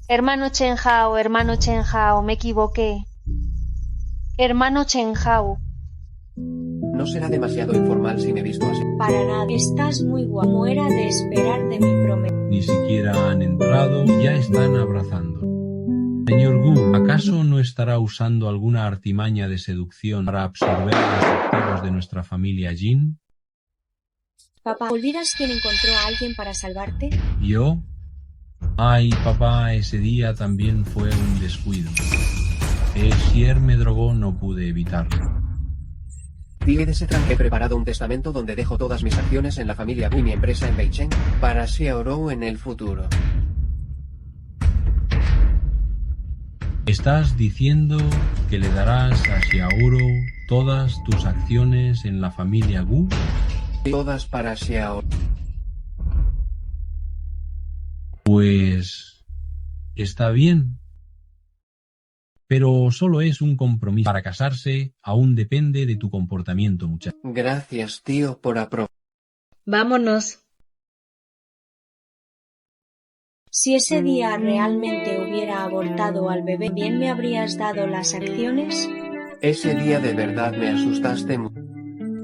Hermano Chen Hao, me equivoqué. Hermano Chen Hao. No será demasiado informal si me he visto así. Para nada, estás muy guapo. Como era de esperar de mi promesa. Ni siquiera han entrado y ya están abrazando. Señor Gu, ¿acaso no estará usando alguna artimaña de seducción para absorber los activos de nuestra familia Jin? Papá, ¿olvidas quién encontró a alguien para salvarte? ¿Yo? Ay, papá, ese día también fue un descuido. Sier me drogó, no pude evitarlo. Fíjese que he preparado un testamento donde dejo todas mis acciones en la familia y mi empresa en Beijing para Xiaorou en el futuro. ¿Estás diciendo que le darás a Xiaorou todas tus acciones en la familia Gu? Todas para Xiaorou. Pues está bien. Pero solo es un compromiso. Para casarse aún depende de tu comportamiento, muchacho. Gracias, tío, por aprobar. Vámonos. Si ese día realmente hubiera abortado al bebé, ¿bien me habrías dado las acciones? Ese día de verdad me asustaste mucho.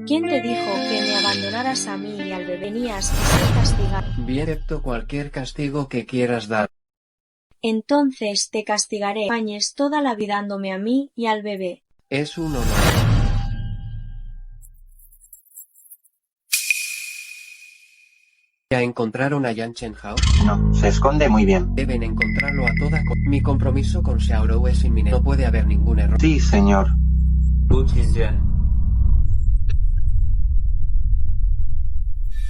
¿Quién te dijo que me abandonaras a mí y al bebé? Tenías que ser castigado. Bien, acepto cualquier castigo que quieras dar. Entonces te castigaré. Pañes toda la vida dándome a mí y al bebé. Es un honor. ¿Ya encontraron a Yan Chenhao? No, se esconde muy bien. Deben encontrarlo a toda costa. Mi compromiso con Xiaorou es inminente. No puede haber ningún error. Sí, señor. Gu Zhixian.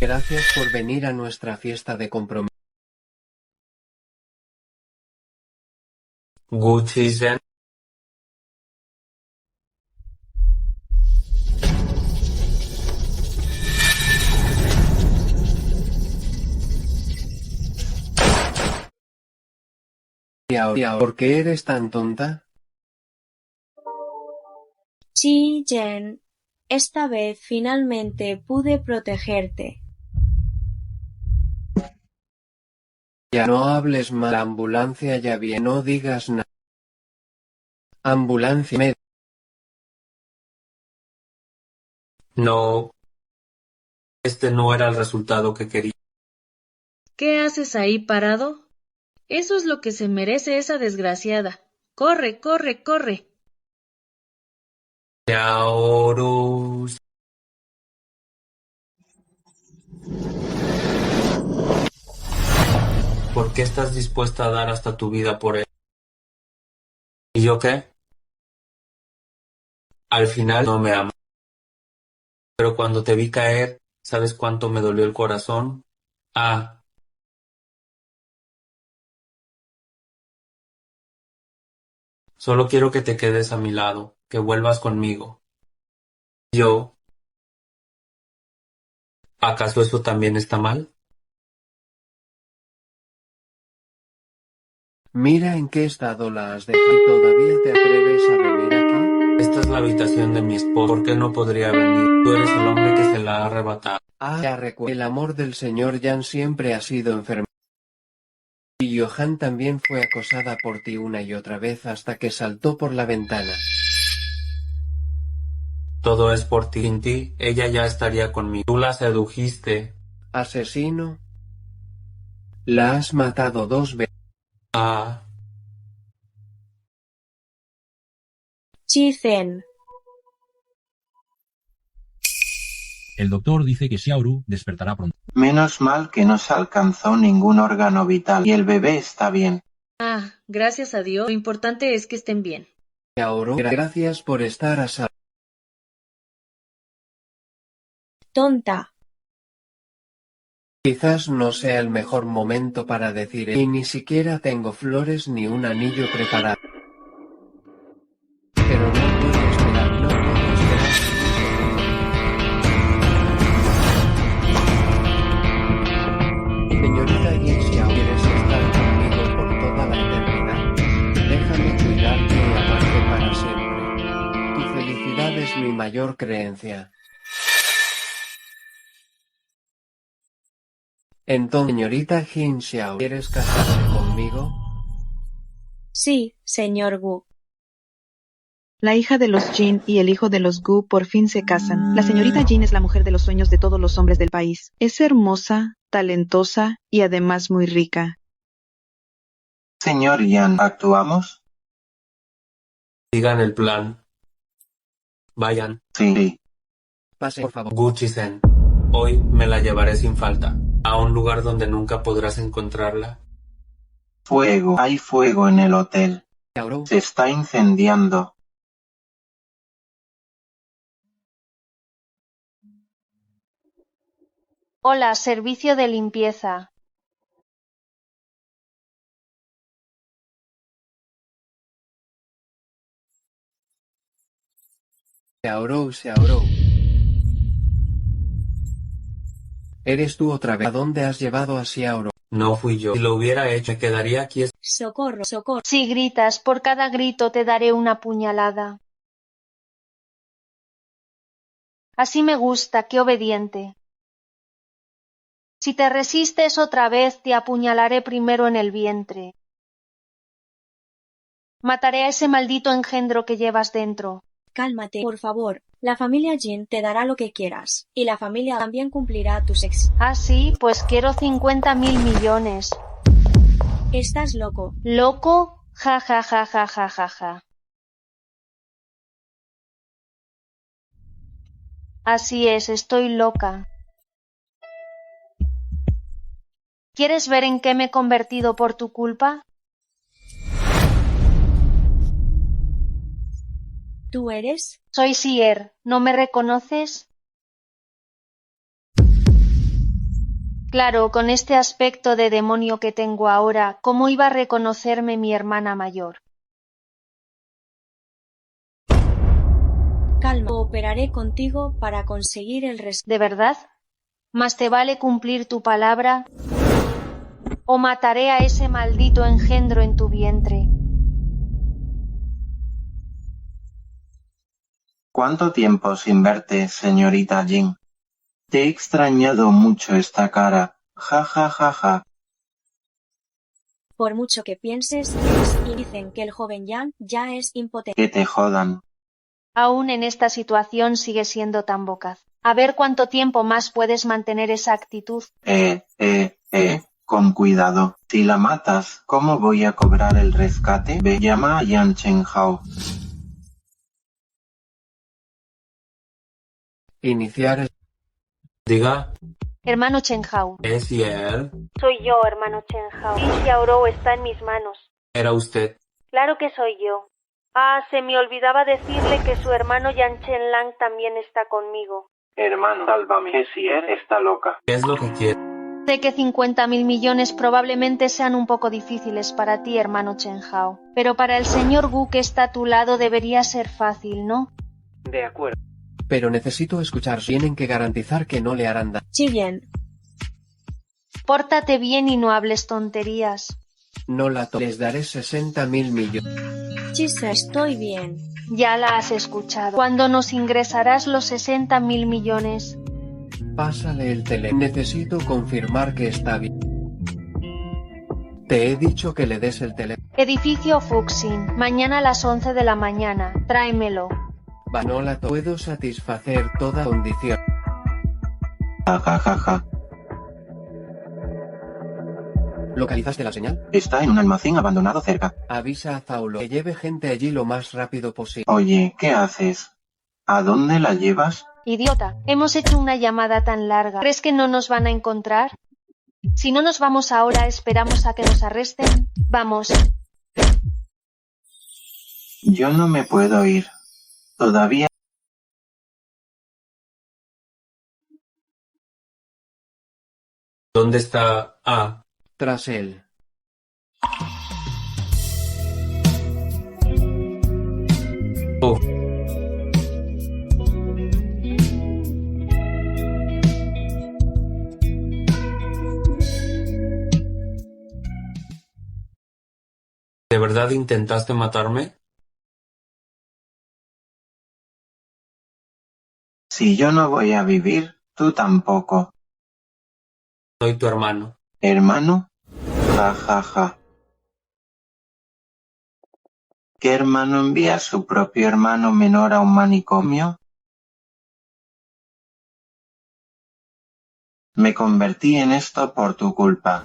Gracias por venir a nuestra fiesta de compromiso. Gu Zhixian. ¿Por qué eres tan tonta? Chi Jen, esta vez finalmente pude protegerte. Ya no hables mal. La ambulancia ya viene. No digas nada. Ambulancia me... No. Este no era el resultado que quería. ¿Qué haces ahí parado? Eso es lo que se merece esa desgraciada. ¡Corre, corre, corre! Xiaorou. ¿Por qué estás dispuesta a dar hasta tu vida por él? ¿Y yo qué? Al final no me amas. Pero cuando te vi caer, ¿sabes cuánto me dolió el corazón? Ah. Solo quiero que te quedes a mi lado, que vuelvas conmigo. Yo. ¿Acaso eso también está mal? Mira en qué estado la has dejado. ¿Y todavía te atreves a venir aquí? Esta es la habitación de mi esposo. ¿Por qué no podría venir? Tú eres el hombre que se la ha arrebatado. Ah, ya recuerdo. El amor del señor Yan siempre ha sido enfermo. Y Johan también fue acosada por ti una y otra vez hasta que saltó por la ventana. Todo es por ti. Sin ti, ella ya estaría conmigo. Tú la sedujiste. Asesino. La has matado 2 veces. Ah. Chi Zen. El doctor dice que Xiaorou despertará pronto. Menos mal que no se alcanzó ningún órgano vital y el bebé está bien. Ah, gracias a Dios. Lo importante es que estén bien. Xiaorou, gracias por estar a salvo. Tonta. Quizás no sea el mejor momento para decir y ni siquiera tengo flores ni un anillo preparado. Pero no puedo esperar, no puedo esperar. Señorita Yin Xiao, ¿quieres estar conmigo por toda la eternidad? Déjame cuidarte y amarte para siempre. Tu felicidad es mi mayor creencia. Entonces, señorita Yin Xiao, ¿quieres casarse conmigo? Sí, señor Gu. La hija de los Jin y el hijo de los Gu por fin se casan. La señorita Jin es la mujer de los sueños de todos los hombres del país. Es hermosa, talentosa y además muy rica. Señor Yan, ¿actuamos? Sigan el plan. Vayan. Sí. Pase, por favor. Gu Zhixian. Hoy me la llevaré sin falta. A un lugar donde nunca podrás encontrarla. Fuego. Hay fuego en el hotel. Xiaorou, Se está incendiando. Hola, servicio de limpieza. Xiaorou. ¿Eres tú otra vez? ¿A dónde has llevado a Xiaorou? No fui yo. Si lo hubiera hecho, me quedaría aquí. Socorro, socorro. Si gritas, por cada grito te daré una puñalada. Así me gusta, qué obediente. Si te resistes otra vez, te apuñalaré primero en el vientre. Mataré a ese maldito engendro que llevas dentro. Cálmate, por favor. La familia Jin te dará lo que quieras. Y la familia también cumplirá tus Ah, sí, pues quiero 50.000 millones. Estás loco. ¿Loco? Ja, ja, ja, ja, ja, ja, ja. Así es, estoy loca. ¿Quieres ver en qué me he convertido por tu culpa? ¿Tú eres? Soy Sier, ¿no me reconoces? Claro, con este aspecto de demonio que tengo ahora, ¿cómo iba a reconocerme mi hermana mayor? Calma, cooperaré contigo para conseguir el rescate. ¿De verdad? ¿Más te vale cumplir tu palabra? ¿O mataré a ese maldito engendro en tu vientre? ¿Cuánto tiempo sin verte, señorita Jin? Te he extrañado mucho esta cara. Ja, ja, ja, ja. Por mucho que pienses, y dicen que el joven Yan ya es impotente. Que te jodan. Aún en esta situación sigue siendo tan bocaz. A ver cuánto tiempo más puedes mantener esa actitud. Con cuidado. Si la matas, ¿cómo voy a cobrar el rescate? Ve, llama a Yan Chenhao. Iniciar el... Diga, Hermano Chenhao. ¿es Yer? Soy yo, hermano Chenhao. Y Xiaorou está en mis manos. Era usted. Claro que soy yo. Ah, se me olvidaba decirle que su hermano Yan Chenlang también está conmigo. Hermano, sálvame. Que Sier está loca. ¿Qué es lo que quiere? Sé que 50.000 millones probablemente sean un poco difíciles para ti, hermano Chenhao. Pero para el señor Gu que está a tu lado debería ser fácil, ¿no? De acuerdo. Pero necesito escuchar. Tienen que garantizar que no le harán daño. Chillen. Pórtate bien y no hables tonterías. No la les daré 60.000 millones. Chisa, estoy bien. Ya la has escuchado. ¿Cuándo nos ingresarás los 60.000 millones? Pásale el teléfono. Necesito confirmar que está bien. Te he dicho que le des el teléfono. Edificio Fuxin, mañana a las 11 de la mañana. Tráemelo. No la puedo satisfacer toda condición. Ja, ja, ja, ja. ¿Localizaste la señal? Está en un almacén abandonado cerca. Avisa a Zaulo que lleve gente allí lo más rápido posible. Oye, ¿qué haces? ¿A dónde la llevas? Idiota, hemos hecho una llamada tan larga. ¿Crees que no nos van a encontrar? Si no nos vamos ahora, esperamos a que nos arresten. Vamos. Yo no me puedo ir. Todavía. ¿Dónde está? Ah, Tras él. oh, ¿de verdad intentaste matarme? Si yo no voy a vivir, tú tampoco. Soy tu hermano. ¿Hermano? Ja, ja, ja. ¿Qué hermano envía a su propio hermano menor a un manicomio? Me convertí en esto por tu culpa.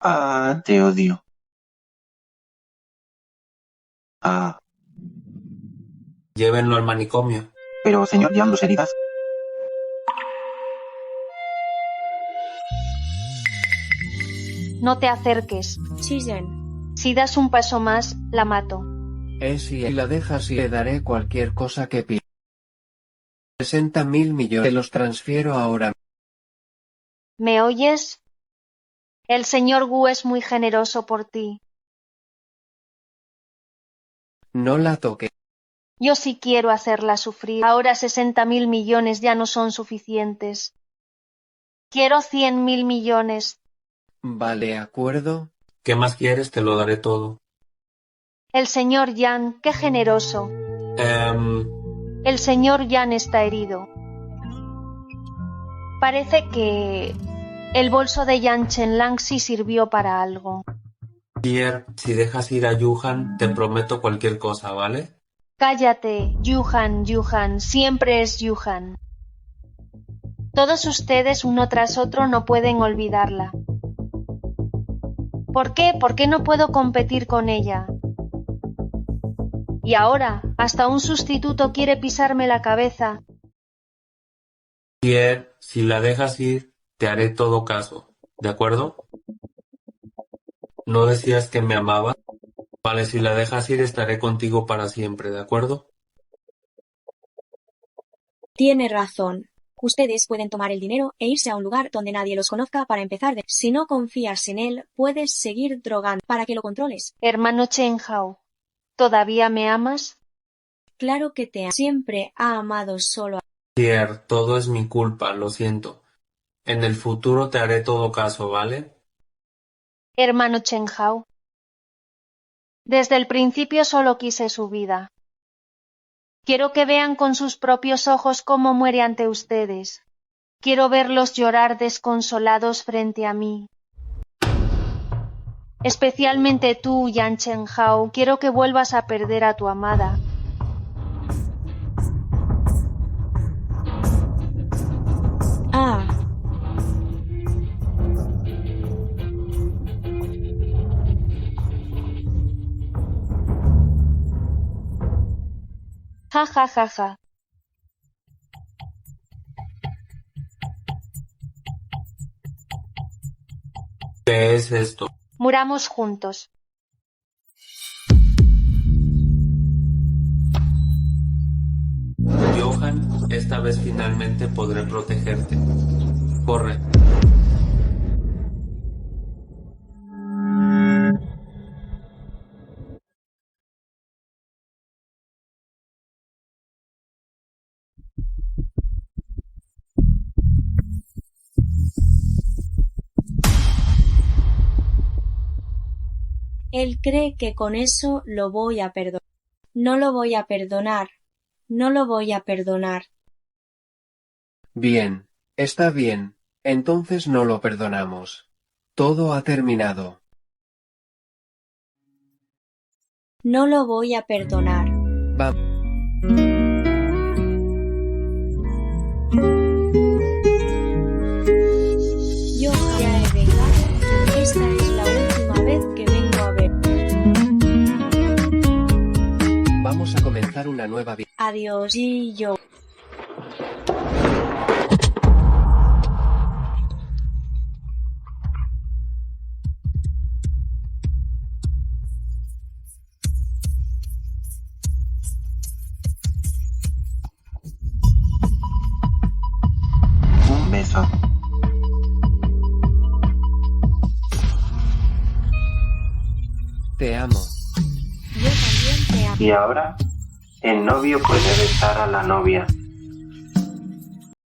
Ah, te odio. Ah, Llévenlo al manicomio. pero señor Yan, ¿dos heridas? No te acerques. Chillen. Si das un paso más, la mato. Si la dejas y le daré cualquier cosa que pida. 60.000 millones. Te los transfiero ahora. ¿Me oyes? El señor Wu es muy generoso por ti. No la toque. Yo sí quiero hacerla sufrir. Ahora 60.000 millones ya no son suficientes. Quiero 100.000 millones. Vale, acuerdo. ¿Qué más quieres? Te lo daré todo. El señor Yan, qué generoso. El señor Yan está herido. Parece que el bolso de Yan Chenlang sí sirvió para algo. Pierre, si dejas ir a Yuhan, te prometo cualquier cosa, ¿vale? Cállate, Yuhan, siempre es Yuhan. Todos ustedes uno tras otro no pueden olvidarla. ¿Por qué? ¿Por qué no puedo competir con ella? Y ahora, hasta un sustituto quiere pisarme la cabeza. Pierre, si la dejas ir, te haré todo caso, ¿de acuerdo? ¿No decías que me amabas? Vale, si la dejas ir estaré contigo para siempre, ¿de acuerdo? Tiene razón. Ustedes pueden tomar el dinero e irse a un lugar donde nadie los conozca para empezar. Si no confías en él, puedes seguir drogando para que lo controles. Hermano Chen Hao, ¿todavía me amas? Claro que te siempre ha amado solo a... Pierre, todo es mi culpa, lo siento. En el futuro te haré todo caso, ¿vale? Hermano Chen Hao, desde el principio solo quise su vida. Quiero que vean con sus propios ojos cómo muere ante ustedes. Quiero verlos llorar desconsolados frente a mí. Especialmente tú, Yan Chen Hao, quiero que vuelvas a perder a tu amada. Ah. Ja, ja, ja, ja. ¿Qué es esto? Muramos juntos. Johan, esta vez finalmente podré protegerte. Corre. Él cree que con eso lo voy a perdonar. No lo voy a perdonar. No lo voy a perdonar. Bien, está bien. Entonces no lo perdonamos. Todo ha terminado. No lo voy a perdonar. Yo ya he vengado. Esta es la última vez que vengo a ver. Vamos a comenzar una nueva vida. Adiós y yo. Un beso. Te amo. Yo también te amo. Y ahora, el novio puede besar a la novia.